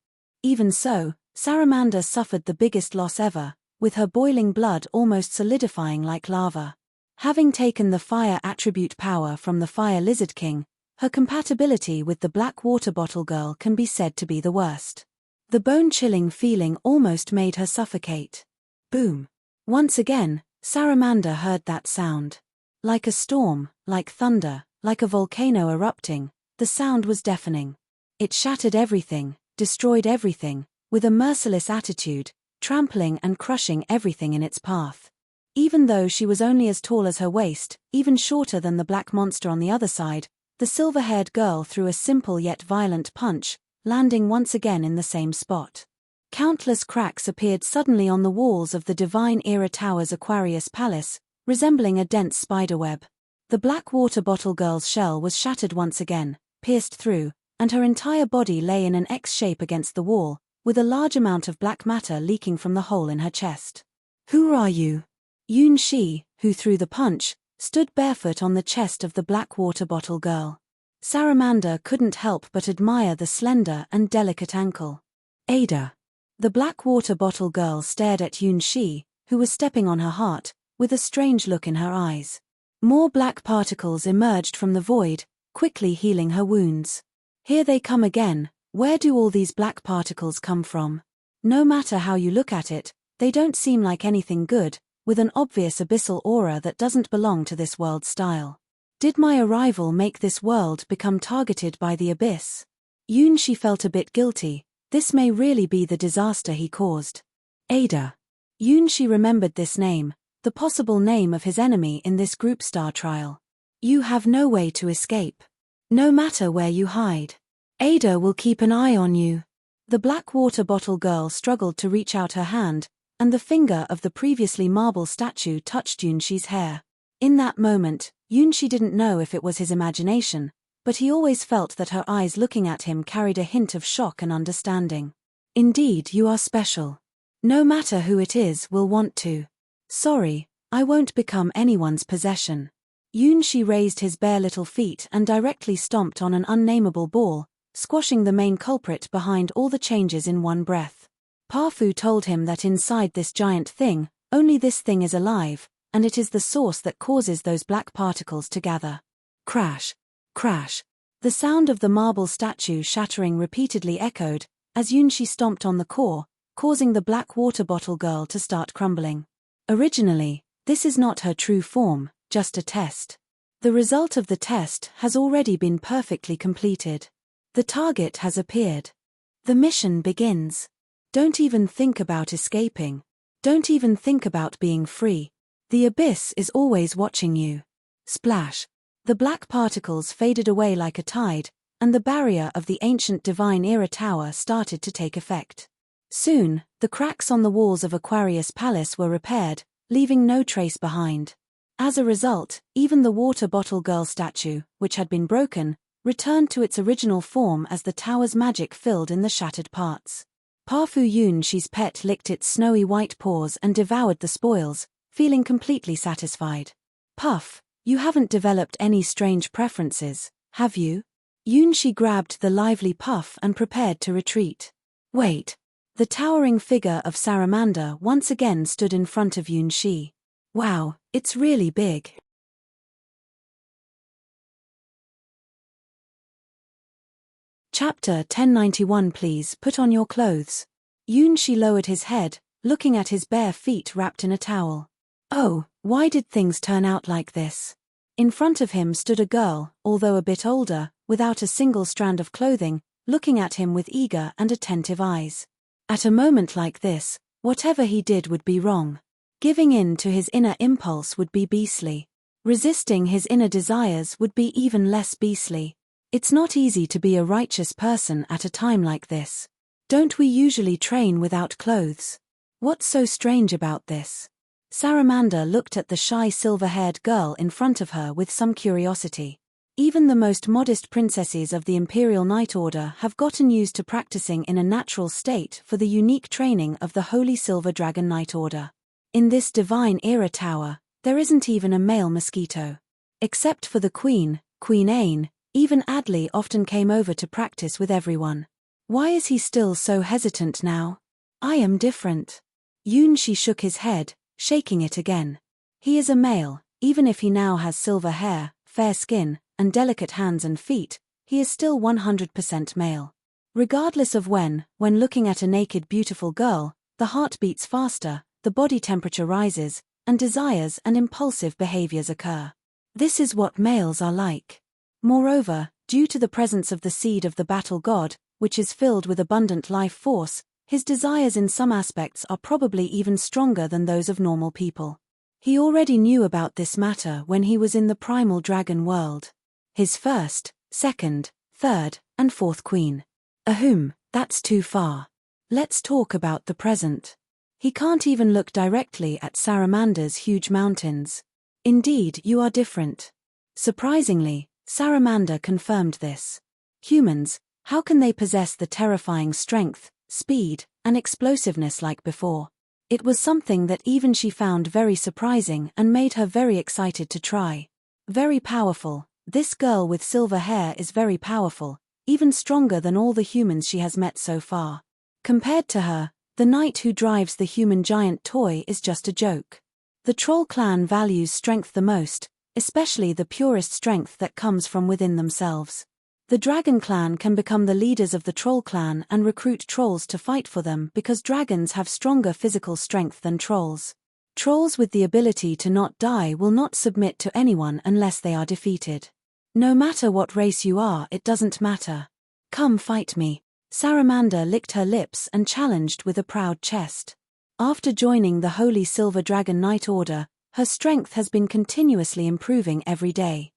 Even so, Saramanda suffered the biggest loss ever, with her boiling blood almost solidifying like lava. Having taken the fire attribute power from the Fire Lizard King, her compatibility with the Black Water Bottle Girl can be said to be the worst. The bone-chilling feeling almost made her suffocate. Boom! Once again, Saramanda heard that sound. Like a storm, like thunder, like a volcano erupting, the sound was deafening. It shattered everything, destroyed everything, with a merciless attitude, trampling and crushing everything in its path. Even though she was only as tall as her waist, even shorter than the black monster on the other side, the silver-haired girl threw a simple yet violent punch, landing once again in the same spot. Countless cracks appeared suddenly on the walls of the Divine Era Tower's Aquarius Palace, resembling a dense spiderweb. The Black Water Bottle Girl's shell was shattered once again, pierced through, and her entire body lay in an X shape against the wall, with a large amount of black matter leaking from the hole in her chest. "Who are you?" Yun Shi, who threw the punch, stood barefoot on the chest of the Black Water Bottle Girl. Saramanda couldn't help but admire the slender and delicate ankle. "Ada." The Black Water Bottle Girl stared at Yun Shi, who was stepping on her heart, with a strange look in her eyes. More black particles emerged from the void, quickly healing her wounds. "Here they come again. Where do all these black particles come from? No matter how you look at it, they don't seem like anything good, with an obvious abyssal aura that doesn't belong to this world's style. Did my arrival make this world become targeted by the abyss?" Yun Shi felt a bit guilty. This may really be the disaster he caused. Ada. Yun Shi remembered this name, the possible name of his enemy in this group star trial. "You have no way to escape. No matter where you hide, Ada will keep an eye on you." The Black Water Bottle Girl struggled to reach out her hand, and the finger of the previously marble statue touched Yun Shi's hair. In that moment, Yun Shi didn't know if it was his imagination, but he always felt that her eyes looking at him carried a hint of shock and understanding. "Indeed, you are special. No matter who it is will want to. Sorry, I won't become anyone's possession." Yun Shi raised his bare little feet and directly stomped on an unnameable ball, squashing the main culprit behind all the changes in one breath. Parfu told him that inside this giant thing, only this thing is alive, and it is the source that causes those black particles to gather. Crash! Crash! The sound of the marble statue shattering repeatedly echoed, as Yun Shi stomped on the core, causing the Black Water Bottle Girl to start crumbling. Originally, this is not her true form, just a test. The result of the test has already been perfectly completed. The target has appeared. The mission begins. Don't even think about escaping. Don't even think about being free. The abyss is always watching you. Splash! The black particles faded away like a tide, and the barrier of the ancient Divine Era Tower started to take effect. Soon, the cracks on the walls of Aquarius Palace were repaired, leaving no trace behind. As a result, even the Water Bottle Girl statue, which had been broken, returned to its original form as the tower's magic filled in the shattered parts. Parfu Yun Shi's pet licked its snowy white paws and devoured the spoils, feeling completely satisfied. "Puff, you haven't developed any strange preferences, have you?" Yun Shi grabbed the lively Puff and prepared to retreat. "Wait." The towering figure of Saramanda once again stood in front of Yun Shi. "Wow, it's really big." Chapter 1091. Please put on your clothes. Yun Shi lowered his head, looking at his bare feet wrapped in a towel. Oh, why did things turn out like this? In front of him stood a girl, although a bit older, without a single strand of clothing, looking at him with eager and attentive eyes. At a moment like this, whatever he did would be wrong. Giving in to his inner impulse would be beastly. Resisting his inner desires would be even less beastly. It's not easy to be a righteous person at a time like this. Don't we usually train without clothes? What's so strange about this? Saramanda looked at the shy silver-haired girl in front of her with some curiosity. Even the most modest princesses of the Imperial Night Order have gotten used to practicing in a natural state for the unique training of the Holy Silver Dragon Night Order. In this Divine Era Tower, there isn't even a male mosquito. Except for the Queen, Queen Ain, Even Adley often came over to practice with everyone. Why is he still so hesitant now? I am different. Yunshi shook his head, shaking it again. He is a male, even if he now has silver hair, fair skin, and delicate hands and feet, he is still 100% male. Regardless of when looking at a naked beautiful girl, the heart beats faster, the body temperature rises, and desires and impulsive behaviors occur. This is what males are like. Moreover, due to the presence of the seed of the battle god, which is filled with abundant life force, his desires in some aspects are probably even stronger than those of normal people. He already knew about this matter when he was in the primal dragon world. His first, second, third, and fourth queen. That's too far. Let's talk about the present. He can't even look directly at Saramander's huge mountains. Indeed, you are different. Surprisingly, Saramander confirmed this. Humans, how can they possess the terrifying strength, speed, and explosiveness like before? It was something that even she found very surprising and made her very excited to try. Very powerful. This girl with silver hair is very powerful, even stronger than all the humans she has met so far. Compared to her, the knight who drives the human giant toy is just a joke. The troll clan values strength the most, especially the purest strength that comes from within themselves. The dragon clan can become the leaders of the troll clan and recruit trolls to fight for them because dragons have stronger physical strength than trolls. Trolls with the ability to not die will not submit to anyone unless they are defeated. No matter what race you are, it doesn't matter. Come fight me. Saramander licked her lips and challenged with a proud chest. After joining the Holy Silver Dragon Knight Order, her strength has been continuously improving every day.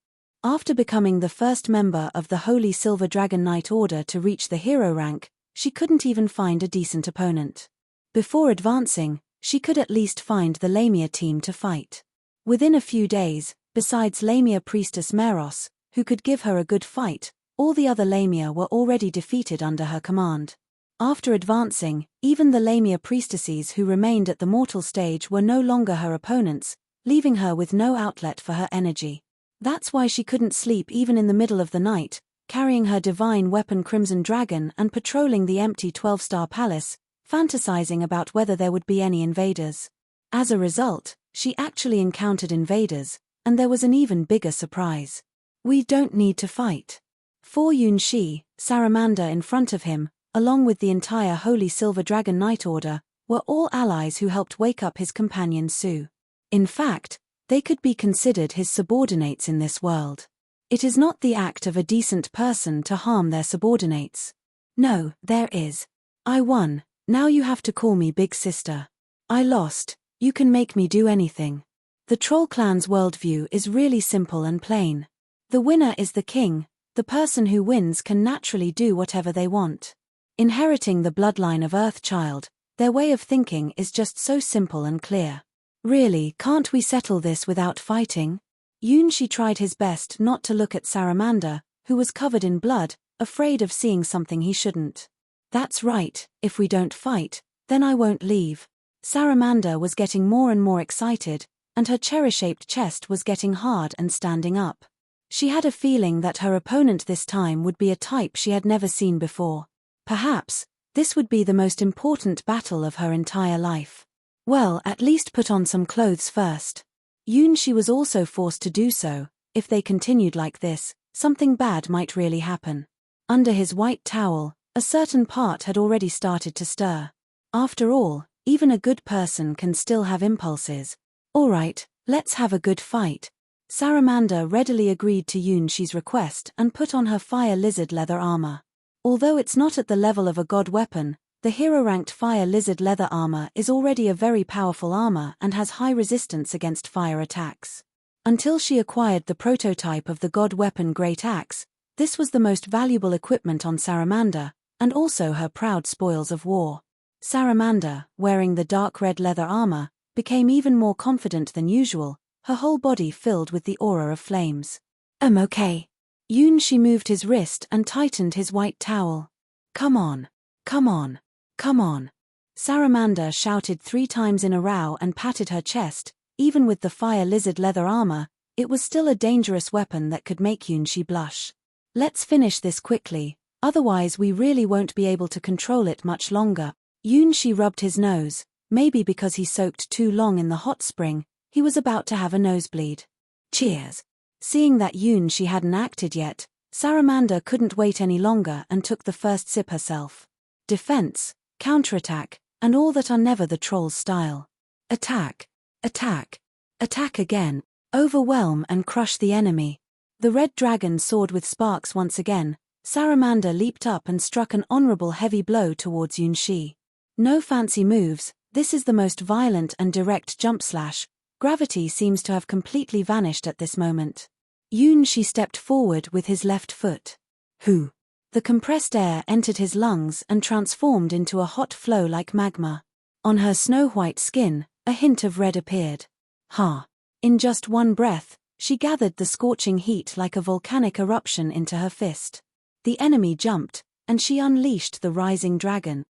After becoming the first member of the Holy Silver Dragon Knight Order to reach the hero rank, she couldn't even find a decent opponent. Before advancing, she could at least find the Lamia team to fight. Within a few days, besides Lamia Priestess Meros, who could give her a good fight, all the other Lamia were already defeated under her command. After advancing, even the Lamia priestesses who remained at the mortal stage were no longer her opponents, leaving her with no outlet for her energy. That's why she couldn't sleep even in the middle of the night, carrying her divine weapon Crimson Dragon and patrolling the empty 12-star palace, fantasizing about whether there would be any invaders. As a result, she actually encountered invaders, and there was an even bigger surprise. We don't need to fight. For Yunshi, Saramander in front of him, along with the entire Holy Silver Dragon Knight Order, were all allies who helped wake up his companion Sue. In fact, they could be considered his subordinates in this world. It is not the act of a decent person to harm their subordinates. No, there is. I won, now you have to call me big sister. I lost, you can make me do anything. The Troll Clan's worldview is really simple and plain. The winner is the king. The person who wins can naturally do whatever they want. Inheriting the bloodline of Earthchild, their way of thinking is just so simple and clear. Really, can't we settle this without fighting? Yunshi tried his best not to look at Saramander, who was covered in blood, afraid of seeing something he shouldn't. That's right, if we don't fight, then I won't leave. Saramander was getting more and more excited, and her cherry-shaped chest was getting hard and standing up. She had a feeling that her opponent this time would be a type she had never seen before. Perhaps, this would be the most important battle of her entire life. Well, at least put on some clothes first. Yunshi was also forced to do so. If they continued like this, something bad might really happen. Under his white towel, a certain part had already started to stir. After all, even a good person can still have impulses. All right, let's have a good fight. Saramander readily agreed to Yunshi's request and put on her fire lizard leather armor. Although it's not at the level of a god weapon, the hero-ranked fire lizard leather armor is already a very powerful armor and has high resistance against fire attacks. Until she acquired the prototype of the god weapon Great Axe, this was the most valuable equipment on Saramander, and also her proud spoils of war. Saramander, wearing the dark red leather armor, became even more confident than usual, her whole body filled with the aura of flames. Okay. Yunshi moved his wrist and tightened his white towel. Come on. Come on. Come on. Saramander shouted 3 times in a row and patted her chest. Even with the fire lizard leather armor, it was still a dangerous weapon that could make Yunshi blush. Let's finish this quickly, otherwise we really won't be able to control it much longer. Yunshi rubbed his nose, maybe because he soaked too long in the hot spring, he was about to have a nosebleed. Cheers! Seeing that Yunshi hadn't acted yet, Saramanda couldn't wait any longer and took the first sip herself. Defense, counterattack, and all that are never the troll's style. Attack, attack, attack again, overwhelm and crush the enemy. The red dragon soared with sparks once again. Saramanda leaped up and struck an honorable heavy blow towards Yunshi. No fancy moves, this is the most violent and direct jump slash. Gravity seems to have completely vanished at this moment. Yunshi stepped forward with his left foot. Hoo! The compressed air entered his lungs and transformed into a hot flow like magma. On her snow-white skin, a hint of red appeared. Ha! In just one breath, she gathered the scorching heat like a volcanic eruption into her fist. The enemy jumped, and she unleashed the rising dragon.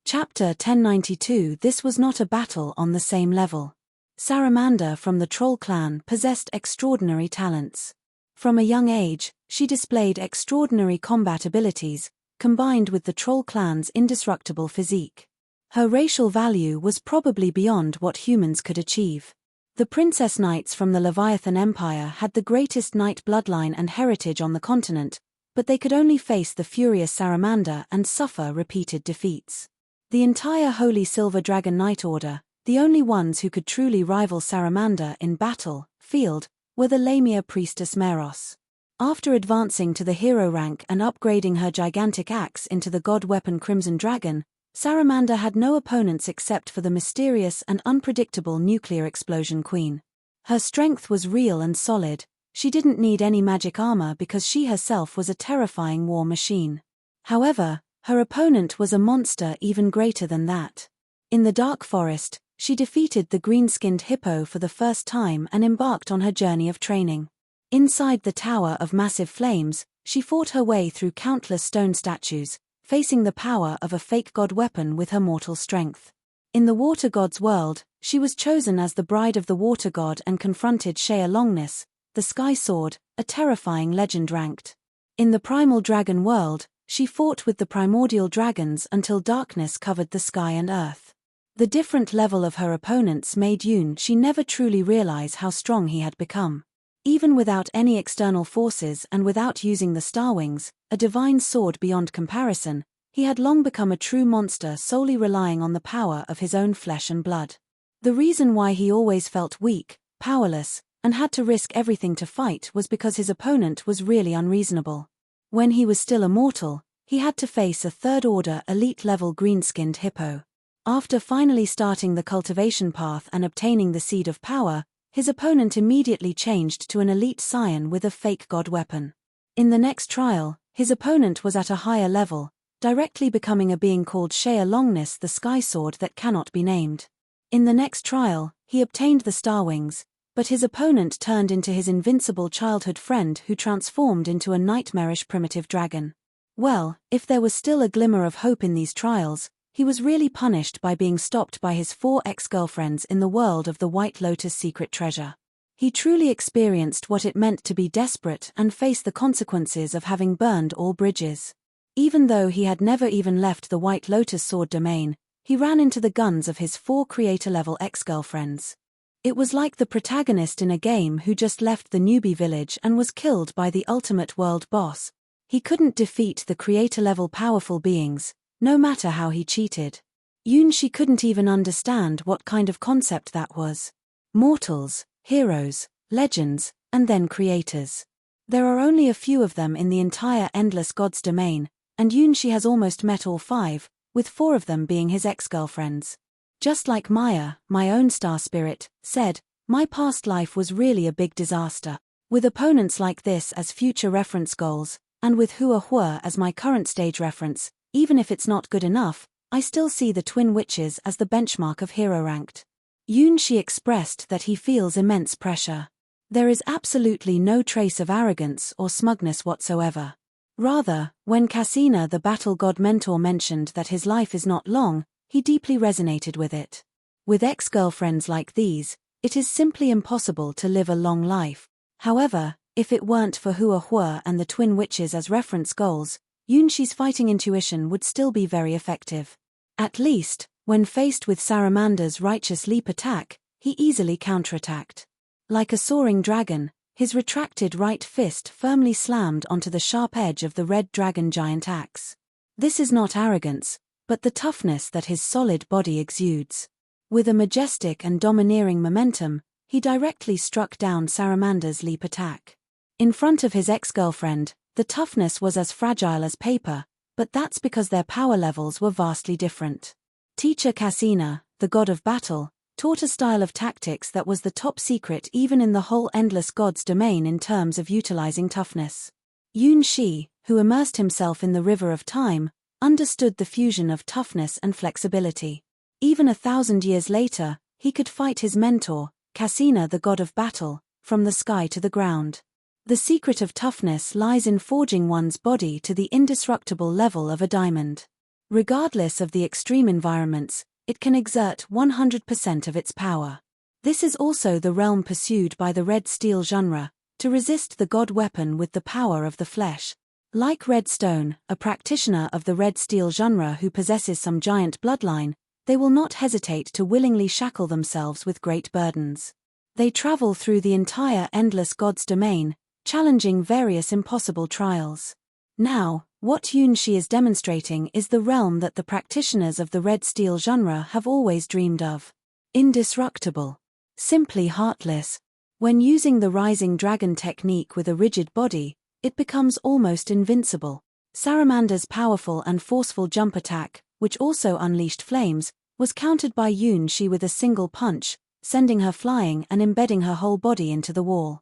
Chapter 1092. This was not a battle on the same level. Saramanda from the Troll clan possessed extraordinary talents. From a young age, she displayed extraordinary combat abilities, combined with the Troll clan's indestructible physique. Her racial value was probably beyond what humans could achieve. The Princess Knights from the Leviathan Empire had the greatest knight bloodline and heritage on the continent, but they could only face the furious Saramanda and suffer repeated defeats. The entire Holy Silver Dragon Knight Order, the only ones who could truly rival Saramanda in battle, field, were the Lamia Priestess Meros. After advancing to the hero rank and upgrading her gigantic axe into the god weapon Crimson Dragon, Saramanda had no opponents except for the mysterious and unpredictable nuclear explosion queen. Her strength was real and solid. She didn't need any magic armor because she herself was a terrifying war machine. However, her opponent was a monster even greater than that. In the Dark Forest, she defeated the green-skinned hippo for the first time and embarked on her journey of training. Inside the Tower of Massive Flames, she fought her way through countless stone statues, facing the power of a fake god weapon with her mortal strength. In the water god's world, she was chosen as the bride of the water god and confronted Shea Longness, the sky sword, a terrifying legend ranked. In the primal dragon world, she fought with the primordial dragons until darkness covered the sky and earth. The different level of her opponents made Yunshi never truly realize how strong he had become. Even without any external forces and without using the Star Wings, a divine sword beyond comparison, he had long become a true monster solely relying on the power of his own flesh and blood. The reason why he always felt weak, powerless, and had to risk everything to fight was because his opponent was really unreasonable. When he was still a mortal, he had to face a third-order elite-level green-skinned hippo. After finally starting the cultivation path and obtaining the Seed of Power, his opponent immediately changed to an elite scion with a fake god weapon. In the next trial, his opponent was at a higher level, directly becoming a being called Shea Longness, the sky sword that cannot be named. In the next trial, he obtained the Star Wings, but his opponent turned into his invincible childhood friend who transformed into a nightmarish primitive dragon. Well, if there was still a glimmer of hope in these trials, he was really punished by being stopped by his 4 ex-girlfriends in the world of the White Lotus secret treasure. He truly experienced what it meant to be desperate and face the consequences of having burned all bridges. Even though he had never even left the White Lotus sword domain, he ran into the guns of his 4 creator-level ex-girlfriends. It was like the protagonist in a game who just left the newbie village and was killed by the ultimate world boss. He couldn't defeat the creator-level powerful beings, no matter how he cheated. Yunshi couldn't even understand what kind of concept that was. Mortals, heroes, legends, and then creators. There are only a few of them in the entire Endless Gods domain, and Yunshi has almost met all 5, with 4 of them being his ex-girlfriends. Just like Maya, my own star spirit, said, my past life was really a big disaster. With opponents like this as future reference goals, and with Hua Hua as my current stage reference, even if it's not good enough, I still see the Twin Witches as the benchmark of hero ranked. Yunshi expressed that he feels immense pressure. There is absolutely no trace of arrogance or smugness whatsoever. Rather, when Cassina the battle god mentor mentioned that his life is not long, he deeply resonated with it. With ex-girlfriends like these, It is simply impossible to live a long life. However, if it weren't for Hua Hua and the twin witches as reference goals, Yunshi's fighting intuition would still be very effective. At least, when faced with Saramander's righteous leap attack, he easily counterattacked. Like a soaring dragon, his retracted right fist firmly slammed onto the sharp edge of the red dragon giant axe. This is not arrogance, but the toughness that his solid body exudes. With a majestic and domineering momentum, he directly struck down Saramander's leap attack. In front of his ex-girlfriend, the toughness was as fragile as paper, but that's because their power levels were vastly different. Teacher Cassina, the god of battle, taught a style of tactics that was the top secret even in the whole endless god's domain in terms of utilizing toughness. Yun Shi, who immersed himself in the river of time, understood the fusion of toughness and flexibility. Even 1,000 years later, he could fight his mentor, Cassina the god of battle, from the sky to the ground. The secret of toughness lies in forging one's body to the indestructible level of a diamond. Regardless of the extreme environments, it can exert 100% of its power. This is also the realm pursued by the Red Steel genre, to resist the god weapon with the power of the flesh. Like Red Stone, a practitioner of the Red Steel genre who possesses some giant bloodline, they will not hesitate to willingly shackle themselves with great burdens. They travel through the entire endless god's domain, challenging various impossible trials. Now, what Yunshi is demonstrating is the realm that the practitioners of the Red Steel genre have always dreamed of. Indestructible. Simply heartless. When using the Rising Dragon technique with a rigid body, it becomes almost invincible. Saramander's powerful and forceful jump attack, which also unleashed flames, was countered by Yunshi with a single punch, sending her flying and embedding her whole body into the wall.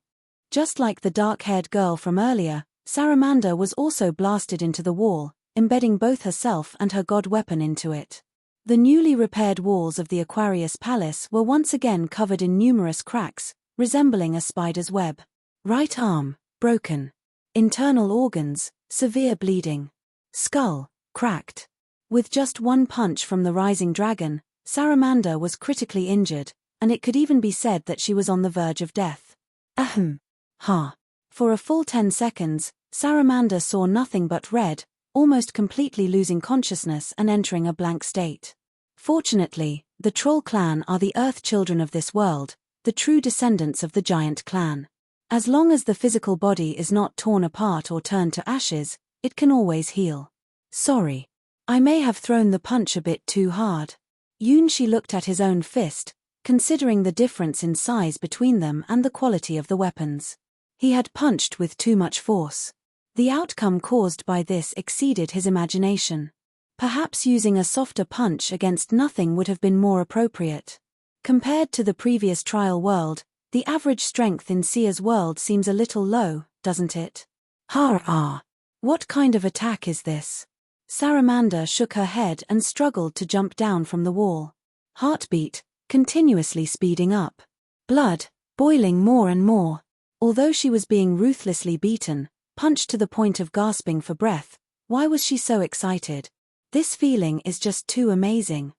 Just like the dark-haired girl from earlier, Saramander was also blasted into the wall, embedding both herself and her god weapon into it. The newly repaired walls of the Aquarius Palace were once again covered in numerous cracks, resembling a spider's web. Right arm, broken. Internal organs, severe bleeding. Skull, cracked. With just one punch from the Rising Dragon, Saramander was critically injured, and it could even be said that she was on the verge of death. Ahem. Ha. For a full 10 seconds, Saramander saw nothing but red, almost completely losing consciousness and entering a blank state. Fortunately, the Troll clan are the Earth children of this world, the true descendants of the giant clan. As long as the physical body is not torn apart or turned to ashes, it can always heal. Sorry. I may have thrown the punch a bit too hard. Yunshi looked at his own fist, considering the difference in size between them and the quality of the weapons. He had punched with too much force. The outcome caused by this exceeded his imagination. Perhaps using a softer punch against nothing would have been more appropriate. Compared to the previous trial world, the average strength in Sia's world seems a little low, doesn't it? Ha-ah! What kind of attack is this? Saramander shook her head and struggled to jump down from the wall. Heartbeat, continuously speeding up. Blood, boiling more and more. Although she was being ruthlessly beaten, punched to the point of gasping for breath, why was she so excited? This feeling is just too amazing.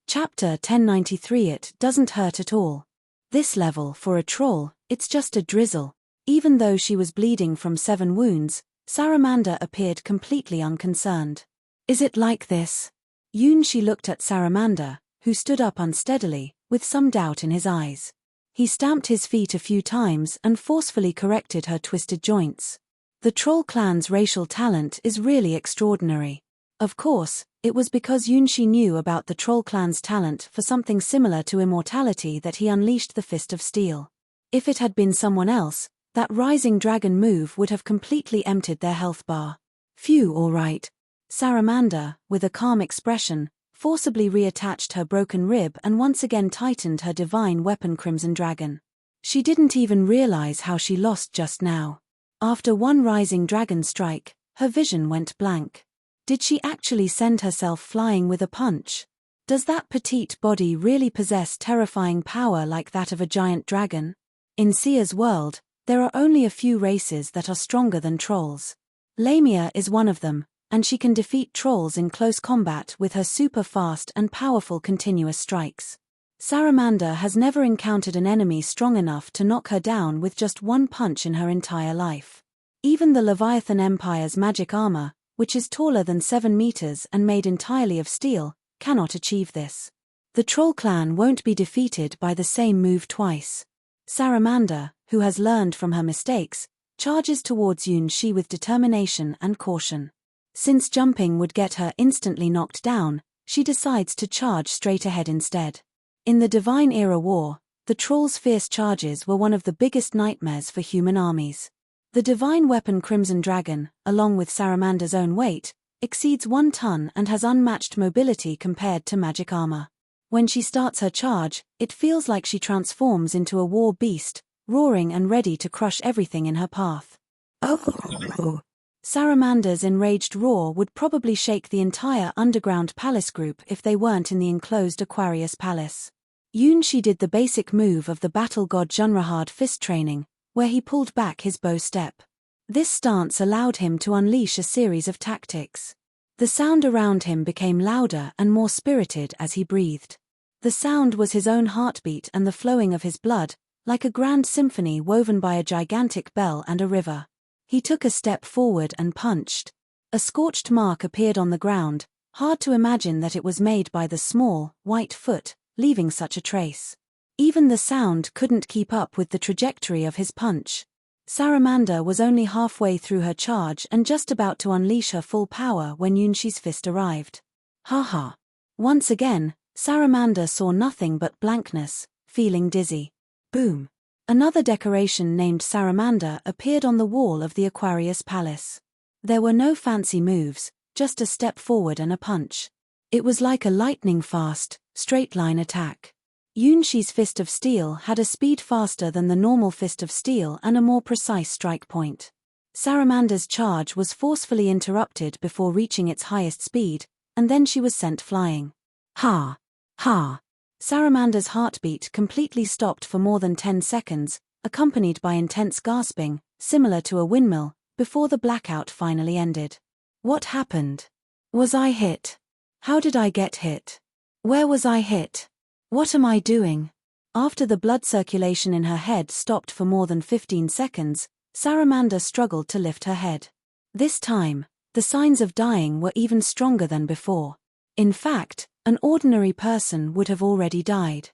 Chapter 1093. It doesn't hurt at all. This level, for a troll, it's just a drizzle. Even though she was bleeding from 7 wounds, Saramander appeared completely unconcerned. Is it like this? Yunshi looked at Saramander, who stood up unsteadily, with some doubt in his eyes. He stamped his feet a few times and forcefully corrected her twisted joints. The Troll clan's racial talent is really extraordinary. Of course, it was because Yunshi knew about the Troll clan's talent for something similar to immortality that he unleashed the Fist of Steel. If it had been someone else, that Rising Dragon move would have completely emptied their health bar. Phew, all right. Saramander, with a calm expression, forcibly reattached her broken rib and once again tightened her divine weapon Crimson Dragon. She didn't even realize how she lost just now. After one Rising Dragon strike, her vision went blank. Did she actually send herself flying with a punch? Does that petite body really possess terrifying power like that of a giant dragon? In Sia's world, there are only a few races that are stronger than trolls. Lamia is one of them, and she can defeat trolls in close combat with her super fast and powerful continuous strikes. Saramanda has never encountered an enemy strong enough to knock her down with just one punch in her entire life. Even the Leviathan Empire's magic armor, which is taller than 7 meters and made entirely of steel, cannot achieve this. The Troll clan won't be defeated by the same move twice. Saramanda, who has learned from her mistakes, charges towards Yunshi with determination and caution. Since jumping would get her instantly knocked down, she decides to charge straight ahead instead. In the Divine Era War, the Troll's fierce charges were one of the biggest nightmares for human armies. The divine weapon Crimson Dragon, along with Saramanda's own weight, exceeds 1 ton and has unmatched mobility compared to magic armor. When she starts her charge, it feels like she transforms into a war beast, roaring and ready to crush everything in her path. Oh! Saramanda's enraged roar would probably shake the entire underground palace group if they weren't in the enclosed Aquarius Palace. Yunshi did the basic move of the battle god Junrahard fist training, where he pulled back his bow step. This stance allowed him to unleash a series of tactics. The sound around him became louder and more spirited as he breathed. The sound was his own heartbeat and the flowing of his blood, like a grand symphony woven by a gigantic bell and a river. He took a step forward and punched. A scorched mark appeared on the ground, hard to imagine that it was made by the small, white foot, leaving such a trace. Even the sound couldn't keep up with the trajectory of his punch. Saramanda was only halfway through her charge and just about to unleash her full power when Yunshi's fist arrived. Haha. Once again, Saramanda saw nothing but blankness, feeling dizzy. Boom. Another decoration named Saramanda appeared on the wall of the Aquarius Palace. There were no fancy moves, just a step forward and a punch. It was like a lightning-fast, straight-line attack. Yunshi's fist of steel had a speed faster than the normal fist of steel and a more precise strike point. Saramanda's charge was forcefully interrupted before reaching its highest speed, and then she was sent flying. Ha! Ha! Saramanda's heartbeat completely stopped for more than 10 seconds, accompanied by intense gasping, similar to a windmill, before the blackout finally ended. What happened? Was I hit? How did I get hit? Where was I hit? What am I doing? After the blood circulation in her head stopped for more than 15 seconds, Saramanda struggled to lift her head. This time, the signs of dying were even stronger than before. In fact, an ordinary person would have already died.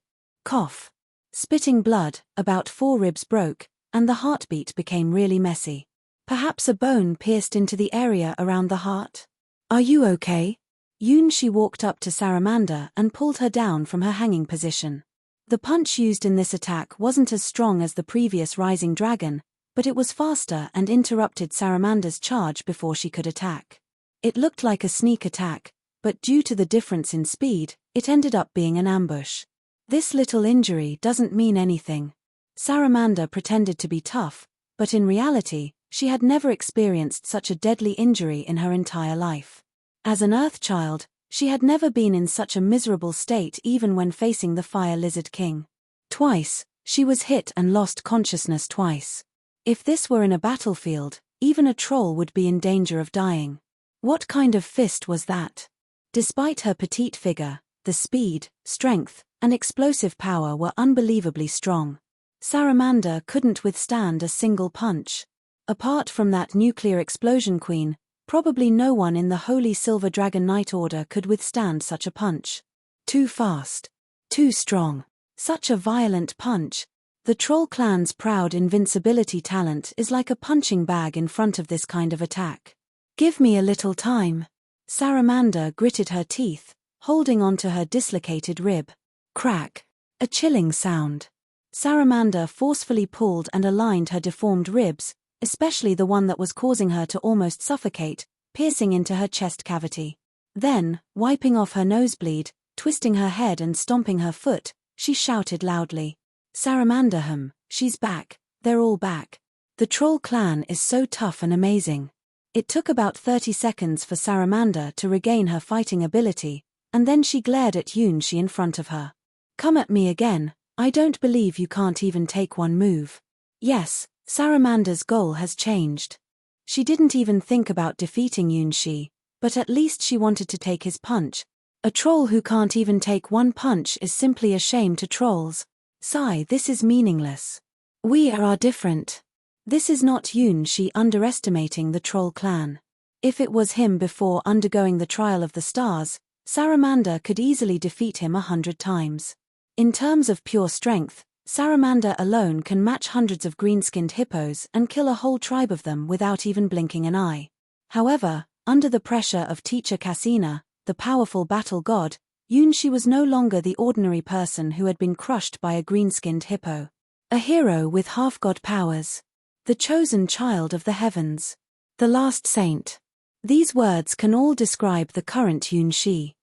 Cough. Spitting blood, about 4 ribs broke, and the heartbeat became really messy. Perhaps a bone pierced into the area around the heart? Are you okay? Yunshi walked up to Saramanda and pulled her down from her hanging position. The punch used in this attack wasn't as strong as the previous Rising Dragon, but it was faster and interrupted Saramanda's charge before she could attack. It looked like a sneak attack, but due to the difference in speed, it ended up being an ambush. This little injury doesn't mean anything. Saramanda pretended to be tough, but in reality, she had never experienced such a deadly injury in her entire life. As an Earth child, she had never been in such a miserable state even when facing the Fire Lizard King. Twice, she was hit and lost consciousness twice. If this were in a battlefield, even a troll would be in danger of dying. What kind of fist was that? Despite her petite figure, the speed, strength, and explosive power were unbelievably strong. Saramanda couldn't withstand a single punch. Apart from that nuclear explosion queen, probably no one in the Holy Silver Dragon Knight Order could withstand such a punch. Too fast. Too strong. Such a violent punch. The Troll clan's proud invincibility talent is like a punching bag in front of this kind of attack. Give me a little time. Saramanda gritted her teeth, holding onto her dislocated rib. Crack. A chilling sound. Saramanda forcefully pulled and aligned her deformed ribs, especially the one that was causing her to almost suffocate, piercing into her chest cavity. Then, wiping off her nosebleed, twisting her head and stomping her foot, she shouted loudly. Saramanda, she's back, they're all back. The Troll clan is so tough and amazing. It took about 30 seconds for Saramanda to regain her fighting ability, and then she glared at Yunshi in front of her. Come at me again, I don't believe you can't even take one move. Yes, Saramanda's goal has changed. She didn't even think about defeating Yunshi, But at least she wanted to take his punch. A troll who can't even take one punch is simply a shame to trolls. Sigh, this is meaningless. We are different. This is not Yunshi underestimating the troll clan. If it was him before undergoing the trial of the stars, Saramanda could easily defeat him 100 times. In terms of pure strength, Saramanda alone can match hundreds of green-skinned hippos and kill a whole tribe of them without even blinking an eye. However, under the pressure of teacher Cassina, the powerful battle god, Yunshi was no longer the ordinary person who had been crushed by a green-skinned hippo. A hero with half-god powers. The chosen child of the heavens. The last saint. These words can all describe the current Yunshi.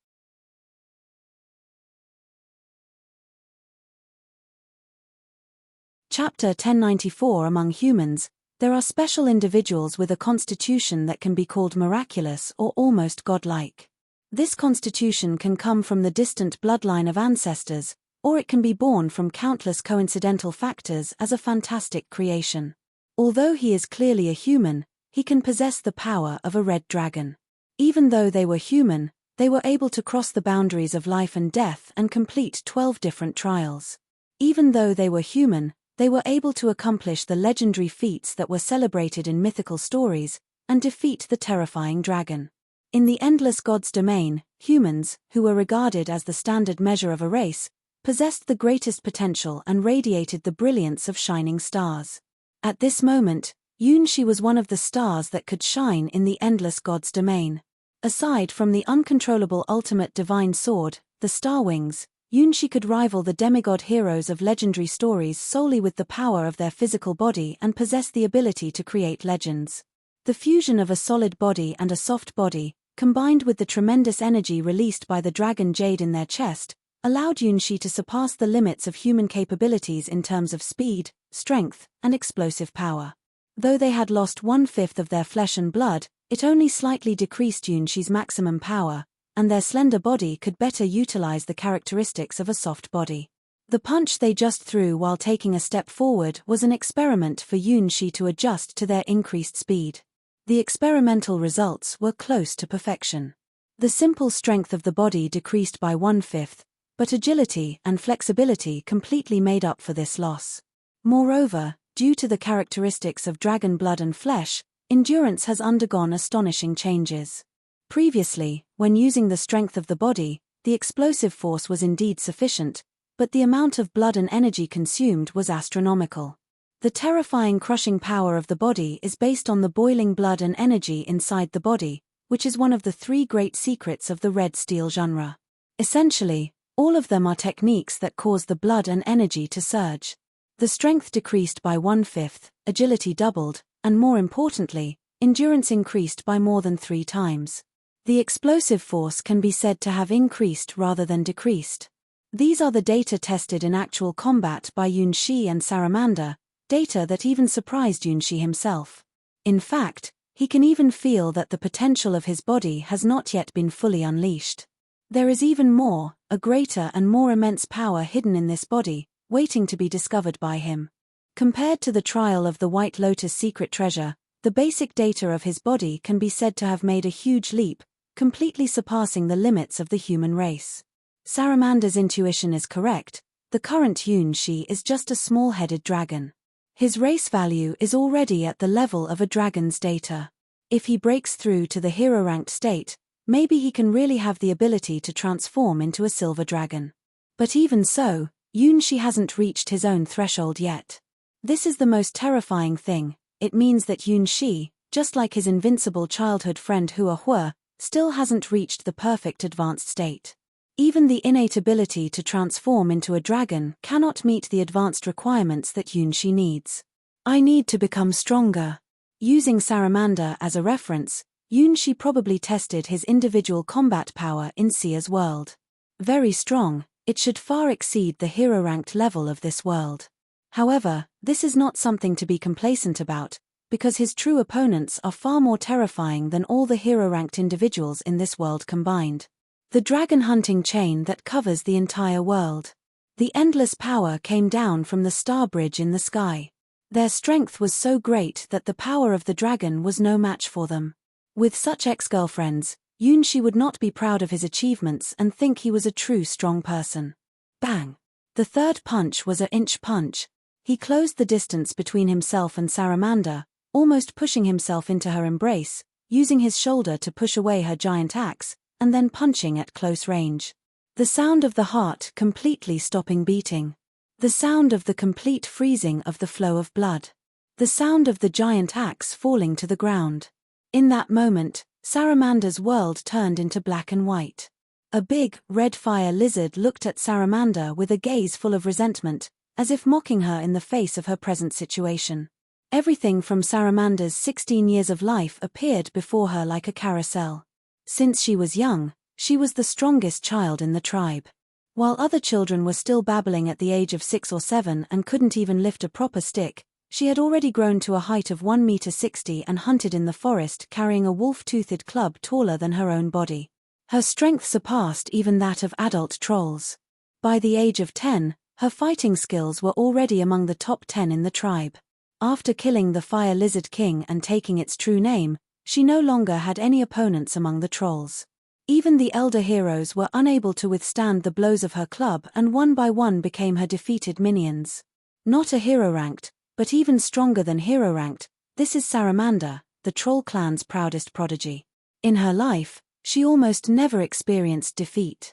Chapter 1094. Among humans, there are special individuals with a constitution that can be called miraculous or almost godlike. This constitution can come from the distant bloodline of ancestors, or it can be born from countless coincidental factors as a fantastic creation. Although he is clearly a human, he can possess the power of a red dragon. Even though they were human, they were able to cross the boundaries of life and death and complete 12 different trials. Even though they were human, they were able to accomplish the legendary feats that were celebrated in mythical stories, and defeat the terrifying dragon. In the endless god's domain, humans, who were regarded as the standard measure of a race, possessed the greatest potential and radiated the brilliance of shining stars. At this moment, Yunshi was one of the stars that could shine in the endless god's domain. Aside from the uncontrollable ultimate divine sword, the Star Wings, Yunshi could rival the demigod heroes of legendary stories solely with the power of their physical body and possess the ability to create legends. The fusion of a solid body and a soft body, combined with the tremendous energy released by the dragon jade in their chest, allowed Yunshi to surpass the limits of human capabilities in terms of speed, strength, and explosive power. Though they had lost 1/5 of their flesh and blood, it only slightly decreased Yunshi's maximum power, and their slender body could better utilize the characteristics of a soft body. The punch they just threw while taking a step forward was an experiment for Yunshi to adjust to their increased speed. The experimental results were close to perfection. The simple strength of the body decreased by 1/5, but agility and flexibility completely made up for this loss. Moreover, due to the characteristics of dragon blood and flesh, endurance has undergone astonishing changes. Previously, when using the strength of the body, the explosive force was indeed sufficient, but the amount of blood and energy consumed was astronomical. The terrifying crushing power of the body is based on the boiling blood and energy inside the body, which is one of the 3 great secrets of the red steel genre. Essentially, all of them are techniques that cause the blood and energy to surge. The strength decreased by 1/5, agility doubled, and more importantly, endurance increased by more than 3 times. The explosive force can be said to have increased rather than decreased. These are the data tested in actual combat by Yunshi and Saramanda, data that even surprised Yunshi himself. In fact, he can even feel that the potential of his body has not yet been fully unleashed. There is even more, a greater and more immense power hidden in this body, waiting to be discovered by him. Compared to the trial of the White Lotus secret treasure, the basic data of his body can be said to have made a huge leap, completely surpassing the limits of the human race. Saramanda's intuition is correct, the current Yunshi is just a small-headed dragon. His race value is already at the level of a dragon's data. If he breaks through to the hero-ranked state, maybe he can really have the ability to transform into a silver dragon. But even so, Yunshi hasn't reached his own threshold yet. This is the most terrifying thing. It means that Yunshi, just like his invincible childhood friend Hua Hua, still hasn't reached the perfect advanced state. Even the innate ability to transform into a dragon cannot meet the advanced requirements that Yunshi needs. I need to become stronger. Using Saramanda as a reference, Yunshi probably tested his individual combat power in Sia's world. Very strong, it should far exceed the hero-ranked level of this world. However, this is not something to be complacent about, because his true opponents are far more terrifying than all the hero-ranked individuals in this world combined. The dragon hunting chain that covers the entire world. The endless power came down from the star bridge in the sky. Their strength was so great that the power of the dragon was no match for them. With such ex-girlfriends, Yunshi would not be proud of his achievements and think he was a true strong person. Bang! The third punch was an inch punch. He closed the distance between himself and Saramanda, almost pushing himself into her embrace, using his shoulder to push away her giant axe, and then punching at close range. The sound of the heart completely stopping beating. The sound of the complete freezing of the flow of blood. The sound of the giant axe falling to the ground. In that moment, Saramanda's world turned into black and white. A big, red fire lizard looked at Saramanda with a gaze full of resentment, as if mocking her in the face of her present situation. Everything from Saramanda's 16 years of life appeared before her like a carousel. Since she was young, she was the strongest child in the tribe. While other children were still babbling at the age of 6 or 7 and couldn't even lift a proper stick, she had already grown to a height of 1.60 meters and hunted in the forest carrying a wolf-toothed club taller than her own body. Her strength surpassed even that of adult trolls. By the age of 10, her fighting skills were already among the top 10 in the tribe. After killing the Fire Lizard King and taking its true name, she no longer had any opponents among the trolls. Even the elder heroes were unable to withstand the blows of her club and one by one became her defeated minions. Not a hero-ranked, but even stronger than hero-ranked, this is Saramanda, the troll clan's proudest prodigy. In her life, she almost never experienced defeat.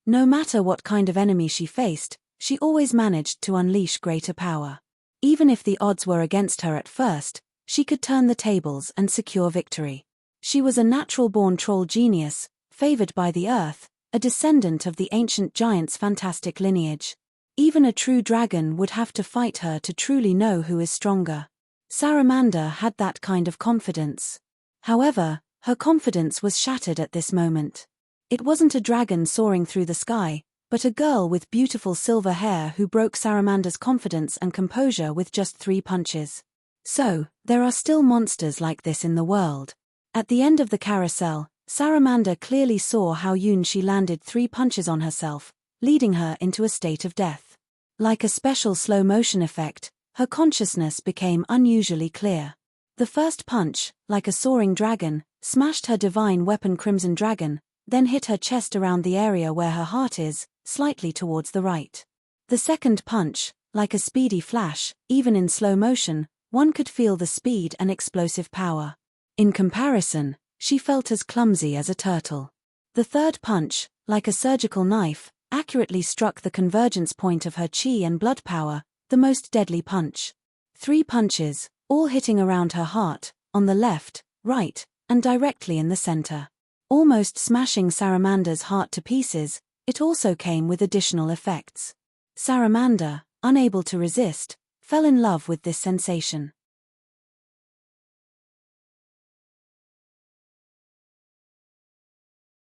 No matter what kind of enemy she faced, she always managed to unleash greater power. Even if the odds were against her at first, she could turn the tables and secure victory. She was a natural-born troll genius, favored by the earth, a descendant of the ancient giant's fantastic lineage. Even a true dragon would have to fight her to truly know who is stronger. Saramanda had that kind of confidence. However, her confidence was shattered at this moment. It wasn't a dragon soaring through the sky, but a girl with beautiful silver hair who broke Saramanda's confidence and composure with just 3 punches. So, there are still monsters like this in the world. At the end of the carousel, Saramanda clearly saw how Yunshi landed 3 punches on herself, leading her into a state of death. Like a special slow-motion effect, her consciousness became unusually clear. The first punch, like a soaring dragon, smashed her divine weapon Crimson Dragon, then hit her chest around the area where her heart is, slightly towards the right. The second punch, like a speedy flash, even in slow motion, one could feel the speed and explosive power. In comparison, she felt as clumsy as a turtle. The third punch, like a surgical knife, accurately struck the convergence point of her chi and blood power, the most deadly punch. 3 punches, all hitting around her heart, on the left, right, and directly in the center. Almost smashing Saramanda's heart to pieces, it also came with additional effects. Saramanda, unable to resist, fell in love with this sensation.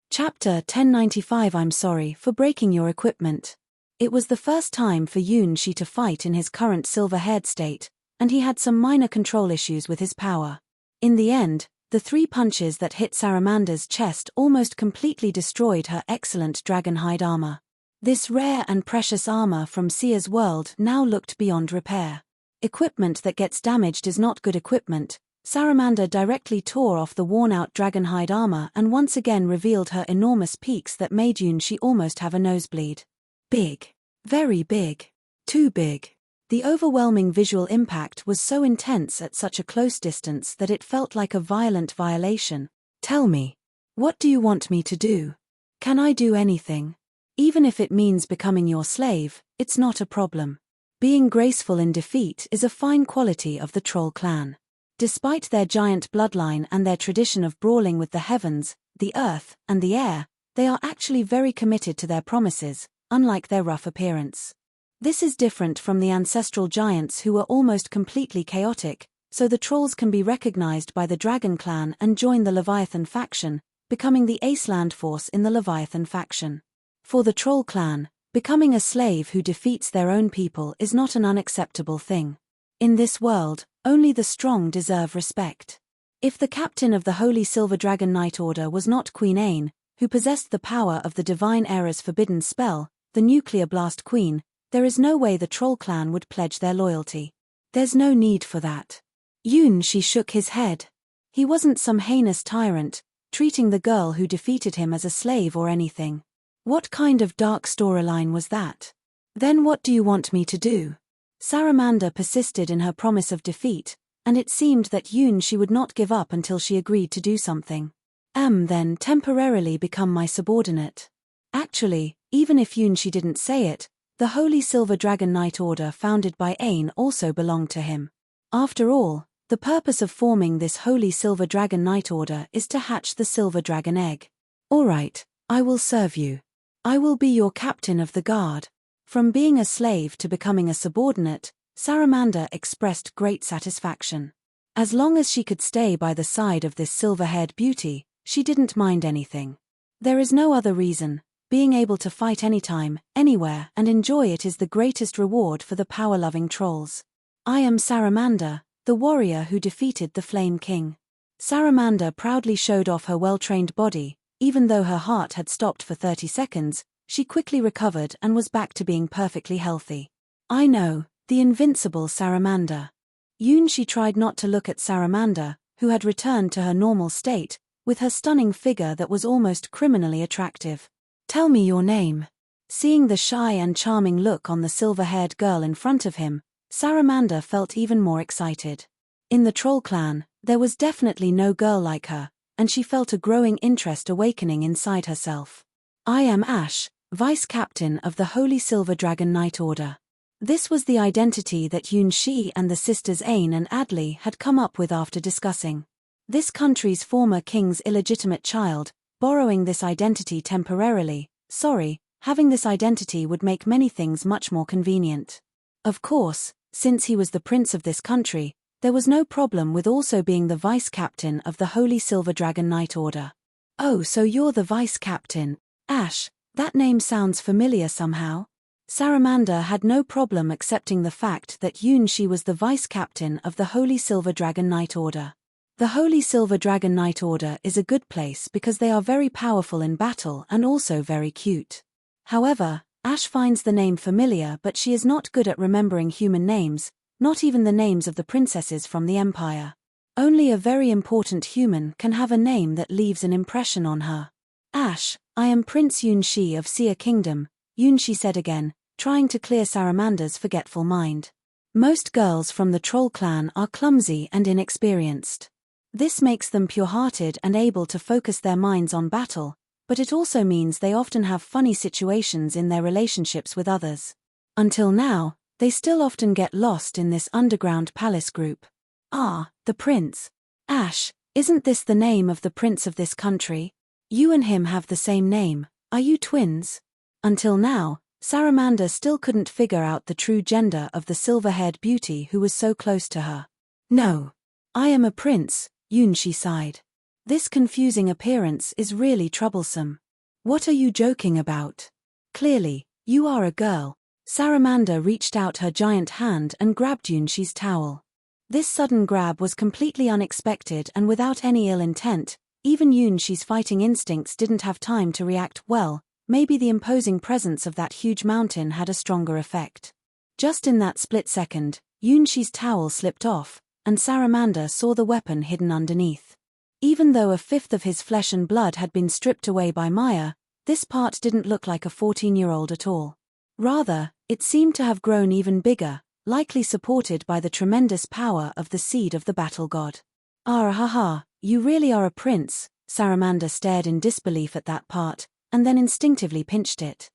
Chapter 1095. I'm sorry for breaking your equipment. It was the first time for Yunshi to fight in his current silver-haired state, and he had some minor control issues with his power. In the end, the 3 punches that hit Saramanda's chest almost completely destroyed her excellent dragonhide armor. This rare and precious armor from Sia's world now looked beyond repair. Equipment that gets damaged is not good equipment. Saramanda directly tore off the worn-out dragonhide armor and once again revealed her enormous peaks that made Yunshi almost have a nosebleed. Big. Very big. Too big. The overwhelming visual impact was so intense at such a close distance that it felt like a violent violation. Tell me. What do you want me to do? Can I do anything? Even if it means becoming your slave, it's not a problem. Being graceful in defeat is a fine quality of the troll clan. Despite their giant bloodline and their tradition of brawling with the heavens, the earth, and the air, they are actually very committed to their promises, unlike their rough appearance. This is different from the ancestral giants who were almost completely chaotic, so the trolls can be recognized by the Dragon Clan and join the Leviathan faction, becoming the ace land force in the Leviathan faction. For the Troll Clan, becoming a slave who defeats their own people is not an unacceptable thing. In this world, only the strong deserve respect. If the captain of the Holy Silver Dragon Knight Order was not Queen Ain, who possessed the power of the Divine Era's forbidden spell, the Nuclear Blast Queen, there is no way the Troll Clan would pledge their loyalty. There's no need for that. Yunshi shook his head. He wasn't some heinous tyrant, treating the girl who defeated him as a slave or anything. What kind of dark storyline was that? Then what do you want me to do? Saramanda persisted in her promise of defeat, and it seemed that she would not give up until she agreed to do something. Then temporarily become my subordinate. Actually, even if she didn't say it, the Holy Silver Dragon Knight Order founded by Ain also belonged to him. After all, the purpose of forming this Holy Silver Dragon Knight Order is to hatch the Silver Dragon Egg. Alright, I will serve you. I will be your captain of the guard. From being a slave to becoming a subordinate, Saramanda expressed great satisfaction. As long as she could stay by the side of this silver-haired beauty, she didn't mind anything. There is no other reason. Being able to fight anytime, anywhere, and enjoy it is the greatest reward for the power-loving trolls. I am Saramanda, the warrior who defeated the Flame King. Saramanda proudly showed off her well-trained body. Even though her heart had stopped for 30 seconds, she quickly recovered and was back to being perfectly healthy. I know, the invincible Saramanda. She tried not to look at Saramanda, who had returned to her normal state, with her stunning figure that was almost criminally attractive. Tell me your name. Seeing the shy and charming look on the silver-haired girl in front of him, Saramanda felt even more excited. In the troll clan, there was definitely no girl like her, and she felt a growing interest awakening inside herself. I am Ash, Vice Captain of the Holy Silver Dragon Knight Order. This was the identity that she and the sisters Ain and Adley had come up with after discussing. This country's former king's illegitimate child, borrowing this identity temporarily, having this identity would make many things much more convenient. Of course, since he was the prince of this country, there was no problem with also being the vice captain of the Holy Silver Dragon Knight Order. Oh, so you're the vice captain, Ash, that name sounds familiar somehow. Saramanda had no problem accepting the fact that she was the vice captain of the Holy Silver Dragon Knight Order. The Holy Silver Dragon Knight Order is a good place because they are very powerful in battle and also very cute. However, Ash finds the name familiar, but she is not good at remembering human names, not even the names of the princesses from the Empire. Only a very important human can have a name that leaves an impression on her. Ash, I am Prince Yunshi of Seer Kingdom, Yunshi said again, trying to clear Saramanda's forgetful mind. Most girls from the troll clan are clumsy and inexperienced. This makes them pure-hearted and able to focus their minds on battle, but it also means they often have funny situations in their relationships with others. Until now, they still often get lost in this underground palace group. Ah, the prince. Ash, isn't this the name of the prince of this country? You and him have the same name. Are you twins? Until now, Saramanda still couldn't figure out the true gender of the silver-haired beauty who was so close to her. No. I am a prince, Yunshi sighed. This confusing appearance is really troublesome. What are you joking about? Clearly, you are a girl. Saramanda reached out her giant hand and grabbed Yunshi's towel. This sudden grab was completely unexpected and without any ill intent. Even Yunshi's fighting instincts didn't have time to react well. Maybe the imposing presence of that huge mountain had a stronger effect. Just in that split second, Yunshi's towel slipped off, and Saramanda saw the weapon hidden underneath. Even though a fifth of his flesh and blood had been stripped away by Maya, this part didn't look like a 14-year-old at all. Rather, it seemed to have grown even bigger, likely supported by the tremendous power of the seed of the battle god. Ah ha, you really are a prince, Saramanda stared in disbelief at that part, and then instinctively pinched it.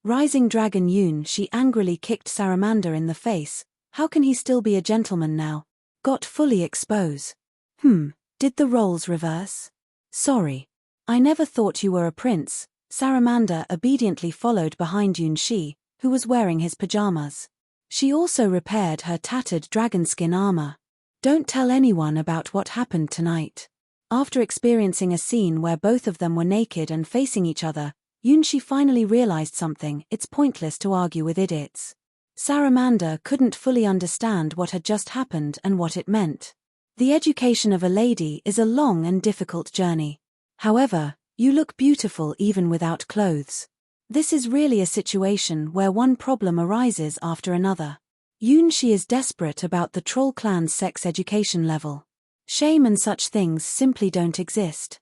Rising Dragon Yunshi angrily kicked Saramanda in the face. How can he still be a gentleman now? Got fully expose. Did the roles reverse? Sorry. I never thought you were a prince. Saramanda obediently followed behind Yunshi, who was wearing his pajamas. She also repaired her tattered dragonskin armor. Don't tell anyone about what happened tonight. After experiencing a scene where both of them were naked and facing each other, Yunshi finally realized something. It's pointless to argue with idiots. Saramanda couldn't fully understand what had just happened and what it meant. The education of a lady is a long and difficult journey. However, you look beautiful even without clothes. This is really a situation where one problem arises after another. Yunshi is desperate about the troll clan's sex education level. Shame and such things simply don't exist.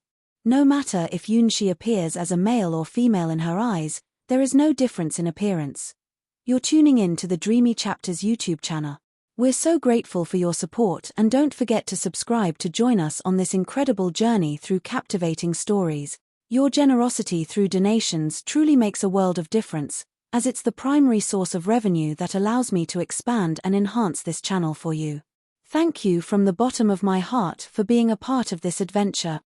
No matter if Yunxi appears as a male or female in her eyes, there is no difference in appearance. You're tuning in to the Dreamy Chapters YouTube channel. We're so grateful for your support, and don't forget to subscribe to join us on this incredible journey through captivating stories. Your generosity through donations truly makes a world of difference, as it's the primary source of revenue that allows me to expand and enhance this channel for you. Thank you from the bottom of my heart for being a part of this adventure.